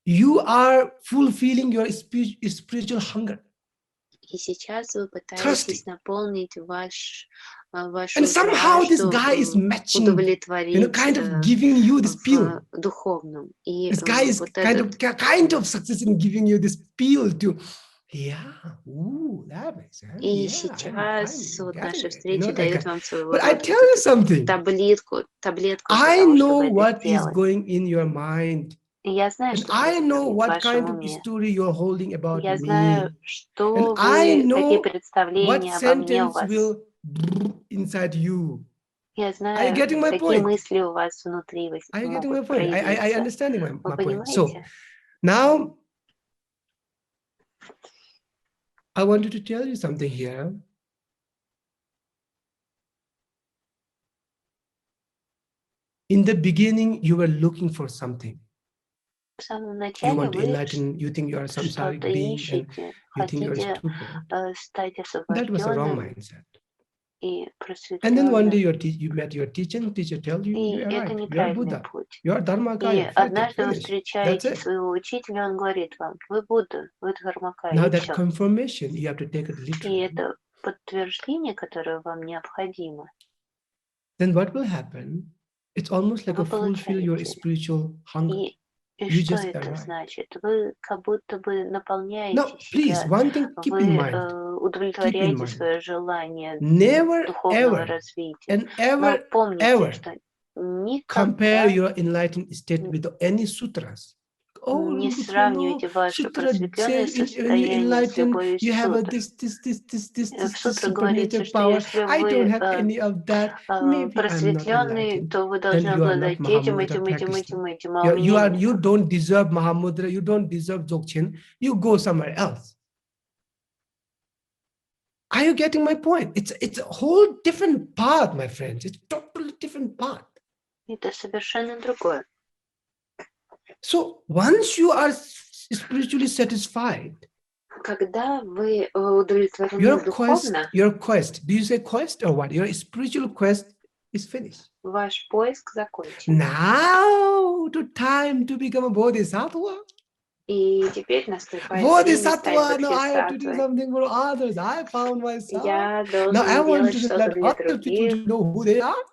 you are fulfilling your spiritual hunger. И сейчас вы пытаетесь наполнить вашу and somehow this guy is matching, kind of giving you this pill. Духовном. И this guy is kind of success in giving you this pill to, that makes sense. И сейчас вот наша встреча дает вам свою таблетку. I know what is going in your mind. Я знаю, and I know what kind of story you're holding about Я me. Знаю, что and I know какие представления what sentence will inside you. Я знаю, какие мысли у вас внутри. Are you getting my point? I understand my point. So now I wanted to tell you something here. In the beginning, you were looking for something. You want to enlighten, you think you are some samsaric being, and you think you are stupid. That was the wrong mindset. And then one day you met your teacher, and teacher tells you, you are right, you are Buddha, you are Dharmakaya. Однажды вы встречаете своего учителя, он говорит вам, вы Будда, вы Дхармакая. Now that confirmation, you have to take it literally. И это подтверждение, которое вам необходимо. Then what will happen? It's almost like a fulfill your spiritual hunger. И что это значит? Вы как будто бы наполняете себя, вы удовлетворяете свое желание духовного развития. Но помните, что compare your enlightened state with any sutras. Не сравнивайте ваше просветленное состояние с любой сутрой. В сутре говорится, что если вы просветленный, то вы должны обладать этим. You don't deserve Mahamudra, you don't deserve Dzogchen, you go somewhere else. Are you getting my point? It's a whole different path, my friends. It's a totally different path. Это совершенно другое. So once you are spiritually satisfied, когда вы удовлетворены духовно, your quest, do you say quest or what? Your spiritual quest is finished. Ваш поиск закончен. Now, the time to become a bodhisattva. И теперь наступает время Bodhisattva, стать now I have to do бодхисаттвой. something for others. I found myself. Я Now I должен want делать to что-то let для other people других. to know who they are.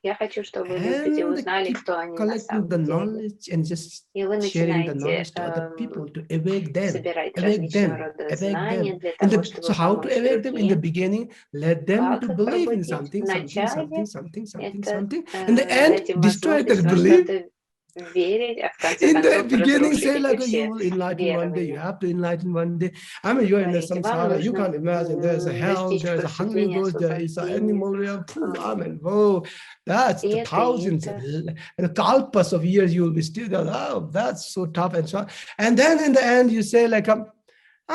Я хочу, чтобы люди And узнали, keep кто они на collecting the самом деле. knowledge and just И вы sharing the начинаете knowledge to other people to awake them, собирать awake различного them, рода awake знания them. для In того, the, чтобы so how to помочь awake them in the другим. beginning? Let them to Как их believe in пробудить? something, Вначале something. это In the end, дать им destroy that возможность во belief. что-то верить, а в конце In the концов beginning, разрушить say эти like you все will enlighten one day. You верования. have to enlighten one day. I mean, you're in the Говорите, вам samsara. You нужно can't imagine. There's a hell. достичь There's a hungry просветления, ghost. There is an освобождения. animal realm. I mean, whoa, that's И the это, thousands and kalpas of years you will be still there. Oh, that's so tough and so on. And then in the end, you say like, I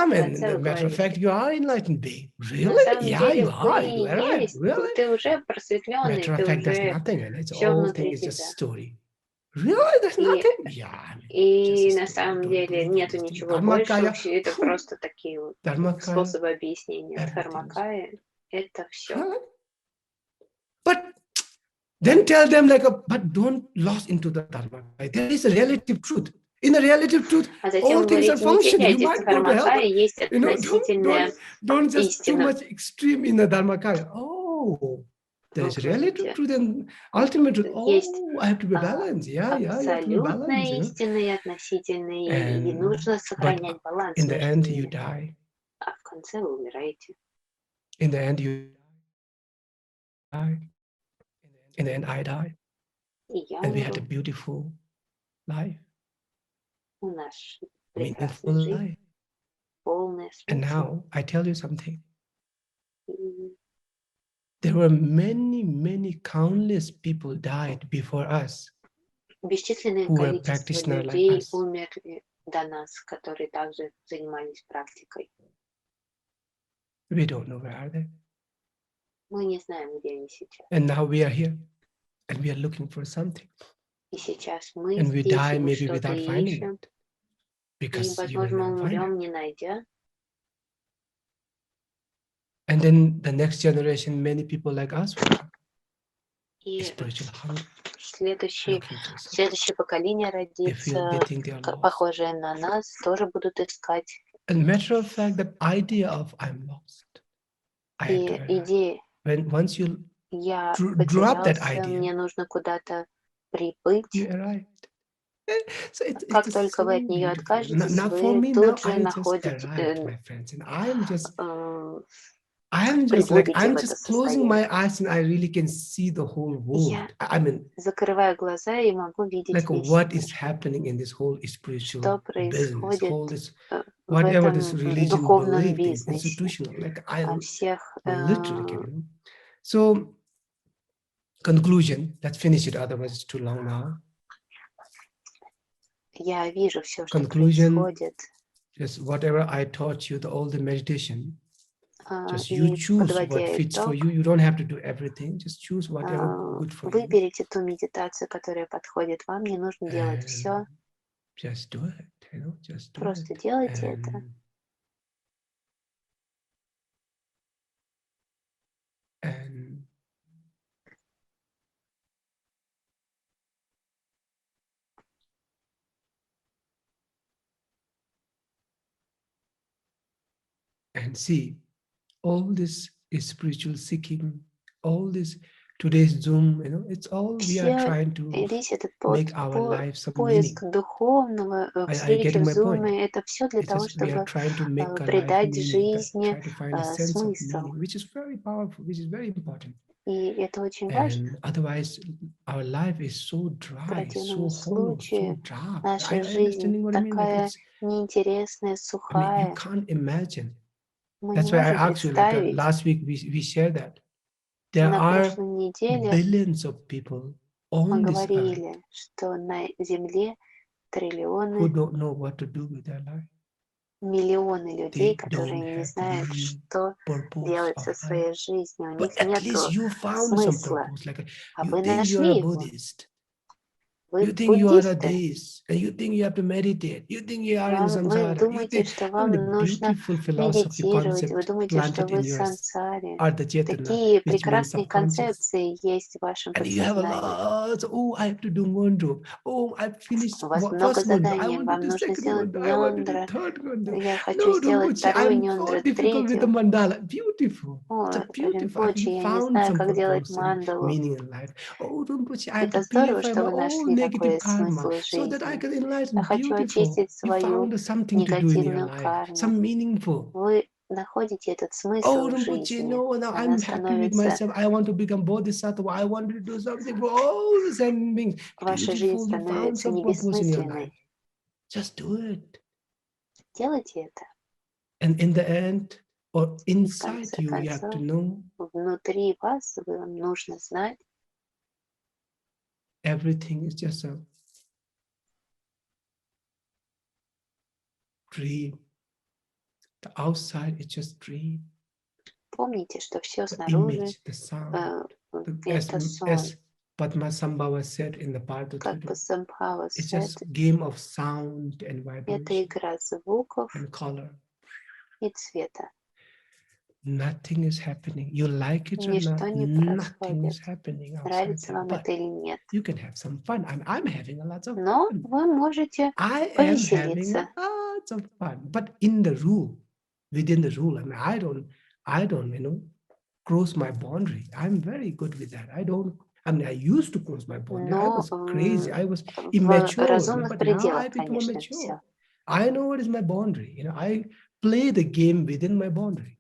mean, конце the вы matter of fact, говорите, you are enlightened being. на Really? самом Yeah, деле you вы are. и You are right. есть, Really? ты уже просветленный, Matter of ты fact, there's уже nothing, and it's все all внутри thing is just тебя. story. Really? There's nothing? Yeah, I mean, just a И на story. самом Don't деле believe in нету this thing. ничего большего, Dharmakaya. все это просто такие вот Dharmakaya. способы объяснения. Everything is. Дхармакая — это все. Really? But then tell them like, but don't lose into the Dharmakaya. There is a relative truth. In the relative truth, А затем all вы things are говорите, не functioning. You теряйте might go to hell, дхармакая, but есть you know, относительная don't just too истина. much extreme in the Dharmakaya. Oh, Вы there's relative говорите, truth and ultimate truth. есть Oh, I have to be balanced. Yeah, you have to be balanced. абсолютная истина и относительная, и нужно But сохранять баланс in the между end, you ними. die. А в конце вы умираете. In the end, you die. In the end, I die. И я And we had a умру. beautiful life, У нас meaningful прекрасная жизнь, life. полная And смысла. now I tell you something. И There were many countless people died before us бесчисленное who were количество practitioners like людей us. умерли до нас, которые также занимались практикой. We don't know where are they. Мы не знаем, где они сейчас. And now we are here and we are looking for something. И сейчас мы And we здесь, die и мы maybe что-то without finding ищем, it и, because you will возможно, мы never find it. умрем, не найдя. And then the next generation, many people like us will come. И Spiritual hunger, следующее looking for something. следующее поколение родится, They think they are lost. похожее на нас, тоже будут искать. And matter of fact, that idea of I'm lost. I И have to arrive. идея Once you «я drop that потерялся, idea, мне нужно куда-то прибыть». you arrived. So Как it's только so вы от нее beautiful. откажетесь, Now for вы me, тут now же I just находите, arrived, my friends, and I'm just прибудете like в I'm это just closing состояние. my eyes and I really can see the whole world. Я I mean, закрываю глаза и могу видеть like весь what is мир. happening in this whole spiritual Что business, происходит whole this в whatever this этом religion духовном believed in, бизнесе, institutional. Like I о всех. literally can. You know? So conclusion. Let's finish it. Otherwise, it's too long now. Я вижу все, что Conclusion. происходит. Just whatever I taught you, all the meditation. Just И you choose what подводя fits for итог, you. You don't have to do everything. Just choose whatever good for you. выберите ту медитацию, которая подходит вам. Не нужно делать все. Just do it. You know, just do Просто it. делайте это. And see, all this is spiritual seeking, all this today's Zoom, you know, it's all we are trying to Весь этот make our life some meaning. поиск духовного, встречи в Zoom, это все для того, чтобы придать жизни смысл. Which is very powerful, which is very important. И это очень важно. Otherwise, our life is so dry, В противном so hollow, случае so dark. наша жизнь такая неинтересная, сухая. You can't imagine. Мы That's не why I можем asked you, like представить. last week we shared that. There На are прошлой неделе billions of people мы on this earth говорили, что на Земле who триллионы, don't know what to do with their life. миллионы людей, They которые don't не have знают, meaning, что purpose делать of со life. своей жизнью. У But них at нет least you found some смысла, purpose. Like а you вы think you are a нашли его. Buddhist. You think you are a this, and you think you have to meditate. You think you are in Вы samsara. You думаете, think что the вам нужно beautiful philosophy медитировать, вы concept думаете, что planted вы in в your сансаре. Ardha Chetana, Такие which means прекрасные subconscious. концепции есть в вашем And you have a подсознании. lot. Oh, I have to do Mondro. Oh, I finished У вас много first Mondro. I заданий, want to вам do нужно second сделать Mondro. I want to do нёндра. third Mondro. Я хочу No, сделать Rinpoche, вторую I'm so нёндру, difficult with the третью. mandala. Beautiful. It's О, a beautiful. I Ринпоче, я не found знаю, some как делать purpose and мандалу. meaning in life. Oh, Rinpoche, I have Это to здорово, purify что my вы all нашли negative такой karma смысл so that I жизни. can Я enlighten. хочу Beautiful. очистить You свою found something to do in your негативную life. карму. Some meaningful. Вы находите этот Oh, смысл в Rinpoche, жизни. no, now Она I'm happy with становится, myself. I want to become bodhisattva. I want to do something for all the sentient beings. ваша жизнь Beautiful. You found становится some не purpose in your бессмысленной. life. Just do it. Делайте это. And in the end, or И в inside конце you, you have to концов, know внутри вас вам нужно знать, everything is just a dream. The outside is just dream. помните, что все The снаружи image, the sound. это сон. As Padmasambhava said in the Parthotari, Как бы Самбхава it's said, just game of sound and это vibration игра звуков and color. и цвета. Nothing is happening. You like it or not, Ничто не nothing is происходит. happening outside Нравится there. вам But это или нет. you can have some fun. I'm having a lot of Но fun. вы можете I am having повеселиться. lots of fun. But in the rule, within the rule, I mean, I don't, cross my boundary. I'm very good with that. I used to cross my boundary. I Но was crazy. I was в immature, разумных but now I пределах, become конечно, mature. все. I know what is my boundary. I play the game within my boundary.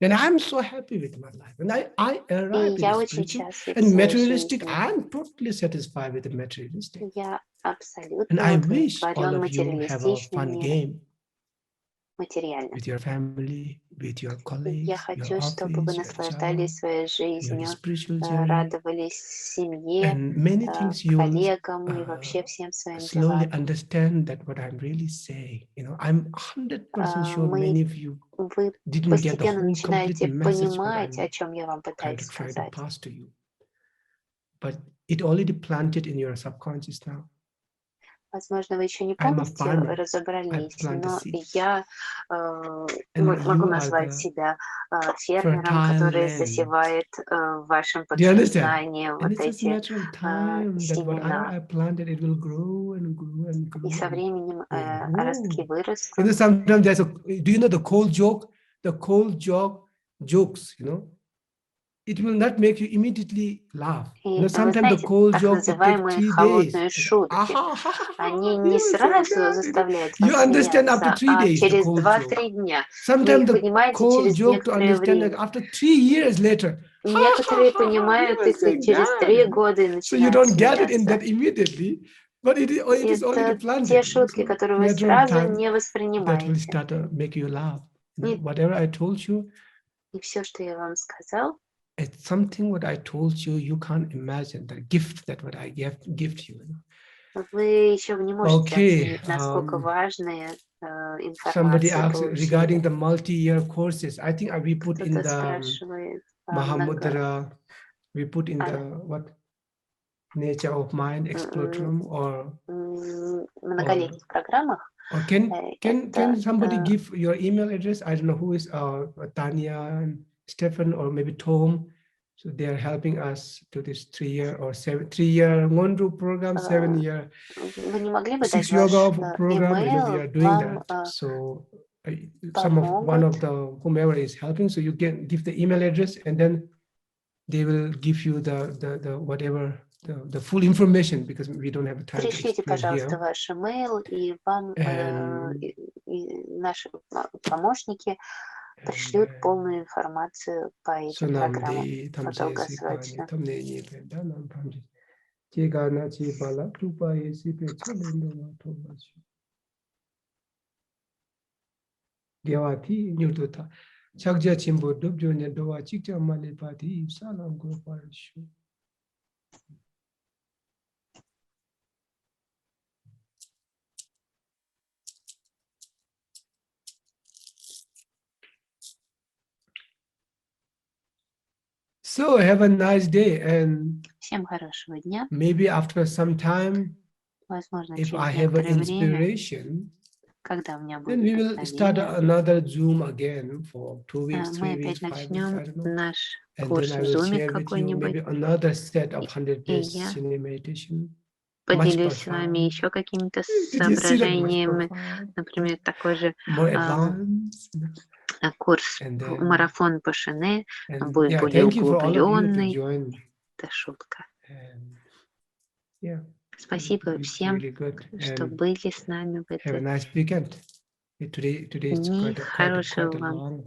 And I'm so happy with my life. And I И arrive in я the очень spiritual счастлив в and своей materialistic. жизни. I'm totally satisfied with the materialistic. Я And абсолютно I wish all удовлетворен of you have a материалистичным fun миром, game материальным. with your family, with your Я colleagues, your хочу, чтобы вы office, your job, наслаждались своей your жизнью, spiritual journey. радовались семье, And many things you коллегам и вообще всем своим slowly делам. understand that what I'm really saying. I'm 100% sure many of you Вы didn't get the постепенно whole complete начинаете message what понимать, о I'm чем я вам trying пытаюсь to try to сказать. pass to you. But it already planted in your subconscious now. Возможно, вы еще не I'm a полностью farmer. I разобрались, plant the но seeds. я And могу you are назвать the себя фермером, fertile который land. засевает в вашем Do you understand? подсознании And вот it's just a эти matter of time that whatever семена. I planted, it will grow and grow and grow. И со временем And ростки grow. вырастут. Sometimes do you know the cold joke? The cold jokes, it will not make you immediately laugh. И вы Sometimes the знаете, cold так joke, it takes называемые 3 days. холодные шутки, они не сразу заставляют вас You understand after смеяться, 3 а days the через cold 2-3 joke. дня. Вы Sometimes их the понимаете cold через joke to некоторое understand like время. after 3 years later. Некоторые You понимают were их saying через 3 that. года и So you начинают don't get it in смеяться. that immediately, but it is already Это planted. те шутки, которые вы Matter of сразу time не that will воспринимаете. start to make you laugh. И, Whatever I told you, и все, что я вам сказал, it's something what I told you, you can't imagine the gift that what I give you. вы еще не можете оценить, насколько важные Somebody информацию asked regarding получили. the multi-year courses. I think we put in Кто-то the спрашивает о Mahamudra, we put in the what nature of mind exploration or многолетних программах. or can somebody give your email address? I don't know who is Tanya and Stefan or maybe Tom. So they are helping us to this 3-year or 3-year Mondu program, 7-year Вы не могли бы 6 дать ваш yoga program. We are doing вам that. So помогут. one of the whomever is helping. So you can give the email address and then they will give you the whatever the full information because we don't have time to Пришлите, explain пожалуйста, here. ваш email, и вам и наши помощники пришлют полную информацию по этим программам по долгосрочно. So have a nice day, and Всем хорошего дня. maybe after some time, Возможно, if через I have an некоторое время, inspiration, когда у меня then we будет will start вдохновение, another Zoom again for 2 weeks, 3 мы weeks, опять 5 weeks, I начнем don't know. наш And курс then в I will Zoom share with you maybe какой-нибудь. another set of 100 И days я Шине meditation. поделюсь с вами еще какими-то соображениями, например, такой же курс марафон по Шине будет более углубленный. Это шутка. Спасибо всем, что были с нами в этот дни. Хорошего вам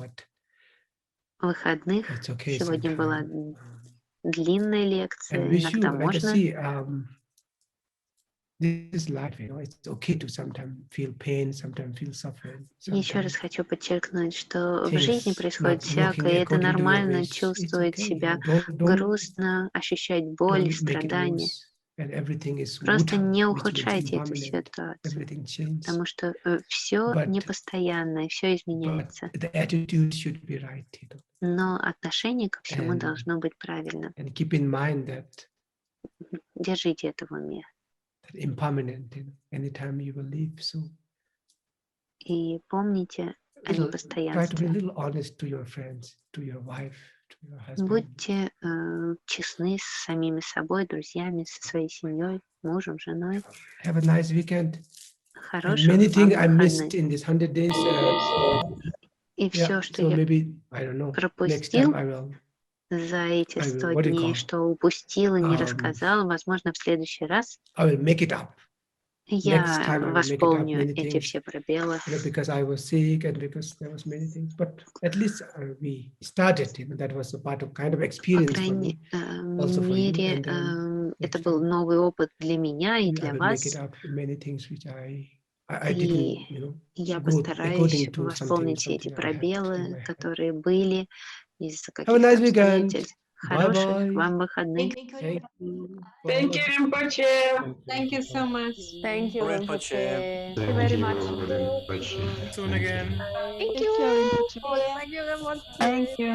выходных. Сегодня была длинная лекция, иногда можно. Еще раз хочу подчеркнуть, что в жизни происходит всякое, и это нормально чувствовать себя грустно, ощущать боль, страдания. Просто не ухудшайте эту ситуацию, потому что все непостоянно, и все изменяется. Но отношение ко всему должно быть правильным. Держите это в уме. И помните о непостоянстве. Будьте честны с самими собой, друзьями, со своей семьей, мужем, женой. Хороших вам выходных. И все, что я пропустил за эти 100 дней, что упустил и не рассказал, возможно, в следующий раз я восполню эти все пробелы. По крайней мере, это был новый опыт для меня и для вас. И я постараюсь восполнить все эти пробелы, которые были из-за каких-то обстоятельств. Хороших вам выходных. Thank you, Rinpoche. Thank you so much. Thank you, Rinpoche. Thank you very much. Soon again. Thank Thank you, Rinpoche. you. Thank you.